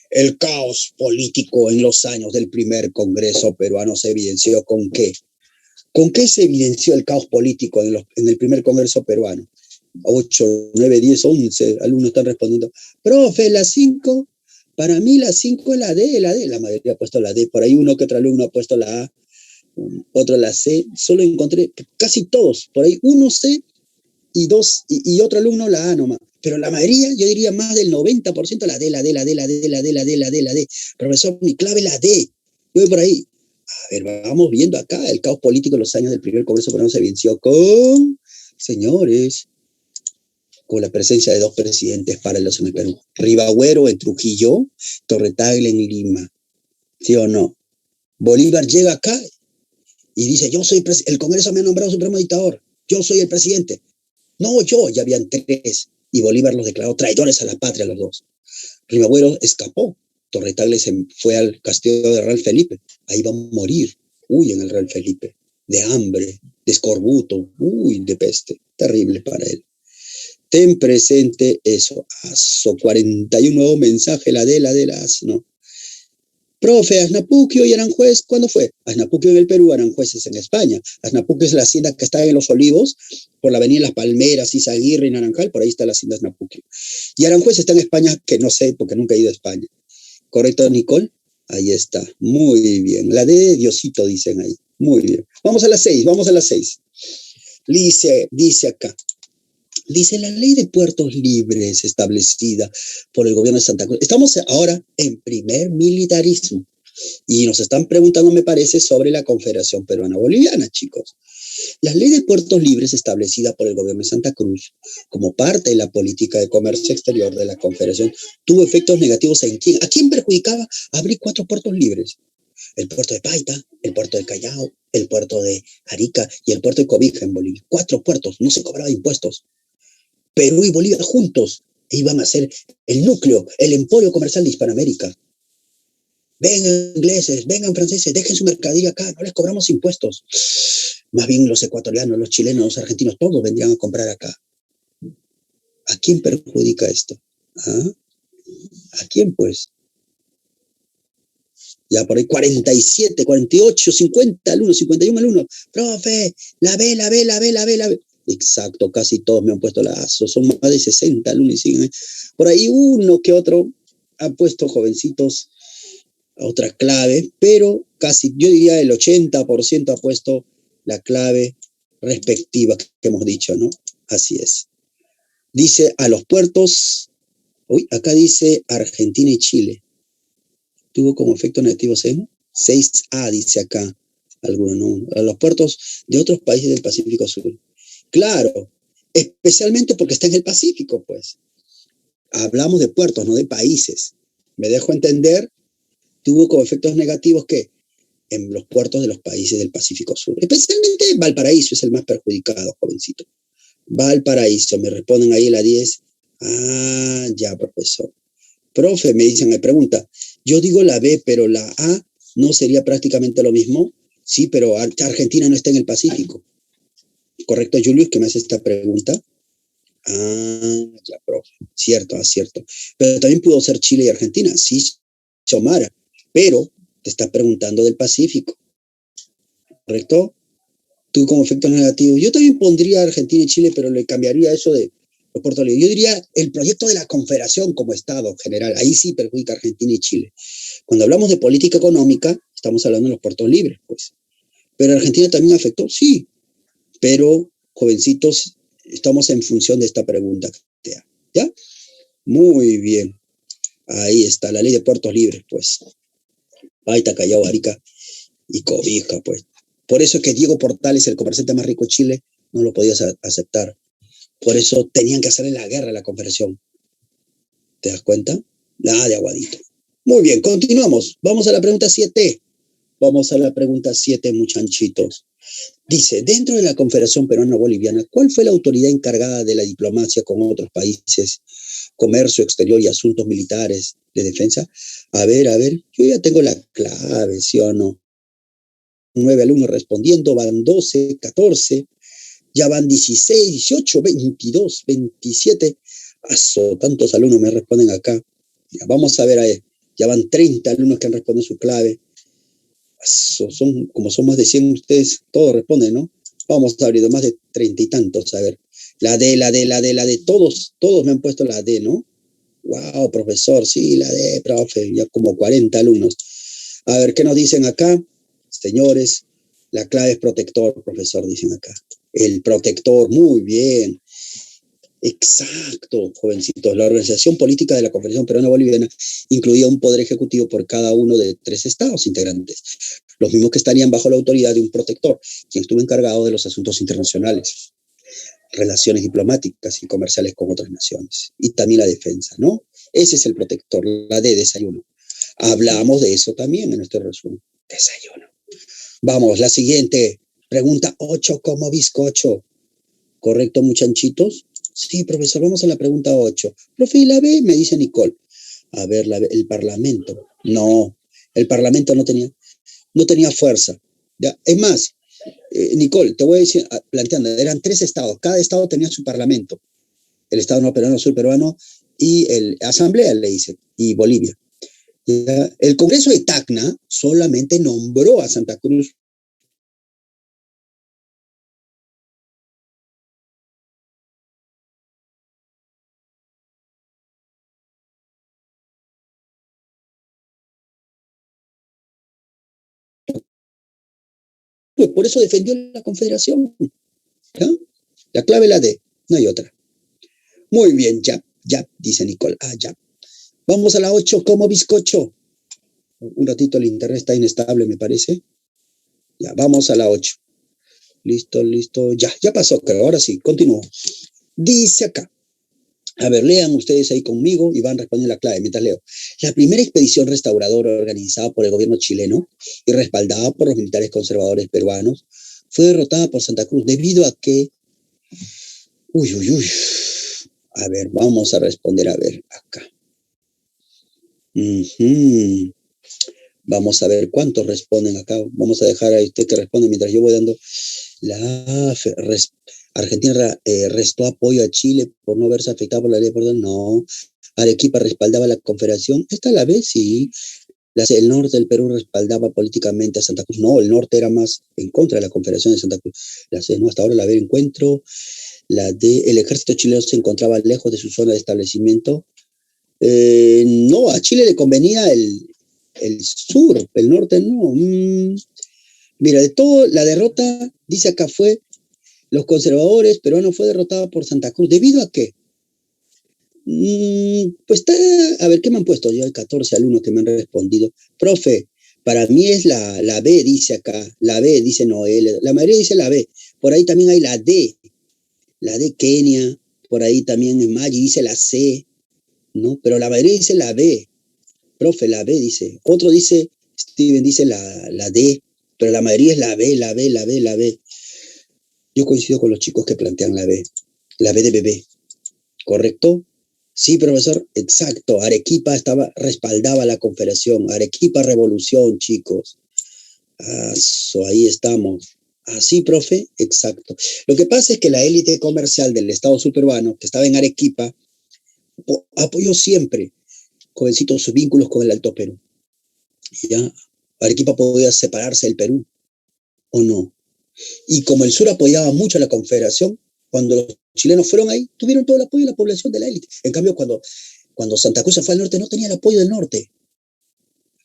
A: El caos político en los años del primer Congreso peruano se evidenció ¿con qué? ¿Con qué se evidenció el caos político en el primer Congreso peruano? 8, 9, 10, 11 alumnos están respondiendo. Profe, la 5, para mí la 5 es la D. La mayoría ha puesto la D. Por ahí uno que otro alumno ha puesto la A, otro la C. Solo encontré casi todos. Por ahí uno C y dos, y otro alumno la A nomás. Pero la mayoría, yo diría más del 90% la D, la D, la D, la D, la D, la D, la D, la D. Profesor, mi clave es la D. Yo voy por ahí. A ver, vamos viendo acá el caos político en los años del primer Congreso peruano se venció con, señores, con la presencia de 2 presidentes paralelos en el Perú. Ribagüero en Trujillo, Torre-Tagle en Lima. ¿Sí o no? Bolívar llega acá y dice, yo soy el Congreso me ha nombrado supremo dictador, yo soy el presidente. No, ya habían 3 y Bolívar los declaró traidores a la patria los 2. Ribagüero escapó, Torre-Tagle se fue al castillo de Real Felipe, ahí va a morir, en el Real Felipe, de hambre, de escorbuto, de peste, terrible para él. Ten presente eso. 41 nuevo mensaje, la D, no. Profe, Asnapuquio y Aranjuez, ¿cuándo fue? Asnapuquio en el Perú, Aranjuez es en España. Asnapuquio es la hacienda que está en Los Olivos, por la avenida Las Palmeras, Izaguirre y Naranjal, por ahí está la hacienda Asnapuquio. Y Aranjuez está en España, que no sé, porque nunca he ido a España. ¿Correcto, Nicole? Ahí está, muy bien. La D de Diosito dicen ahí, muy bien. Vamos a las 6. Dice acá. Dice la ley de puertos libres establecida por el gobierno de Santa Cruz. Estamos ahora en primer militarismo y nos están preguntando, me parece, sobre la Confederación Peruana-Boliviana, chicos. La ley de puertos libres establecida por el gobierno de Santa Cruz como parte de la política de comercio exterior de la Confederación tuvo efectos negativos en quién. ¿A quién perjudicaba abrir 4 puertos libres? El puerto de Paita, el puerto de Callao, el puerto de Arica y el puerto de Cobija en Bolivia. 4 puertos, no se cobraba impuestos. Perú y Bolivia juntos iban a ser el núcleo, el emporio comercial de Hispanoamérica. Vengan ingleses, vengan franceses, dejen su mercadería acá, no les cobramos impuestos. Más bien los ecuatorianos, los chilenos, los argentinos, todos vendrían a comprar acá. ¿A quién perjudica esto? ¿Ah? ¿A quién, pues? Ya por ahí 47, 48, 50 alumnos, 51 alumnos. Profe, la B. Exacto, casi todos me han puesto la A. Son más de 60 alumnos y siguen. Por ahí uno que otro ha puesto, jovencitos, otra clave, pero casi, yo diría el 80% ha puesto la clave respectiva que hemos dicho, ¿no? Así es. Dice a los puertos, acá dice Argentina y Chile. Tuvo como efecto negativos en 6A, dice acá, alguno, ¿no? A los puertos de otros países del Pacífico Sur. Claro, especialmente porque está en el Pacífico, pues. Hablamos de puertos, no de países. Me dejo entender, tuvo como efectos negativos que en los puertos de los países del Pacífico Sur. Especialmente Valparaíso es el más perjudicado, jovencito. Valparaíso, me responden ahí la 10. Ah, ya, profesor. Profe, me pregunta, yo digo la B, pero la A no sería prácticamente lo mismo. Sí, pero Argentina no está en el Pacífico. ¿Correcto, Julius, que me hace esta pregunta? Ah, ya, profe. Cierto. Pero también pudo ser Chile y Argentina. Sí, Xiomara. Pero te está preguntando del Pacífico. ¿Correcto? Tú como efecto negativo. Yo también pondría Argentina y Chile, pero le cambiaría eso de los puertos libres. Yo diría el proyecto de la Confederación como Estado general. Ahí sí perjudica a Argentina y Chile. Cuando hablamos de política económica, estamos hablando de los puertos libres, pues. ¿Pero Argentina también afectó? Sí. Pero, jovencitos, estamos en función de esta pregunta. ¿Ya? Muy bien. Ahí está, la ley de puertos libres, pues. Paita, Callao, Arica y Cobija, pues. Por eso es que Diego Portales, el comerciante más rico de Chile, no lo podía aceptar. Por eso tenían que hacerle la guerra a la Confederación. ¿Te das cuenta? La de Aguadito. Muy bien, continuamos. Vamos a la pregunta 7. Muchachitos. Dice, dentro de la Confederación Peruano-Boliviana, ¿cuál fue la autoridad encargada de la diplomacia con otros países, comercio exterior y asuntos militares de defensa? A ver, yo ya tengo la clave, ¿sí o no? 9 alumnos respondiendo, van 12, 14, ya van 16, 18, 22, 27. Tantos alumnos me responden acá. Ya, vamos a ver, ya van 30 alumnos que han respondido su clave. Como son más de 100 ustedes, todos responden, ¿no? Vamos a abrir más de 30 y tantos, a ver. La D, todos me han puesto la D, ¿no? Wow, profesor, sí, la D, profe, ya como 40 alumnos. A ver, ¿qué nos dicen acá? Señores, la clave es protector, profesor, dicen acá. El protector, muy bien. Exacto, jovencitos. La organización política de la Confederación Peruana Boliviana incluía un poder ejecutivo por cada uno de 3 estados integrantes, los mismos que estarían bajo la autoridad de un protector, quien estuvo encargado de los asuntos internacionales, relaciones diplomáticas y comerciales con otras naciones, y también la defensa, ¿no? Ese es el protector, la de desayuno. Hablamos de eso también en nuestro resumen. Desayuno. Vamos, la siguiente. Pregunta 8 como bizcocho. ¿Correcto, muchachitos? Sí, profesor, vamos a la pregunta 8. Profe, ¿y la B? Me dice Nicole. A ver, el Parlamento. No, el Parlamento no tenía fuerza. ¿Ya? Es más, Nicole, te voy a decir, planteando, eran 3 estados. Cada estado tenía su parlamento. El estado no peruano, sur peruano y el Asamblea, le dice, y Bolivia. ¿Ya? El Congreso de Tacna solamente nombró a Santa Cruz pues por eso defendió la Confederación. ¿Ya? La clave es la D, no hay otra. Muy bien, ya, dice Nicole. Ya. Vamos a la 8 como bizcocho. Un ratito el internet está inestable, me parece. Ya, vamos a la 8. Listo. Ya pasó, creo. Ahora sí, continúo. Dice acá. A ver, lean ustedes ahí conmigo y van respondiendo la clave mientras leo. La primera expedición restauradora organizada por el gobierno chileno y respaldada por los militares conservadores peruanos fue derrotada por Santa Cruz debido a que... Uy. A ver, vamos a responder, a ver, acá. Vamos a ver cuántos responden acá. Vamos a dejar a usted que responde mientras yo voy dando la... Argentina restó apoyo a Chile por no verse afectado por la ley de Portal. No. Arequipa respaldaba la Confederación. Esta la vez sí. El norte del Perú respaldaba políticamente a Santa Cruz. No, el norte era más en contra de la Confederación de Santa Cruz. La C, no, hasta ahora la B encuentro. La D, el ejército chileno se encontraba lejos de su zona de establecimiento. No, a Chile le convenía el sur, el norte no. Mira, de todo, la derrota, dice acá, fue los conservadores peruanos, fue derrotada por Santa Cruz. ¿Debido a qué? Pues está, a ver, ¿qué me han puesto? Yo hay 14 alumnos que me han respondido. Profe, para mí es la B, dice acá. La B, dice Noel. La mayoría dice la B. Por ahí también hay la D Kenia. Por ahí también en Maggi dice la C, ¿no? Pero la mayoría dice la B. Profe, la B dice. Otro dice, Steven dice la D, pero la mayoría es la B. Yo coincido con los chicos que plantean la B de bebé, ¿correcto? Sí, profesor, exacto. Arequipa respaldaba la Confederación. Arequipa Revolución, chicos. Ahí estamos. Así, profe, exacto. Lo que pasa es que la élite comercial del Estado subperuano, que estaba en Arequipa, apoyó siempre, jovencitos, sus vínculos con el Alto Perú. ¿Ya? Arequipa podía separarse del Perú, ¿o no? Y como el sur apoyaba mucho a la Confederación, cuando los chilenos fueron ahí, tuvieron todo el apoyo de la población de la élite. En cambio, cuando Santa Cruz fue al norte, no tenía el apoyo del norte.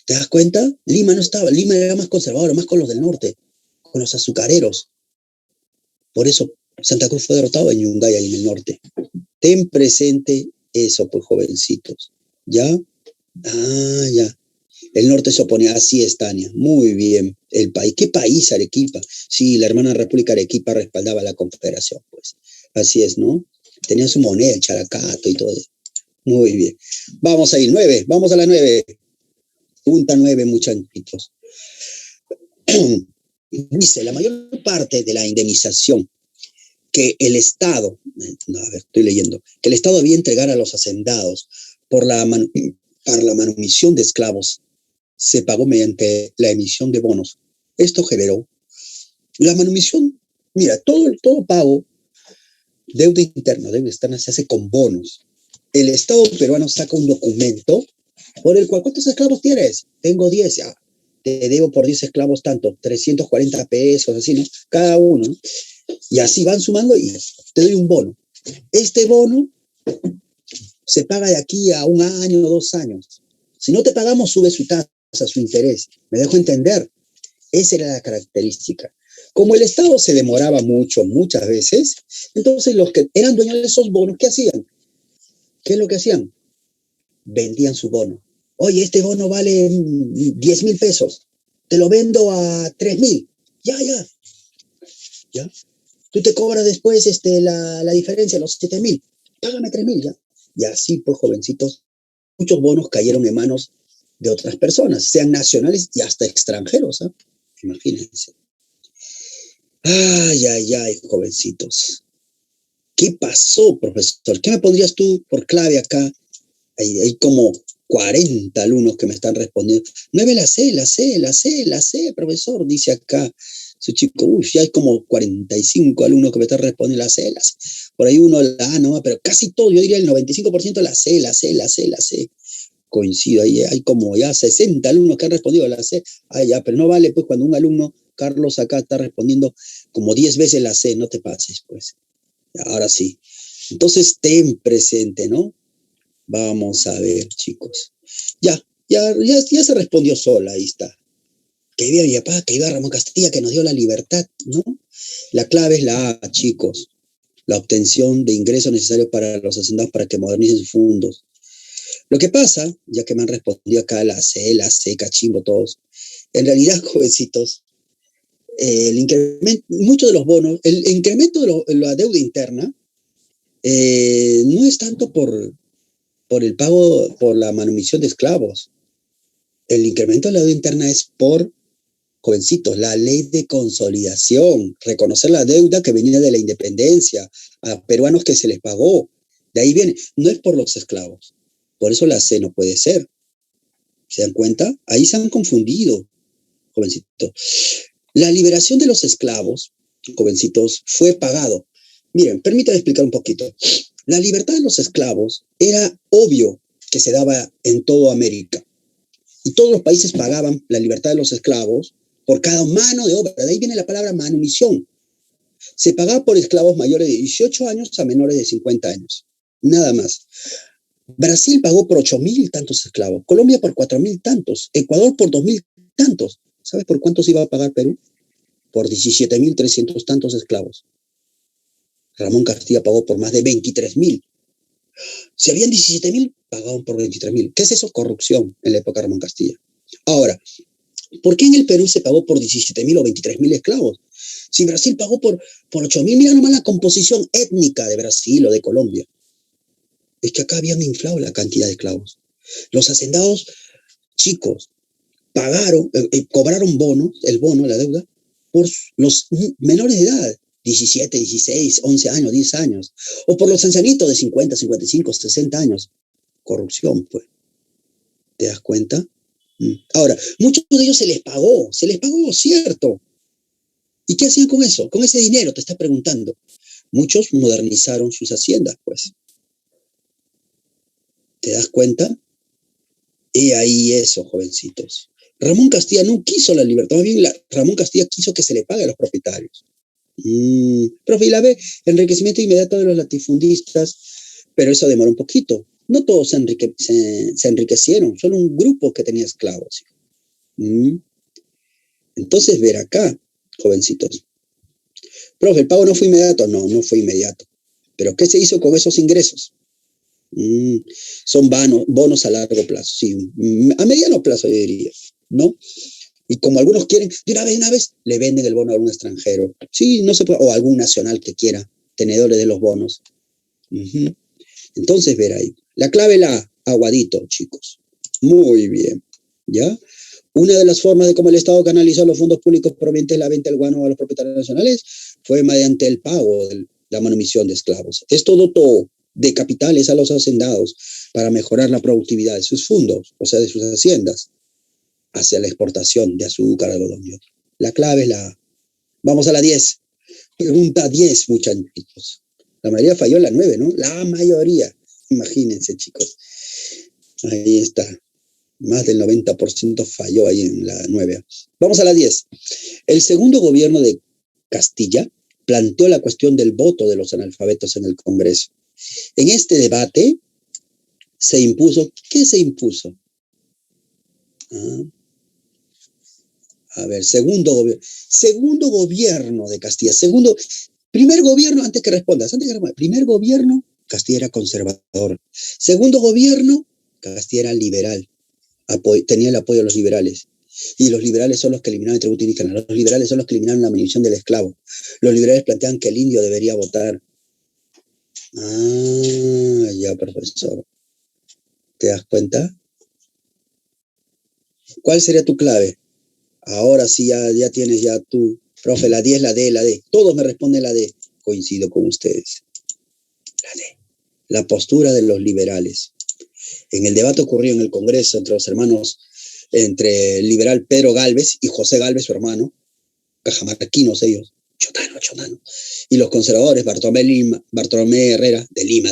A: ¿Te das cuenta? Lima no estaba, Lima era más conservador, más con los del norte, con los azucareros. Por eso Santa Cruz fue derrotado en Yungay, ahí en el norte. Ten presente eso, pues, jovencitos. ¿Ya? Ya. El norte se oponía, así es, Tania. Muy bien. El país. ¿Qué país, Arequipa? Sí, la hermana República Arequipa respaldaba a la Confederación, pues. Así es, ¿no? Tenía su moneda, el characato y todo eso. Muy bien. Vamos a ir, 9. Vamos a la 9. Pregunta 9, muchachitos. Dice, la mayor parte de la indemnización que el Estado, estoy leyendo, que el Estado debía entregar a los hacendados para la manumisión de esclavos, se pagó mediante la emisión de bonos Esto generó la manumisión. Mira, todo pago, deuda interna, deuda externa, se hace con bonos. El Estado peruano saca un documento por el cual, ¿cuántos esclavos tienes? Tengo 10. Ah, te debo por 10 esclavos tanto, 340 pesos, así, ¿no? Cada uno, ¿no? Y así van sumando y te doy un bono. Este bono se paga de aquí a 1 año o 2 años. Si no te pagamos, sube su tasa, su interés. ¿Me dejo entender? Esa era la característica. Como el Estado se demoraba mucho, muchas veces, entonces los que eran dueños de esos bonos, ¿qué hacían? ¿Qué es lo que hacían? Vendían su bono. Oye, este bono vale 10,000 pesos. Te lo vendo a 3,000. Ya, ya, ya. Tú te cobras después la diferencia, los 7,000. Págame 3,000 ya. Y así, pues, jovencitos, muchos bonos cayeron en manos de otras personas, sean nacionales y hasta extranjeros. ¿Eh? Imagínense. Ay, ay, ay, jovencitos. ¿Qué pasó, profesor? ¿Qué me pondrías tú por clave acá? Hay como 40 alumnos que me están respondiendo. 9 la C, la C, la C, la C, profesor, dice acá su chico. Uy, ya hay como 45 alumnos que me están respondiendo la C, la C. Por ahí uno la A, no, pero casi todo, yo diría el 95% la C, la C, la C, la C. Coincido, ahí hay como ya 60 alumnos que han respondido la C. Ah, ya, pero no vale, pues, cuando un alumno, Carlos, acá está respondiendo como 10 veces la C, no te pases, pues. Ahora sí. Entonces, ten presente, ¿no? Vamos a ver, chicos. Ya se respondió sola, ahí está. Que viva mi papá, que viva Ramón Castilla, que nos dio la libertad, ¿no? La clave es la A, chicos. La obtención de ingresos necesarios para los hacendados para que modernicen sus fondos. Lo que pasa, ya que me han respondido acá la C, cachimbo, todos, en realidad, jovencitos, el incremento, muchos de los bonos, el incremento de la deuda interna no es tanto por el pago, por la manumisión de esclavos. El incremento de la deuda interna es por, jovencitos, la ley de consolidación, reconocer la deuda que venía de la independencia, a peruanos que se les pagó. De ahí viene, no es por los esclavos. Por eso la C no puede ser. ¿Se dan cuenta? Ahí se han confundido, jovencitos. La liberación de los esclavos, jovencitos, fue pagado. Miren, permítanme explicar un poquito. La libertad de los esclavos era obvio que se daba en toda América. Y todos los países pagaban la libertad de los esclavos por cada mano de obra. De ahí viene la palabra manumisión. Se pagaba por esclavos mayores de 18 años a menores de 50 años. Nada más. Brasil pagó por 8,000 tantos esclavos. Colombia por 4,000 tantos. Ecuador por 2,000 tantos. ¿Sabes por cuántos iba a pagar Perú? Por 17,300 tantos esclavos. Ramón Castilla pagó por más de 23,000. Si habían 17,000, pagaban por 23,000. ¿Qué es eso? Corrupción en la época de Ramón Castilla. Ahora, ¿por qué en el Perú se pagó por 17,000 o 23,000 esclavos? Si Brasil pagó por 8,000, mira nomás la composición étnica de Brasil o de Colombia. Es que acá habían inflado la cantidad de esclavos. Los hacendados chicos pagaron, cobraron bonos, el bono, la deuda, por los menores de edad, 17, 16, 11 años, 10 años, o por los ancianitos de 50, 55, 60 años. Corrupción, pues. ¿Te das cuenta? Ahora, muchos de ellos se les pagó, cierto. ¿Y qué hacían con eso? Con ese dinero, te estás preguntando. Muchos modernizaron sus haciendas, pues. ¿Te das cuenta? He ahí eso, jovencitos. Ramón Castilla no quiso la libertad, más bien Ramón Castilla quiso que se le pague a los propietarios. Profe, y la B, enriquecimiento inmediato de los latifundistas, pero eso demoró un poquito. No todos se enriquecieron, solo un grupo que tenía esclavos. Entonces, ver acá, jovencitos. Profe, ¿el pago no fue inmediato? No, no fue inmediato. ¿Pero qué se hizo con esos ingresos? Son bonos a largo plazo, sí, a mediano plazo yo diría, ¿no? Y como algunos quieren, de una vez, le venden el bono a algún extranjero. Sí, no se puede, o a algún nacional que quiera, tenedores de los bonos. Entonces, ver ahí. La clave la aguadito, chicos. Muy bien, ¿ya? Una de las formas de cómo el Estado canalizó los fondos públicos provenientes de la venta del guano a los propietarios nacionales fue mediante el pago de la manumisión de esclavos. Esto dotó de capitales a los hacendados para mejorar la productividad de sus fondos, o sea, de sus haciendas, hacia la exportación de azúcar, algodón y otro. La clave es la A. Vamos a la 10. Pregunta 10, muchachos. La mayoría falló la 9, ¿no? La mayoría. Imagínense, chicos. Ahí está. Más del 90% falló ahí en la 9. Vamos a la 10. El segundo gobierno de Castilla planteó la cuestión del voto de los analfabetos en el Congreso. En este debate se impuso, ¿qué se impuso? A ver, segundo gobierno de Castilla, primer gobierno, antes que respondas, primer gobierno, Castilla era conservador. Segundo gobierno, Castilla era liberal, tenía el apoyo de los liberales. Y los liberales son los que eliminaron el tributo indígena, los liberales son los que eliminaron la abolición del esclavo. Los liberales plantean que el indio debería votar. Ya, profesor. ¿Te das cuenta? ¿Cuál sería tu clave? Ahora sí, ya tienes ya tú, profe, la 10, la D. Todos me responden la D. Coincido con ustedes. La D. La postura de los liberales. En el debate ocurrido en el Congreso entre los hermanos, entre el liberal Pedro Gálvez y José Gálvez, su hermano, cajamarquinos ellos, chotano, y los conservadores, Bartolomé Herrera, de Lima,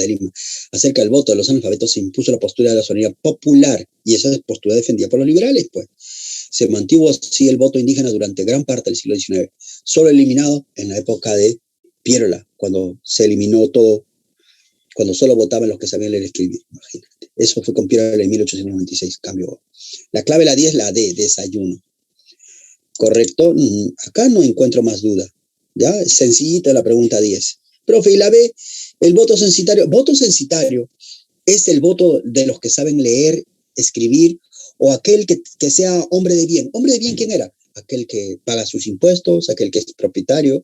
A: acerca del voto de los analfabetos, se impuso la postura de la soberanía popular, y esa postura defendida por los liberales, pues. Se mantuvo así el voto indígena durante gran parte del siglo XIX, solo eliminado en la época de Piérola, cuando se eliminó todo, cuando solo votaban los que sabían leer y escribir, imagínate. Eso fue con Piérola en 1896, cambió. La clave la 10 es la D, desayuno. ¿Correcto? Acá no encuentro más duda. ¿Ya? Sencillita la pregunta 10. Profe, ¿y la B? El voto censitario. Voto censitario es el voto de los que saben leer, escribir, o aquel que sea hombre de bien. ¿Hombre de bien quién era? Aquel que paga sus impuestos, aquel que es propietario,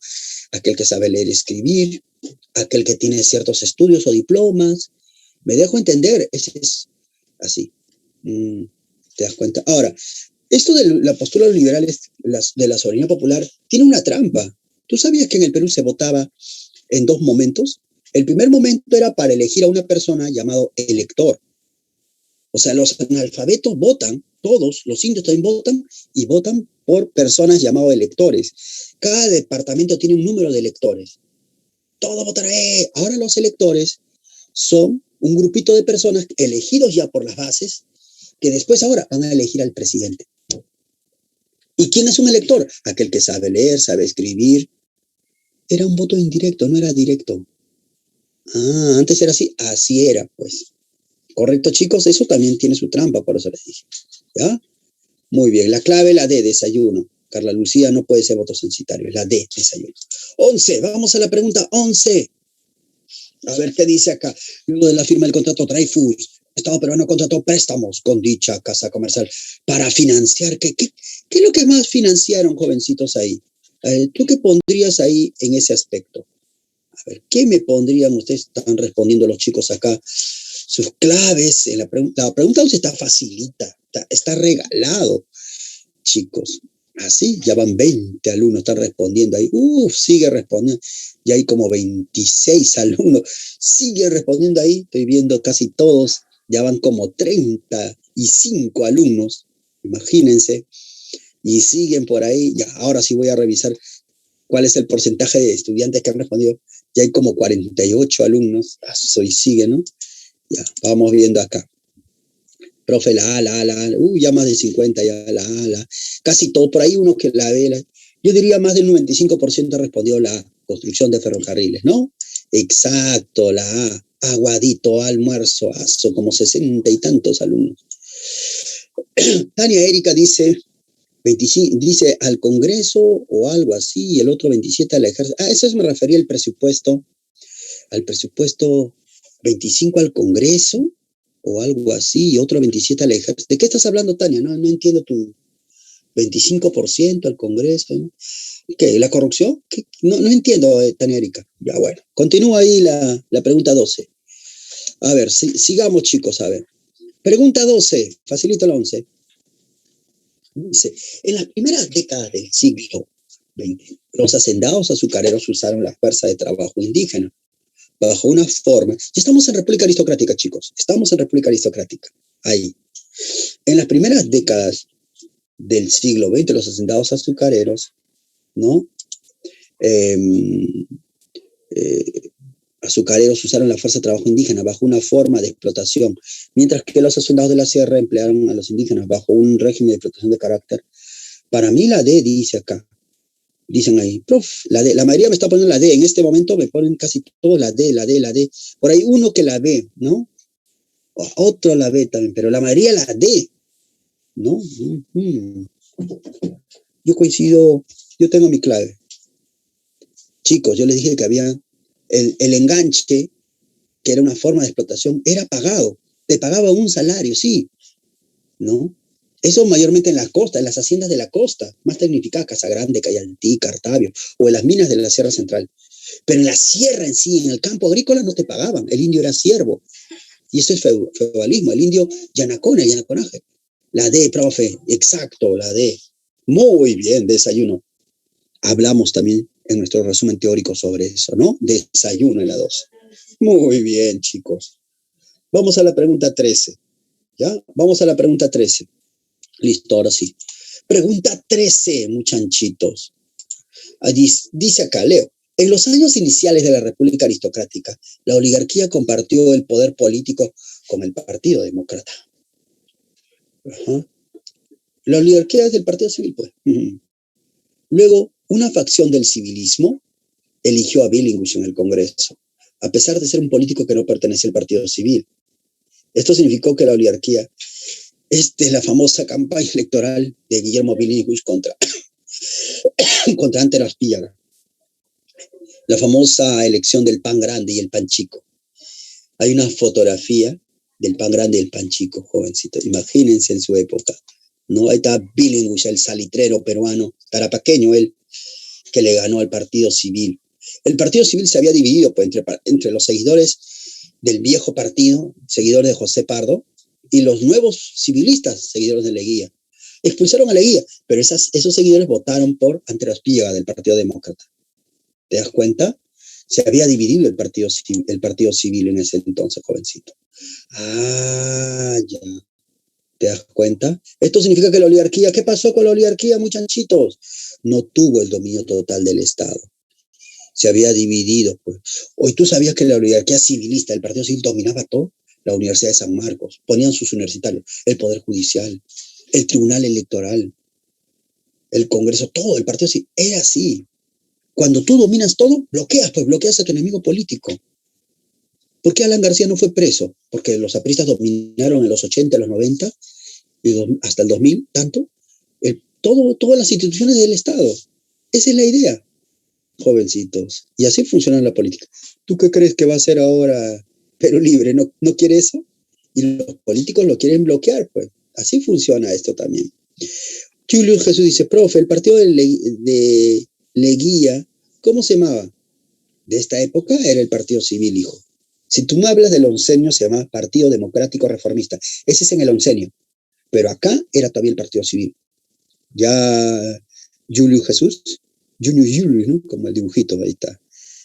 A: aquel que sabe leer y escribir, aquel que tiene ciertos estudios o diplomas. ¿Me dejo entender? Ese es así. ¿Te das cuenta? Ahora, esto de la postura de los liberales, de la soberanía popular, tiene una trampa. ¿Tú sabías que en el Perú se votaba en dos momentos? El primer momento era para elegir a una persona llamado elector. O sea, los analfabetos votan, todos, los indios también votan, y votan por personas llamadas electores. Cada departamento tiene un número de electores. Todos votan. Ahora los electores son un grupito de personas elegidos ya por las bases, que después ahora van a elegir al presidente. ¿Y quién es un elector? Aquel que sabe leer, sabe escribir. Era un voto indirecto, no era directo. Antes era así. Así era, pues. ¿Correcto, chicos? Eso también tiene su trampa, por eso les dije. ¿Ya? Muy bien. La clave, la D, desayuno. Carla Lucía, no puede ser voto censitario. La D, desayuno. 11. Vamos a la pregunta 11. A ver qué dice acá. Luego de la firma del contrato Dreyfus, Estado peruano contrató préstamos con dicha casa comercial para financiar. ¿Qué es lo que más financiaron, jovencitos, ahí? ¿Tú qué pondrías ahí en ese aspecto? A ver, ¿qué me pondrían? Ustedes están respondiendo los chicos acá. Sus claves en la pregunta. La pregunta 11 está facilita, está regalado, chicos. Así, ya van 20 alumnos, están respondiendo ahí. Sigue respondiendo. Ya hay como 26 alumnos. Sigue respondiendo ahí. Estoy viendo casi todos. Ya van como 35 alumnos. Imagínense. Y siguen por ahí. Ya, ahora sí voy a revisar cuál es el porcentaje de estudiantes que han respondido. Ya hay como 48 alumnos. Y sigue, ¿no? Ya, vamos viendo acá. Profe, la A. Ya más de 50, ya la A. Casi todo, por ahí uno que la B. Yo diría más del 95% ha respondido la A, construcción de ferrocarriles, ¿no? Exacto, la A. Aguadito, almuerzo, como 60 y tantos alumnos. Tania Erika dice, 25, dice al Congreso o algo así, y el otro 27 al ejército. Eso me refería al presupuesto 25 al Congreso o algo así, y otro 27 al ejército. ¿De qué estás hablando, Tania? No entiendo tu 25% al Congreso. ¿No? ¿Qué? ¿La corrupción? No entiendo, Tania Erika. Ya, bueno. Continúa ahí la pregunta 12. A ver, sigamos, chicos, a ver. Pregunta 12, facilito la 11. Dice, en las primeras décadas del siglo XX, los hacendados azucareros usaron la fuerza de trabajo indígena bajo una forma. Ya estamos en República Aristocrática, chicos. Estamos en República Aristocrática. Ahí. En las primeras décadas del siglo XX, los hacendados azucareros, ¿no? Eh, eh, Azucareros usaron la fuerza de trabajo indígena bajo una forma de explotación, mientras que los hacendados de la sierra emplearon a los indígenas bajo un régimen de explotación de carácter. Para mí la D dice acá, dicen ahí, prof, la D, la mayoría me está poniendo la D, en este momento me ponen casi todo la D, la D, la D, por ahí uno que la B, ¿no? Otro la B también, pero la mayoría la D, ¿no? Yo coincido, yo tengo mi clave. Chicos, yo les dije que había el enganche, que era una forma de explotación, era pagado, te pagaba un salario, sí, ¿no? Eso mayormente en la costa, en las haciendas de la costa, más tecnificadas, Casagrande, Cayaltí, Cartavio, o en las minas de la Sierra Central. Pero en la sierra en sí, en el campo agrícola, no te pagaban, el indio era siervo. Y eso es feudalismo, el indio yanacona, yanaconaje. La D, profe, exacto, la D. Muy bien, desayuno. Hablamos también en nuestro resumen teórico sobre eso, ¿no? Desayuno en la 2. Muy bien, chicos. Vamos a la pregunta 13. ¿Ya? Vamos a la pregunta 13. Listo, ahora sí. Pregunta 13, muchachitos. Dice acá, leo. En los años iniciales de la República Aristocrática, la oligarquía compartió el poder político con el Partido Demócrata. Ajá. La oligarquía es del Partido Civil, pues. Luego, una facción del civilismo eligió a Billinghus en el Congreso, a pesar de ser un político que no pertenecía al Partido Civil. Esto significó que la oligarquía es de la famosa campaña electoral de Guillermo Billinghus contra Antero Aspíllaga. La famosa elección del pan grande y el pan chico. Hay una fotografía del pan grande y el pan chico, jovencito. Imagínense en su época, ¿no? Ahí está Billinghus, el salitrero peruano, tarapaqueño él, que le ganó al Partido Civil. El Partido Civil se había dividido pues, entre los seguidores del viejo partido, seguidores de José Pardo, y los nuevos civilistas, seguidores de Leguía. Expulsaron a Leguía, pero esos seguidores votaron por Antero Aspíllaga del Partido Demócrata. ¿Te das cuenta? Se había dividido el partido civil en ese entonces, jovencito. Ah, ya. ¿Te das cuenta? Esto significa que la oligarquía, ¿qué pasó con la oligarquía, muchachitos? No tuvo el dominio total del Estado. Se había dividido, pues. Hoy tú sabías que la oligarquía civilista, el Partido Civil dominaba todo. La Universidad de San Marcos, ponían sus universitarios, el Poder Judicial, el Tribunal Electoral, el Congreso, todo, el Partido Civil. Era así. Cuando tú dominas todo, bloqueas a tu enemigo político. ¿Por qué Alan García no fue preso? Porque los apristas dominaron en los 80, los 90, y hasta el 2000, tanto, todas las instituciones del Estado. Esa es la idea, jovencitos. Y así funciona la política. ¿Tú qué crees que va a hacer ahora Perú Libre? ¿No quiere eso? Y los políticos lo quieren bloquear, pues. Así funciona esto también. Julio Jesús dice, profe, el partido de Leguía, ¿cómo se llamaba? De esta época era el Partido Civil, hijo. Si tú me hablas del oncenio, se llama Partido Democrático Reformista. Ese es en el oncenio. Pero acá era todavía el Partido Civil. Ya Julio Jesús, Julio, ¿no? Como el dibujito, ahí está.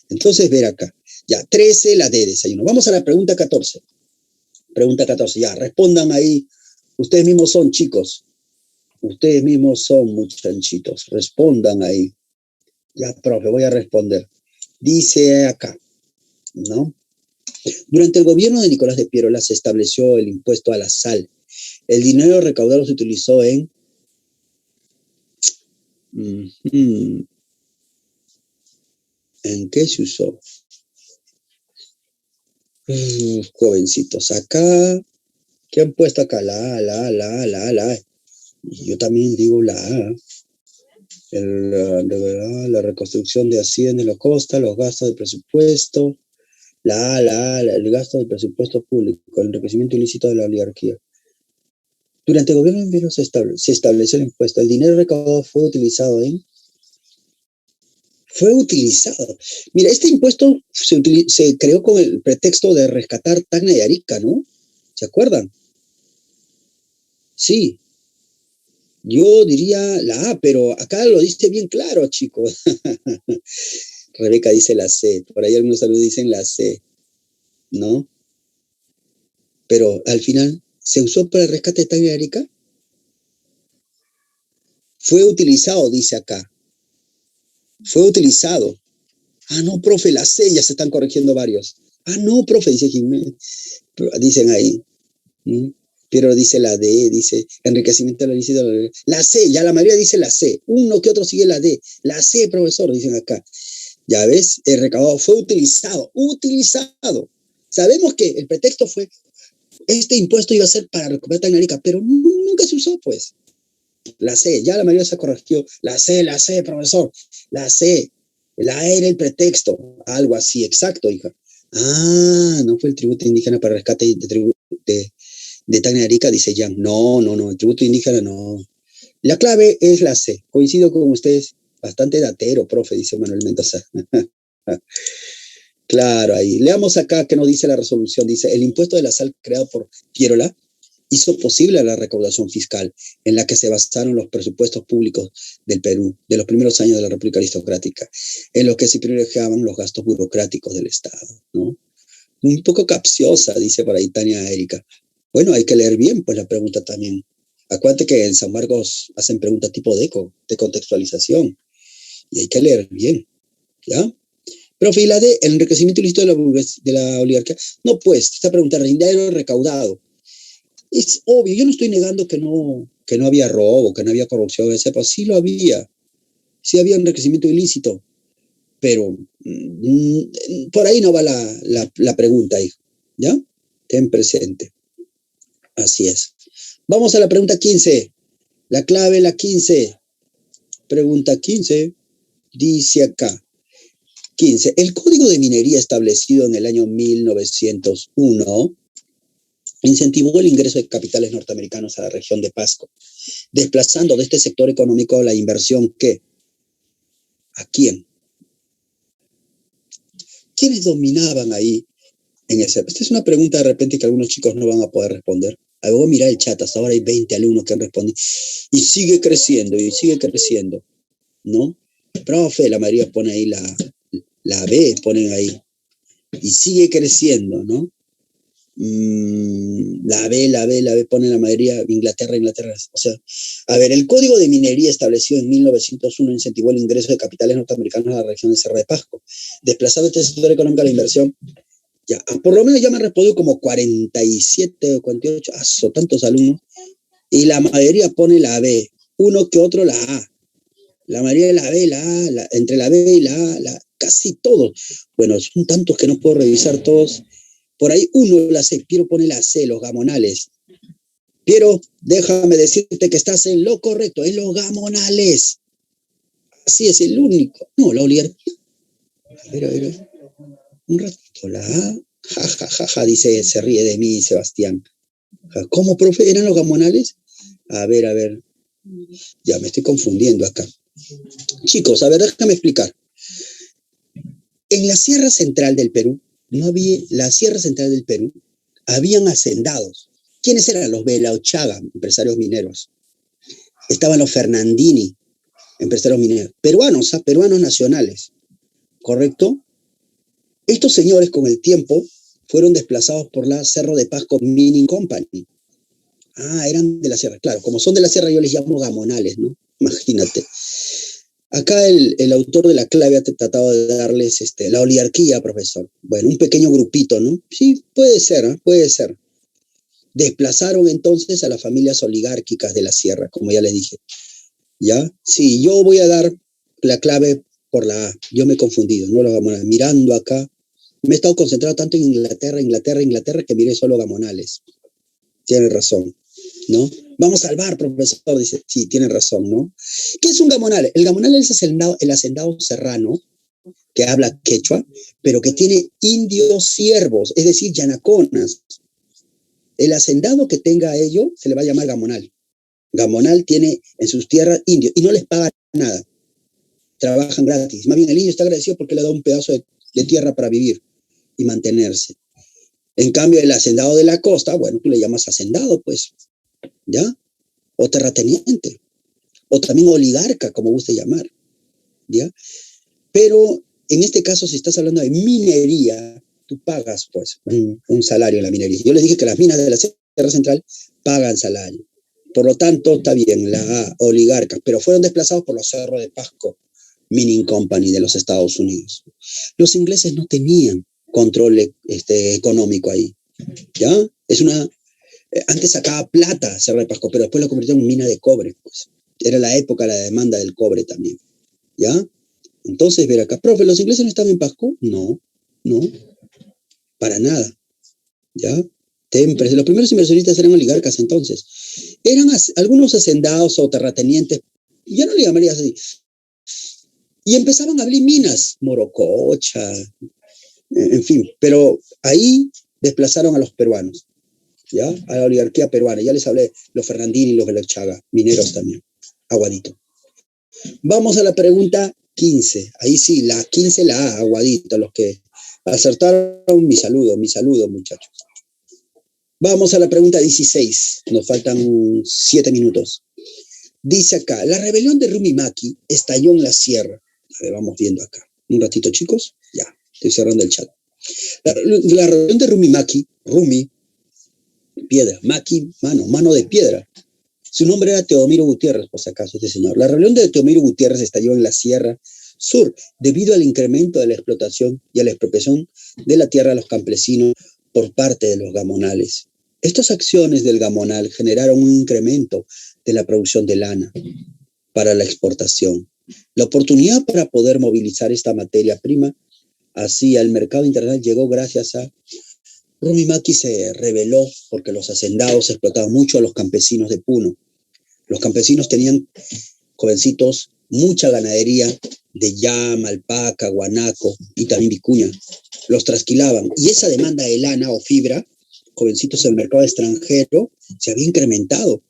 A: Entonces, ver acá. Ya, 13, la D, desayuno. Vamos a la pregunta 14. Pregunta 14, ya, respondan ahí. Ustedes mismos son, chicos. Ustedes mismos son, muchachitos. Respondan ahí. Ya, profe, voy a responder. Dice acá, ¿no? Durante el gobierno de Nicolás de Piérola se estableció el impuesto a la sal. El dinero recaudado se utilizó en... ¿En qué se usó? Jovencitos, acá... ¿Qué han puesto acá? La. Yo también digo la A. La reconstrucción de Hacienda en la costa, los gastos del presupuesto, el gasto del presupuesto público, el enriquecimiento ilícito de la oligarquía. Durante el gobierno de Piérola se estableció el impuesto. El dinero recaudado fue utilizado en... Fue utilizado. Mira, este impuesto se creó con el pretexto de rescatar Tacna y Arica, ¿no? ¿Se acuerdan? Sí. Yo diría la A, pero acá lo dice bien claro, chicos. Rebeca dice la C. Por ahí algunos saludos dicen la C, ¿no? Pero al final, ¿se usó para el rescate de Tacna y Arica? Fue utilizado, dice acá. Fue utilizado. Ah, no, profe, la C, ya se están corrigiendo varios. Ah, no, profe, dice Jiménez. Dicen ahí. ¿Mm? Pero dice la D, dice enriquecimiento de la ilícito. La C, ya la mayoría dice la C. Uno que otro sigue la D. La C, profesor, dicen acá. Ya ves, el recaudado fue utilizado. Utilizado. Sabemos que el pretexto fue, este impuesto iba a ser para recuperar Tecnarica, pero nunca se usó, pues. La C, ya la mayoría se corrigió. La C, profesor. La C. La E era el pretexto. Algo así, exacto, hija. Ah, no fue el tributo indígena para rescate de Tacna y Arica, dice Jan. No, el tributo indígena no. La clave es la C. Coincido con ustedes. Bastante datero, profe, dice Manuel Mendoza. Claro, ahí. Leamos acá que nos dice la resolución. Dice, el impuesto de la sal creado por Pierola hizo posible la recaudación fiscal en la que se basaron los presupuestos públicos del Perú de los primeros años de la República Aristocrática, en los que se privilegiaban los gastos burocráticos del Estado, ¿no? Un poco capciosa, dice por ahí Tania Erika. Bueno, hay que leer bien, pues la pregunta también. Acuérdate que en San Marcos hacen preguntas tipo de contextualización, y hay que leer bien, ¿ya? Profe, ¿y la D, el enriquecimiento ilícito de la oligarquía? No, pues, esta pregunta, dinero recaudado. Es obvio, yo no estoy negando que no había robo, que no había corrupción, pues sí lo había, sí había enriquecimiento ilícito, pero por ahí no va la pregunta, hijo, ¿ya? Ten presente, así es. Vamos a la pregunta 15, la clave, la 15, pregunta 15, dice acá, 15, el Código de Minería establecido en el año 1901 incentivó el ingreso de capitales norteamericanos a la región de Pasco, desplazando de este sector económico la inversión que, ¿a quién? ¿Quiénes dominaban ahí en ese? Esta es una pregunta de repente que algunos chicos no van a poder responder. Voy a mirar el chat, hasta ahora hay 20 alumnos que han respondido. Y sigue creciendo, ¿no? Profe, la María pone ahí la B, ponen ahí. Y sigue creciendo, ¿no? La B, pone la mayoría, Inglaterra. O sea, a ver, el Código de Minería establecido en 1901 incentivó el ingreso de capitales norteamericanos a la región de Cerro de Pasco, desplazando este sector económico a la inversión. Ya, por lo menos ya me han respondido como 47 o 48, tantos alumnos, y la mayoría pone la B, uno que otro la A. La mayoría de la B, la A, entre la B y la A, casi todos. Bueno, son tantos que no puedo revisar todos. Por ahí uno la C, Piero pone la C, los gamonales. Piero, déjame decirte que estás en lo correcto, en los gamonales. Así es, el único. No, la oligarquía. A ver. Un ratito, la A. Ja, dice, se ríe de mí, Sebastián. ¿Cómo, profe? ¿Eran los gamonales? A ver. Ya me estoy confundiendo acá. Chicos, a ver, déjame explicar. En la Sierra Central del Perú, habían hacendados. ¿Quiénes eran? Los Belauchaga, empresarios mineros. Estaban los Fernandini, empresarios mineros. Peruanos nacionales, ¿correcto? Estos señores con el tiempo fueron desplazados por la Cerro de Pasco Mining Company. Eran de la Sierra. Claro, como son de la Sierra yo les llamo gamonales, ¿no? Imagínate. Acá el autor de la clave ha tratado de darles la oligarquía, profesor. Bueno, un pequeño grupito, ¿no? Sí, puede ser, puede ser. Desplazaron entonces a las familias oligárquicas de la Sierra, como ya les dije. ¿Ya? Sí, yo voy a dar la clave por la A. Yo me he confundido, no los gamonales. Mirando acá, me he estado concentrado tanto en Inglaterra, que miré solo gamonales. Tiene razón, ¿no? Vamos al bar, profesor, dice. Sí, tiene razón, ¿no? ¿Qué es un gamonal? El gamonal es el hacendado serrano que habla quechua, pero que tiene indios siervos, es decir, yanaconas. El hacendado que tenga ello se le va a llamar gamonal. Gamonal tiene en sus tierras indios y no les paga nada. Trabajan gratis. Más bien el indio está agradecido porque le da un pedazo de tierra para vivir y mantenerse. En cambio, el hacendado de la costa, bueno, tú le llamas hacendado, pues, ¿ya? O terrateniente. O también oligarca, como guste llamar, ¿ya? Pero en este caso, si estás hablando de minería, tú pagas, pues, un salario en la minería. Yo les dije que las minas de la Sierra Central pagan salario. Por lo tanto, está bien, la A, oligarcas, pero fueron desplazados por los Cerro de Pasco Mining Company de los Estados Unidos. Los ingleses no tenían control económico ahí, ¿ya? Antes sacaba plata Cerro de Pasco, pero después lo convirtieron en mina de cobre, pues. Era la época de la demanda del cobre también, ¿ya? Entonces, ver acá, profe, ¿los ingleses no estaban en Pasco? No, no, para nada, ¿ya? Los primeros inversionistas eran oligarcas entonces. Eran algunos hacendados o terratenientes, yo no le llamaría así, y empezaban a abrir minas, Morococha, en fin, pero ahí desplazaron a los peruanos, ¿ya? A la oligarquía peruana, ya les hablé, los Fernandini y los Belechaga, mineros también, aguadito. Vamos a la pregunta 15, ahí sí, la 15 la A, aguadito, los que acertaron, mi saludo, muchachos. Vamos a la pregunta 16, nos faltan 7 minutos. Dice acá, la rebelión de Rumimaki estalló en la sierra. A ver, vamos viendo acá. Un ratito, chicos. Ya, estoy cerrando el chat. La rebelión de Rumimaki, Rumi, piedra, Maki, mano de piedra. Su nombre era Teodomiro Gutiérrez, por si acaso, este señor. La rebelión de Teodomiro Gutiérrez estalló en la Sierra Sur debido al incremento de la explotación y a la expropiación de la tierra a los campesinos por parte de los gamonales. Estas acciones del gamonal generaron un incremento de la producción de lana para la exportación. La oportunidad para poder movilizar esta materia prima hacia el mercado internacional llegó gracias a Rumimaki. Se rebeló porque los hacendados explotaban mucho a los campesinos de Puno. Los campesinos tenían, jovencitos, mucha ganadería de llama, alpaca, guanaco y también vicuña. Los trasquilaban y esa demanda de lana o fibra, jovencitos, en el mercado extranjero se había incrementado.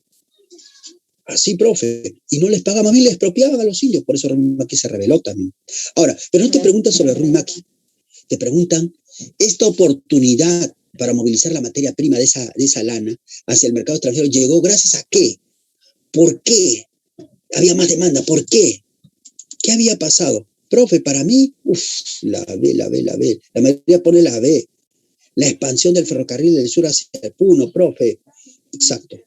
A: Así, profe, y no les pagaban, más bien les expropiaban a los indios, por eso Rumimaki se rebeló también. Ahora, pero no te preguntan sobre Rumimaki, te preguntan esta oportunidad para movilizar la materia prima de esa lana hacia el mercado extranjero llegó gracias a qué, por qué había más demanda, por qué, qué había pasado. Profe, para mí, la B, la mayoría pone la B, la expansión del ferrocarril del sur hacia el Puno, profe, exacto.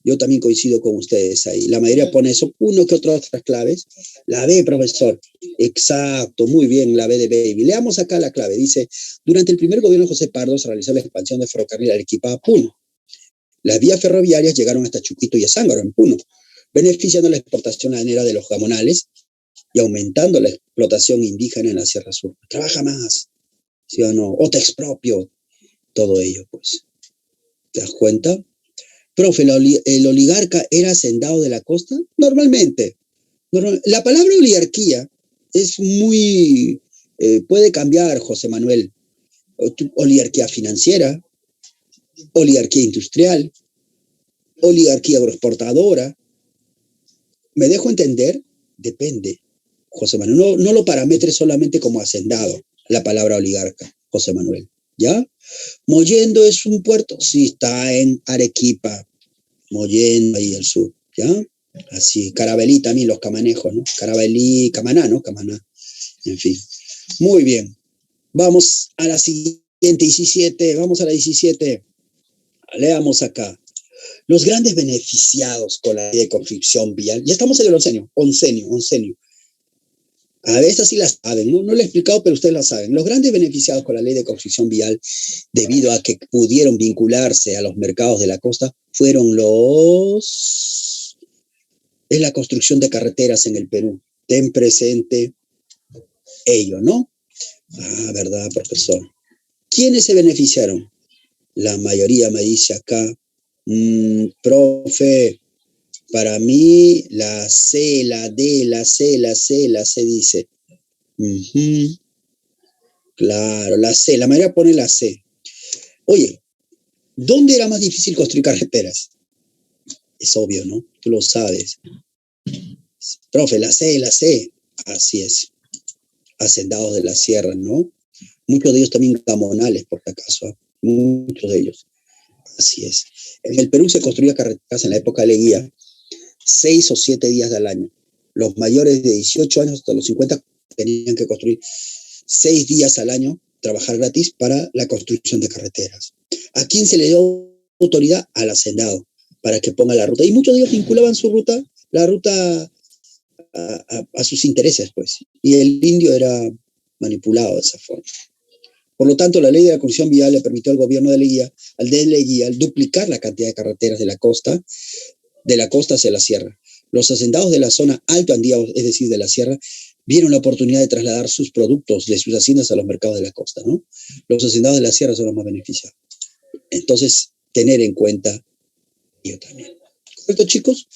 A: Yo también coincido con ustedes ahí. La mayoría pone eso, uno que otras claves. La B, profesor. Exacto, muy bien, la B de baby. Leamos acá la clave. Dice, durante el primer gobierno de José Pardo se realizó la expansión del ferrocarril Arequipa a Puno. Las vías ferroviarias llegaron hasta Chuquito y Azángaro, en Puno, beneficiando la exportación lanera de los gamonales y aumentando la explotación indígena en la Sierra Sur. Trabaja más, ¿sí o no? O te expropio. Todo ello, pues. ¿Te das cuenta? Profe, ¿el oligarca era hacendado de la costa? Normalmente. La palabra oligarquía es muy... puede cambiar, José Manuel. Oligarquía financiera, oligarquía industrial, oligarquía agroexportadora. ¿Me dejo entender? Depende, José Manuel. No lo parametres solamente como hacendado, la palabra oligarca, José Manuel. ¿Ya? ¿Mollendo es un puerto? Sí, está en Arequipa. Mollendo ahí al sur, ¿ya? Así, Carabelí también, los camanejos, ¿no? Carabelí, Camaná, ¿no? Camaná, en fin. Muy bien, vamos a la siguiente, 17, vamos a la 17. Leamos acá. Los grandes beneficiados con la ley de construcción vial, ya estamos en el oncenio. A veces sí las saben, ¿no? No lo he explicado, pero ustedes la saben. Los grandes beneficiados con la ley de construcción vial, debido a que pudieron vincularse a los mercados de la costa, fueron es la construcción de carreteras en el Perú. Ten presente ello, ¿no? Ah, ¿verdad, profesor? ¿Quiénes se beneficiaron? La mayoría me dice acá, profe, para mí la C, la D, la C dice. Claro, la C, la mayoría pone la C. Oye, ¿dónde era más difícil construir carreteras? Es obvio, ¿no? Tú lo sabes. Profe, la C. Así es. Hacendados de la sierra, ¿no? Muchos de ellos también gamonales, por si acaso. ¿Eh? Muchos de ellos. Así es. En el Perú se construía carreteras en la época de Leguía 6 o 7 días al año. Los mayores de 18 años hasta los 50 tenían que construir 6 días al año, trabajar gratis para la construcción de carreteras. ¿A quién se le dio autoridad? Al hacendado. para que ponga la ruta. Y muchos de ellos vinculaban la ruta a sus intereses, pues. Y el indio era manipulado de esa forma. Por lo tanto, la ley de la concesión vial le permitió al gobierno de Leguía, al duplicar la cantidad de carreteras de la costa hacia la sierra. Los hacendados de la zona Alto Andía, es decir, de la sierra, vieron la oportunidad de trasladar sus productos de sus haciendas a los mercados de la costa, ¿no? Los hacendados de la sierra son los más beneficiados. Entonces, tener en cuenta yo también. ¿Correcto, chicos?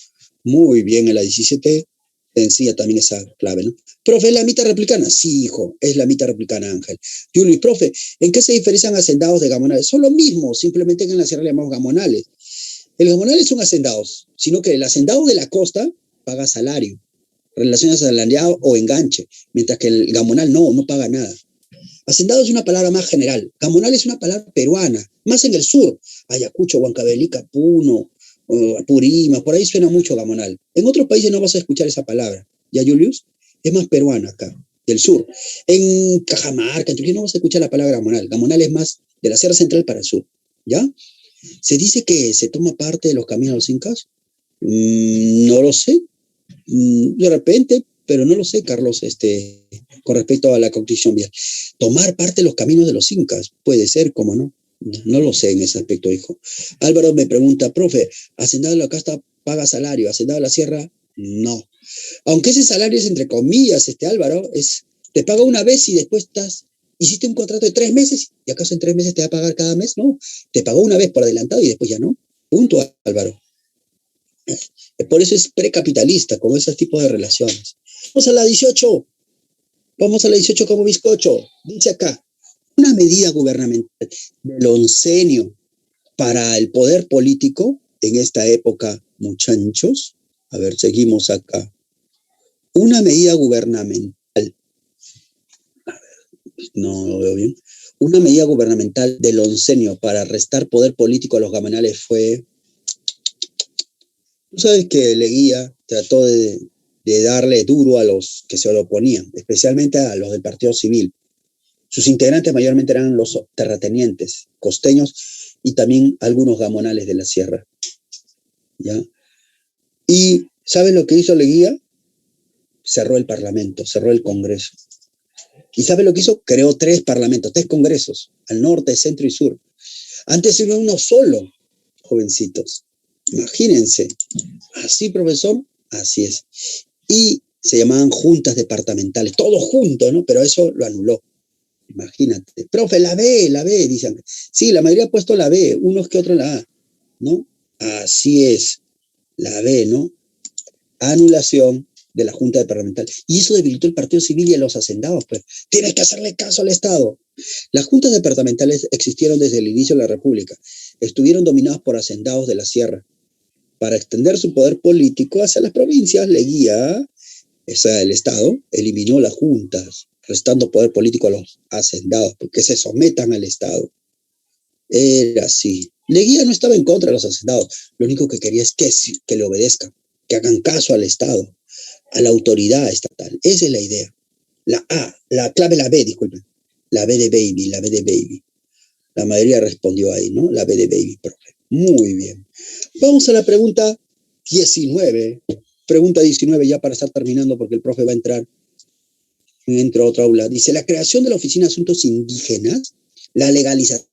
A: Muy bien, en la 17 sencilla también esa clave, ¿no? Profe, ¿es la mitad replicana? Sí, hijo, es la mitad replicana, Ángel. Yuli, profe, ¿en qué se diferencian hacendados de gamonales? Son lo mismo, simplemente que en la sierra le llamamos gamonales. El gamonales son hacendados, sino que el hacendado de la costa paga salario, relaciones asalariado o enganche, mientras que el gamonal no paga nada. Hacendado es una palabra más general. Gamonal es una palabra peruana, más en el sur. Ayacucho, Huancavelica, Puno, Apurima, por ahí suena mucho gamonal. En otros países no vas a escuchar esa palabra. ¿Ya, Julius? Es más peruana acá, del sur. En Cajamarca, en Trujillo no vas a escuchar la palabra gamonal. Gamonal es más de la Sierra Central para el sur. ¿Ya? ¿Se dice que se toma parte de los caminos de los incas? No lo sé. De repente, pero no lo sé, Carlos, con respecto a la construcción vial. Tomar parte de los caminos de los incas, puede ser, ¿cómo no? No lo sé en ese aspecto, hijo. Álvaro me pregunta, profe, ¿hacendado de la costa paga salario? ¿Hacendado de la sierra? No. Aunque ese salario es entre comillas, Álvaro, te paga una vez y después hiciste un contrato de 3 meses, ¿y acaso en 3 meses te va a pagar cada mes? No, te pagó una vez por adelantado y después ya no. Punto, Álvaro. Por eso es precapitalista, con esos tipos de relaciones. Vamos a la 18. Vamos a la 18 como bizcocho. Dice acá, una medida gubernamental del oncenio para el poder político en esta época, muchachos. A ver, seguimos acá. Una medida gubernamental. A ver, no lo veo bien. Una medida gubernamental del oncenio para restar poder político a los gamonales fue... Tú sabes que Leguía trató de darle duro a los que se lo oponían, especialmente a los del Partido Civil. Sus integrantes mayormente eran los terratenientes, costeños y también algunos gamonales de la sierra. ¿Ya? ¿Y sabes lo que hizo Leguía? Cerró el Parlamento, cerró el Congreso. ¿Y sabes lo que hizo? Creó 3 parlamentos, 3 congresos, al norte, centro y sur. Antes era uno solo, jovencitos. Imagínense. Así, profesor, así es. Y se llamaban juntas departamentales, todos juntos, ¿no? Pero eso lo anuló. Imagínate. Profe, la B, dicen. Sí, la mayoría ha puesto la B, unos que otros la A, ¿no? Así es, la B, ¿no? Anulación de la Junta Departamental. Y eso debilitó el Partido Civil y a los hacendados, pues. Tienes que hacerle caso al Estado. Las juntas departamentales existieron desde el inicio de la República. Estuvieron dominadas por hacendados de la sierra. Para extender su poder político hacia las provincias, Leguía, el Estado, eliminó las juntas, restando poder político a los hacendados, porque se sometan al Estado. Era así. Leguía no estaba en contra de los hacendados, lo único que quería es que le obedezcan, que hagan caso al Estado, a la autoridad estatal. Esa es la idea. La clave, la B, disculpen. La B de baby, la B de baby. La mayoría respondió ahí, ¿no? La B de baby, profe. Muy bien. Vamos a la pregunta 19. Pregunta 19 ya para estar terminando porque el profe va a entrar a otra aula. Dice, la creación de la Oficina de Asuntos Indígenas, la legalización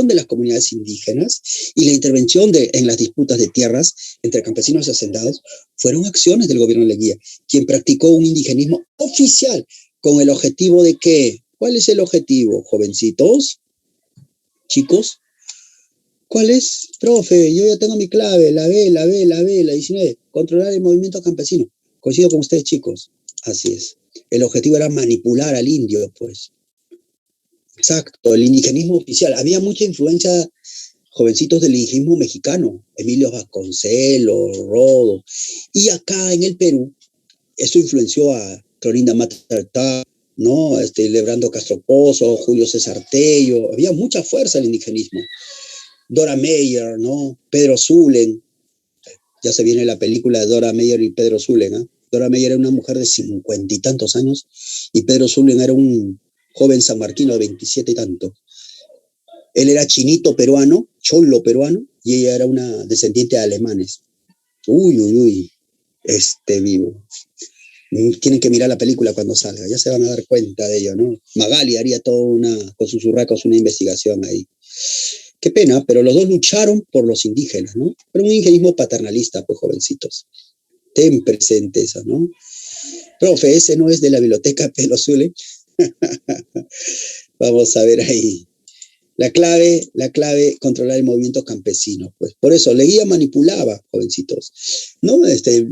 A: de las comunidades indígenas y la intervención en las disputas de tierras entre campesinos y hacendados fueron acciones del gobierno de Leguía, quien practicó un indigenismo oficial con el objetivo de ¿qué? ¿Cuál es el objetivo, jovencitos? Chicos, ¿cuál es? Profe, yo ya tengo mi clave, la 19, controlar el movimiento campesino. Coincido con ustedes, chicos. Así es. El objetivo era manipular al indio, pues. Exacto, el indigenismo oficial. Había mucha influencia, jovencitos, del indigenismo mexicano, Emilio Vasconcelos, Rodo. Y acá en el Perú, eso influenció a Clorinda Mata, ¿no? Lebrando Castro Pozo, Julio César Tello. Había mucha fuerza en el indigenismo. Dora Meyer, ¿no? Pedro Zulen. Ya se viene la película de Dora Meyer y Pedro Zulen, ¿eh? Dora Meyer era una mujer de 50 y tantos años y Pedro Zulen era un joven sanmarquino de 27 y tanto. Él era chinito peruano, cholo peruano, y ella era una descendiente de alemanes. Uy, uy, uy, vivo. Tienen que mirar la película cuando salga, ya se van a dar cuenta de ello, ¿no? Magali haría con sus urracos una investigación ahí. Qué pena, pero los dos lucharon por los indígenas, ¿no? Pero un indigenismo paternalista, pues jovencitos. Ten presente eso, ¿no? Profe, ese no es de la biblioteca Pelo Zule. Vamos a ver ahí. La clave, controlar el movimiento campesino. Pues por eso Leguía manipulaba, jovencitos, ¿no?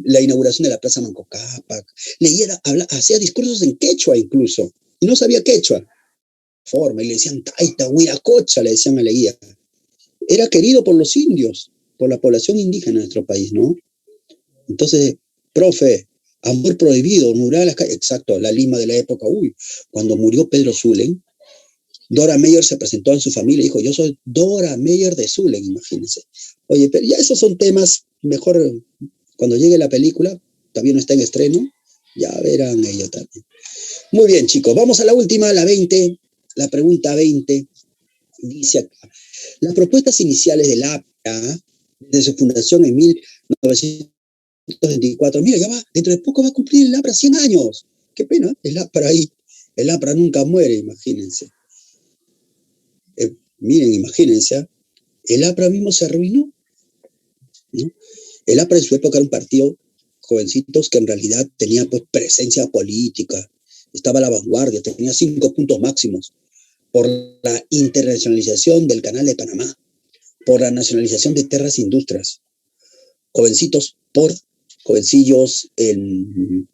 A: La inauguración de la Plaza Manco Cápac. Leguía hacía discursos en quechua incluso, y no sabía quechua. Y le decían taita, huiracocha, le decían a Leguía. Era querido por los indios, por la población indígena de nuestro país, ¿no? Entonces, profe, amor prohibido, mural, exacto, la Lima de la época, uy, cuando murió Pedro Zulen, Dora Meyer se presentó en su familia y dijo, yo soy Dora Meyer de Zulen, imagínense. Oye, pero ya esos son temas, mejor cuando llegue la película, todavía no está en estreno, ya verán ellos también. Muy bien, chicos, vamos a la última, la 20, la pregunta 20, dice acá, las propuestas iniciales del APRA, desde su fundación en 1924, mira, ya va, dentro de poco va a cumplir el APRA 100 años. Qué pena, el APRA ahí, el APRA nunca muere, imagínense. Miren, imagínense, el APRA mismo se arruinó, ¿no? El APRA en su época era un partido, jovencitos, que en realidad tenía pues presencia política, estaba a la vanguardia, tenía 5 puntos máximos por la internacionalización del Canal de Panamá, por la nacionalización de tierras e industrias, jovencitos, jovencillos en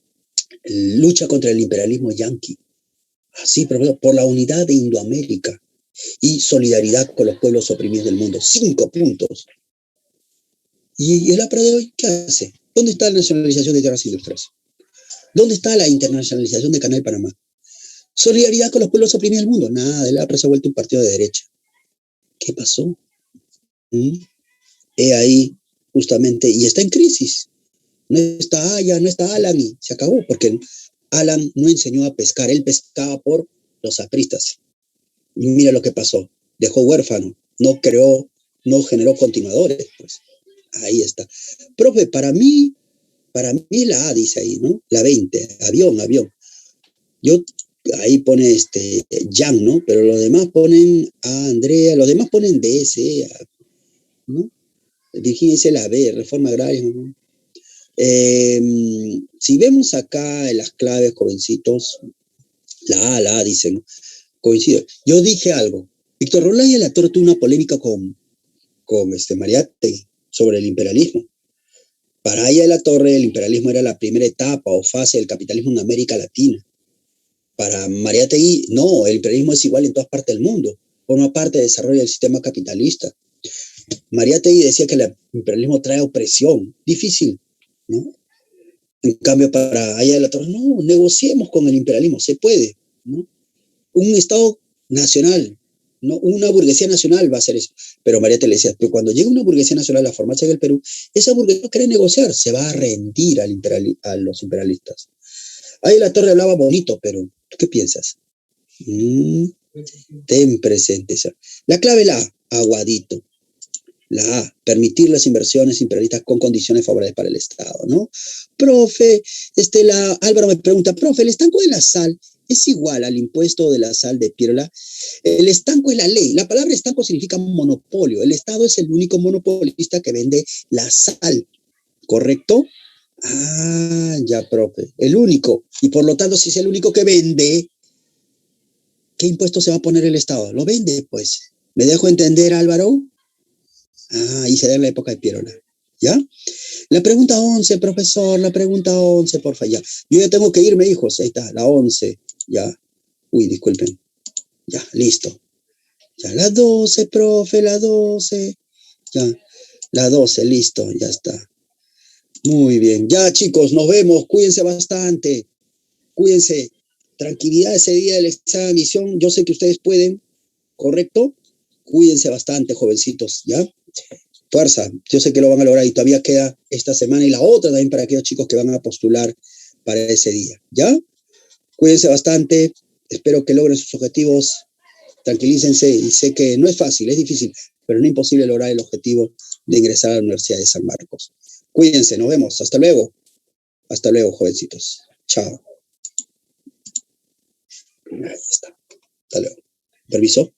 A: lucha contra el imperialismo yanqui, así, por la unidad de Indoamérica y solidaridad con los pueblos oprimidos del mundo. 5 puntos. ¿Y el APRA de hoy qué hace? ¿Dónde está la nacionalización de tierras e industrias? ¿Dónde está la internacionalización de Canal Panamá? Solidaridad con los pueblos oprimidos del mundo. Nada, el APRA se ha vuelto un partido de derecha. ¿Qué pasó? Ahí, justamente, y está en crisis. No está Aya, no está Alan, y se acabó, porque Alan no enseñó a pescar, él pescaba por los apristas. Y mira lo que pasó, dejó huérfano, no generó continuadores, pues. Ahí está. Profe, para mí la A dice ahí, ¿no? La 20, avión. Yo, ahí pone Jan, ¿no? Pero los demás ponen a Andrea, los demás ponen DS, ¿no? Virginia dice la B, reforma agraria, ¿no? Si vemos acá en las claves, jovencitos, la A dicen, ¿no? Coincido. Yo dije algo. Víctor Rolay de la Torre tuvo una polémica con Mariátegui sobre el imperialismo. Para Aya de la Torre, el imperialismo era la primera etapa o fase del capitalismo en América Latina. Para Mariátegui, no, el imperialismo es igual en todas partes del mundo. Forma parte del desarrollo del sistema capitalista. Mariátegui decía que el imperialismo trae opresión. Difícil, ¿no? En cambio, para Aya de la Torre, no, negociemos con el imperialismo, se puede, ¿no? Un Estado nacional, ¿no? Una burguesía nacional va a hacer eso. Pero Mariátegui le decía, pero cuando llegue una burguesía nacional a formarse en el Perú, esa burguesía no quiere negociar, se va a rendir a los imperialistas. Ahí la Torre hablaba bonito, pero ¿tú qué piensas? Ten presente esa. La clave la A, aguadito. La A, permitir las inversiones imperialistas con condiciones favorables para el Estado, ¿no? Profe, Álvaro me pregunta, profe, ¿el estanco de la sal es igual al impuesto de la sal de Piérola? El estanco es la ley. La palabra estanco significa monopolio. El Estado es el único monopolista que vende la sal, ¿correcto? Ah, ya, profe. El único. Y por lo tanto, si es el único que vende, ¿qué impuesto se va a poner el Estado? Lo vende, pues. ¿Me dejo entender, Álvaro? Ah, y se da en la época de Piérola. ¿Ya? La pregunta 11, profesor, la pregunta 11, porfa, ya. Yo ya tengo que irme, hijos. Ahí está, la 11, ya. Uy, disculpen. Ya, listo. Ya, la 12, profe, la 12. Ya, la 12, listo, ya está. Muy bien. Ya, chicos, nos vemos. Cuídense bastante. Cuídense. Tranquilidad ese día del examen de admisión. Yo sé que ustedes pueden, ¿correcto? Cuídense bastante, jovencitos, ¿ya? Fuerza, yo sé que lo van a lograr y todavía queda esta semana y la otra también para aquellos chicos que van a postular para ese día, ¿ya? Cuídense bastante, espero que logren sus objetivos. tranquilícense y sé que no es fácil, es difícil, pero no es imposible lograr el objetivo de ingresar a la Universidad de San Marcos. Cuídense, nos vemos. Hasta luego, jovencitos. Chao. Ahí está. Hasta luego. ¿Permiso?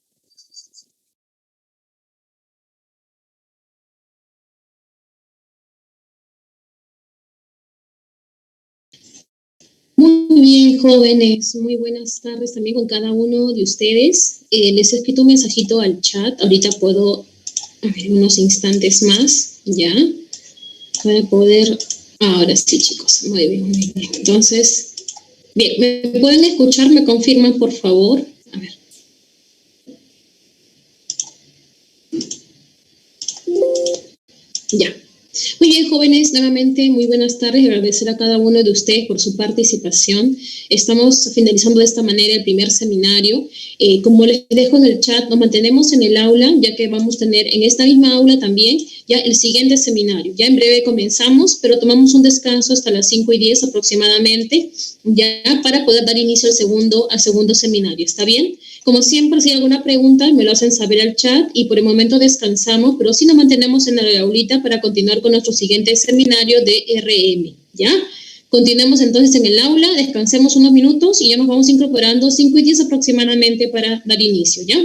B: Muy bien, jóvenes, muy buenas tardes también con cada uno de ustedes. Les he escrito un mensajito al chat, ahorita puedo, a ver, unos instantes más, ya, para poder, ahora sí, chicos, muy bien, muy bien. Entonces, bien, ¿me pueden escuchar? ¿Me confirman, por favor? A ver. Ya. Muy bien, jóvenes, nuevamente muy buenas tardes. Agradecer a cada uno de ustedes por su participación. Estamos finalizando de esta manera el primer seminario. Como les dejo en el chat, nos mantenemos en el aula, ya que vamos a tener en esta misma aula también ya el siguiente seminario. Ya en breve comenzamos, pero tomamos un descanso hasta las 5:10 aproximadamente, ya para poder dar inicio al segundo seminario. ¿Está bien? Como siempre, si hay alguna pregunta, me lo hacen saber al chat y por el momento descansamos, pero sí nos mantenemos en la aulita para continuar con nuestro siguiente seminario de RM, ¿ya? Continuemos entonces en el aula, descansemos unos minutos y ya nos vamos incorporando 5:10 aproximadamente para dar inicio, ¿ya?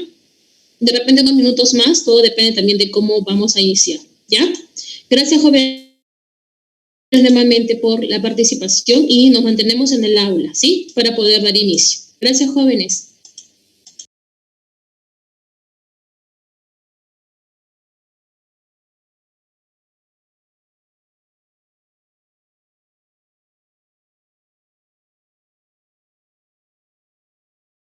B: De repente 2 minutos más, todo depende también de cómo vamos a iniciar, ¿ya? Gracias, jóvenes, nuevamente por la participación y nos mantenemos en el aula, ¿sí? Para poder dar inicio. Gracias, jóvenes.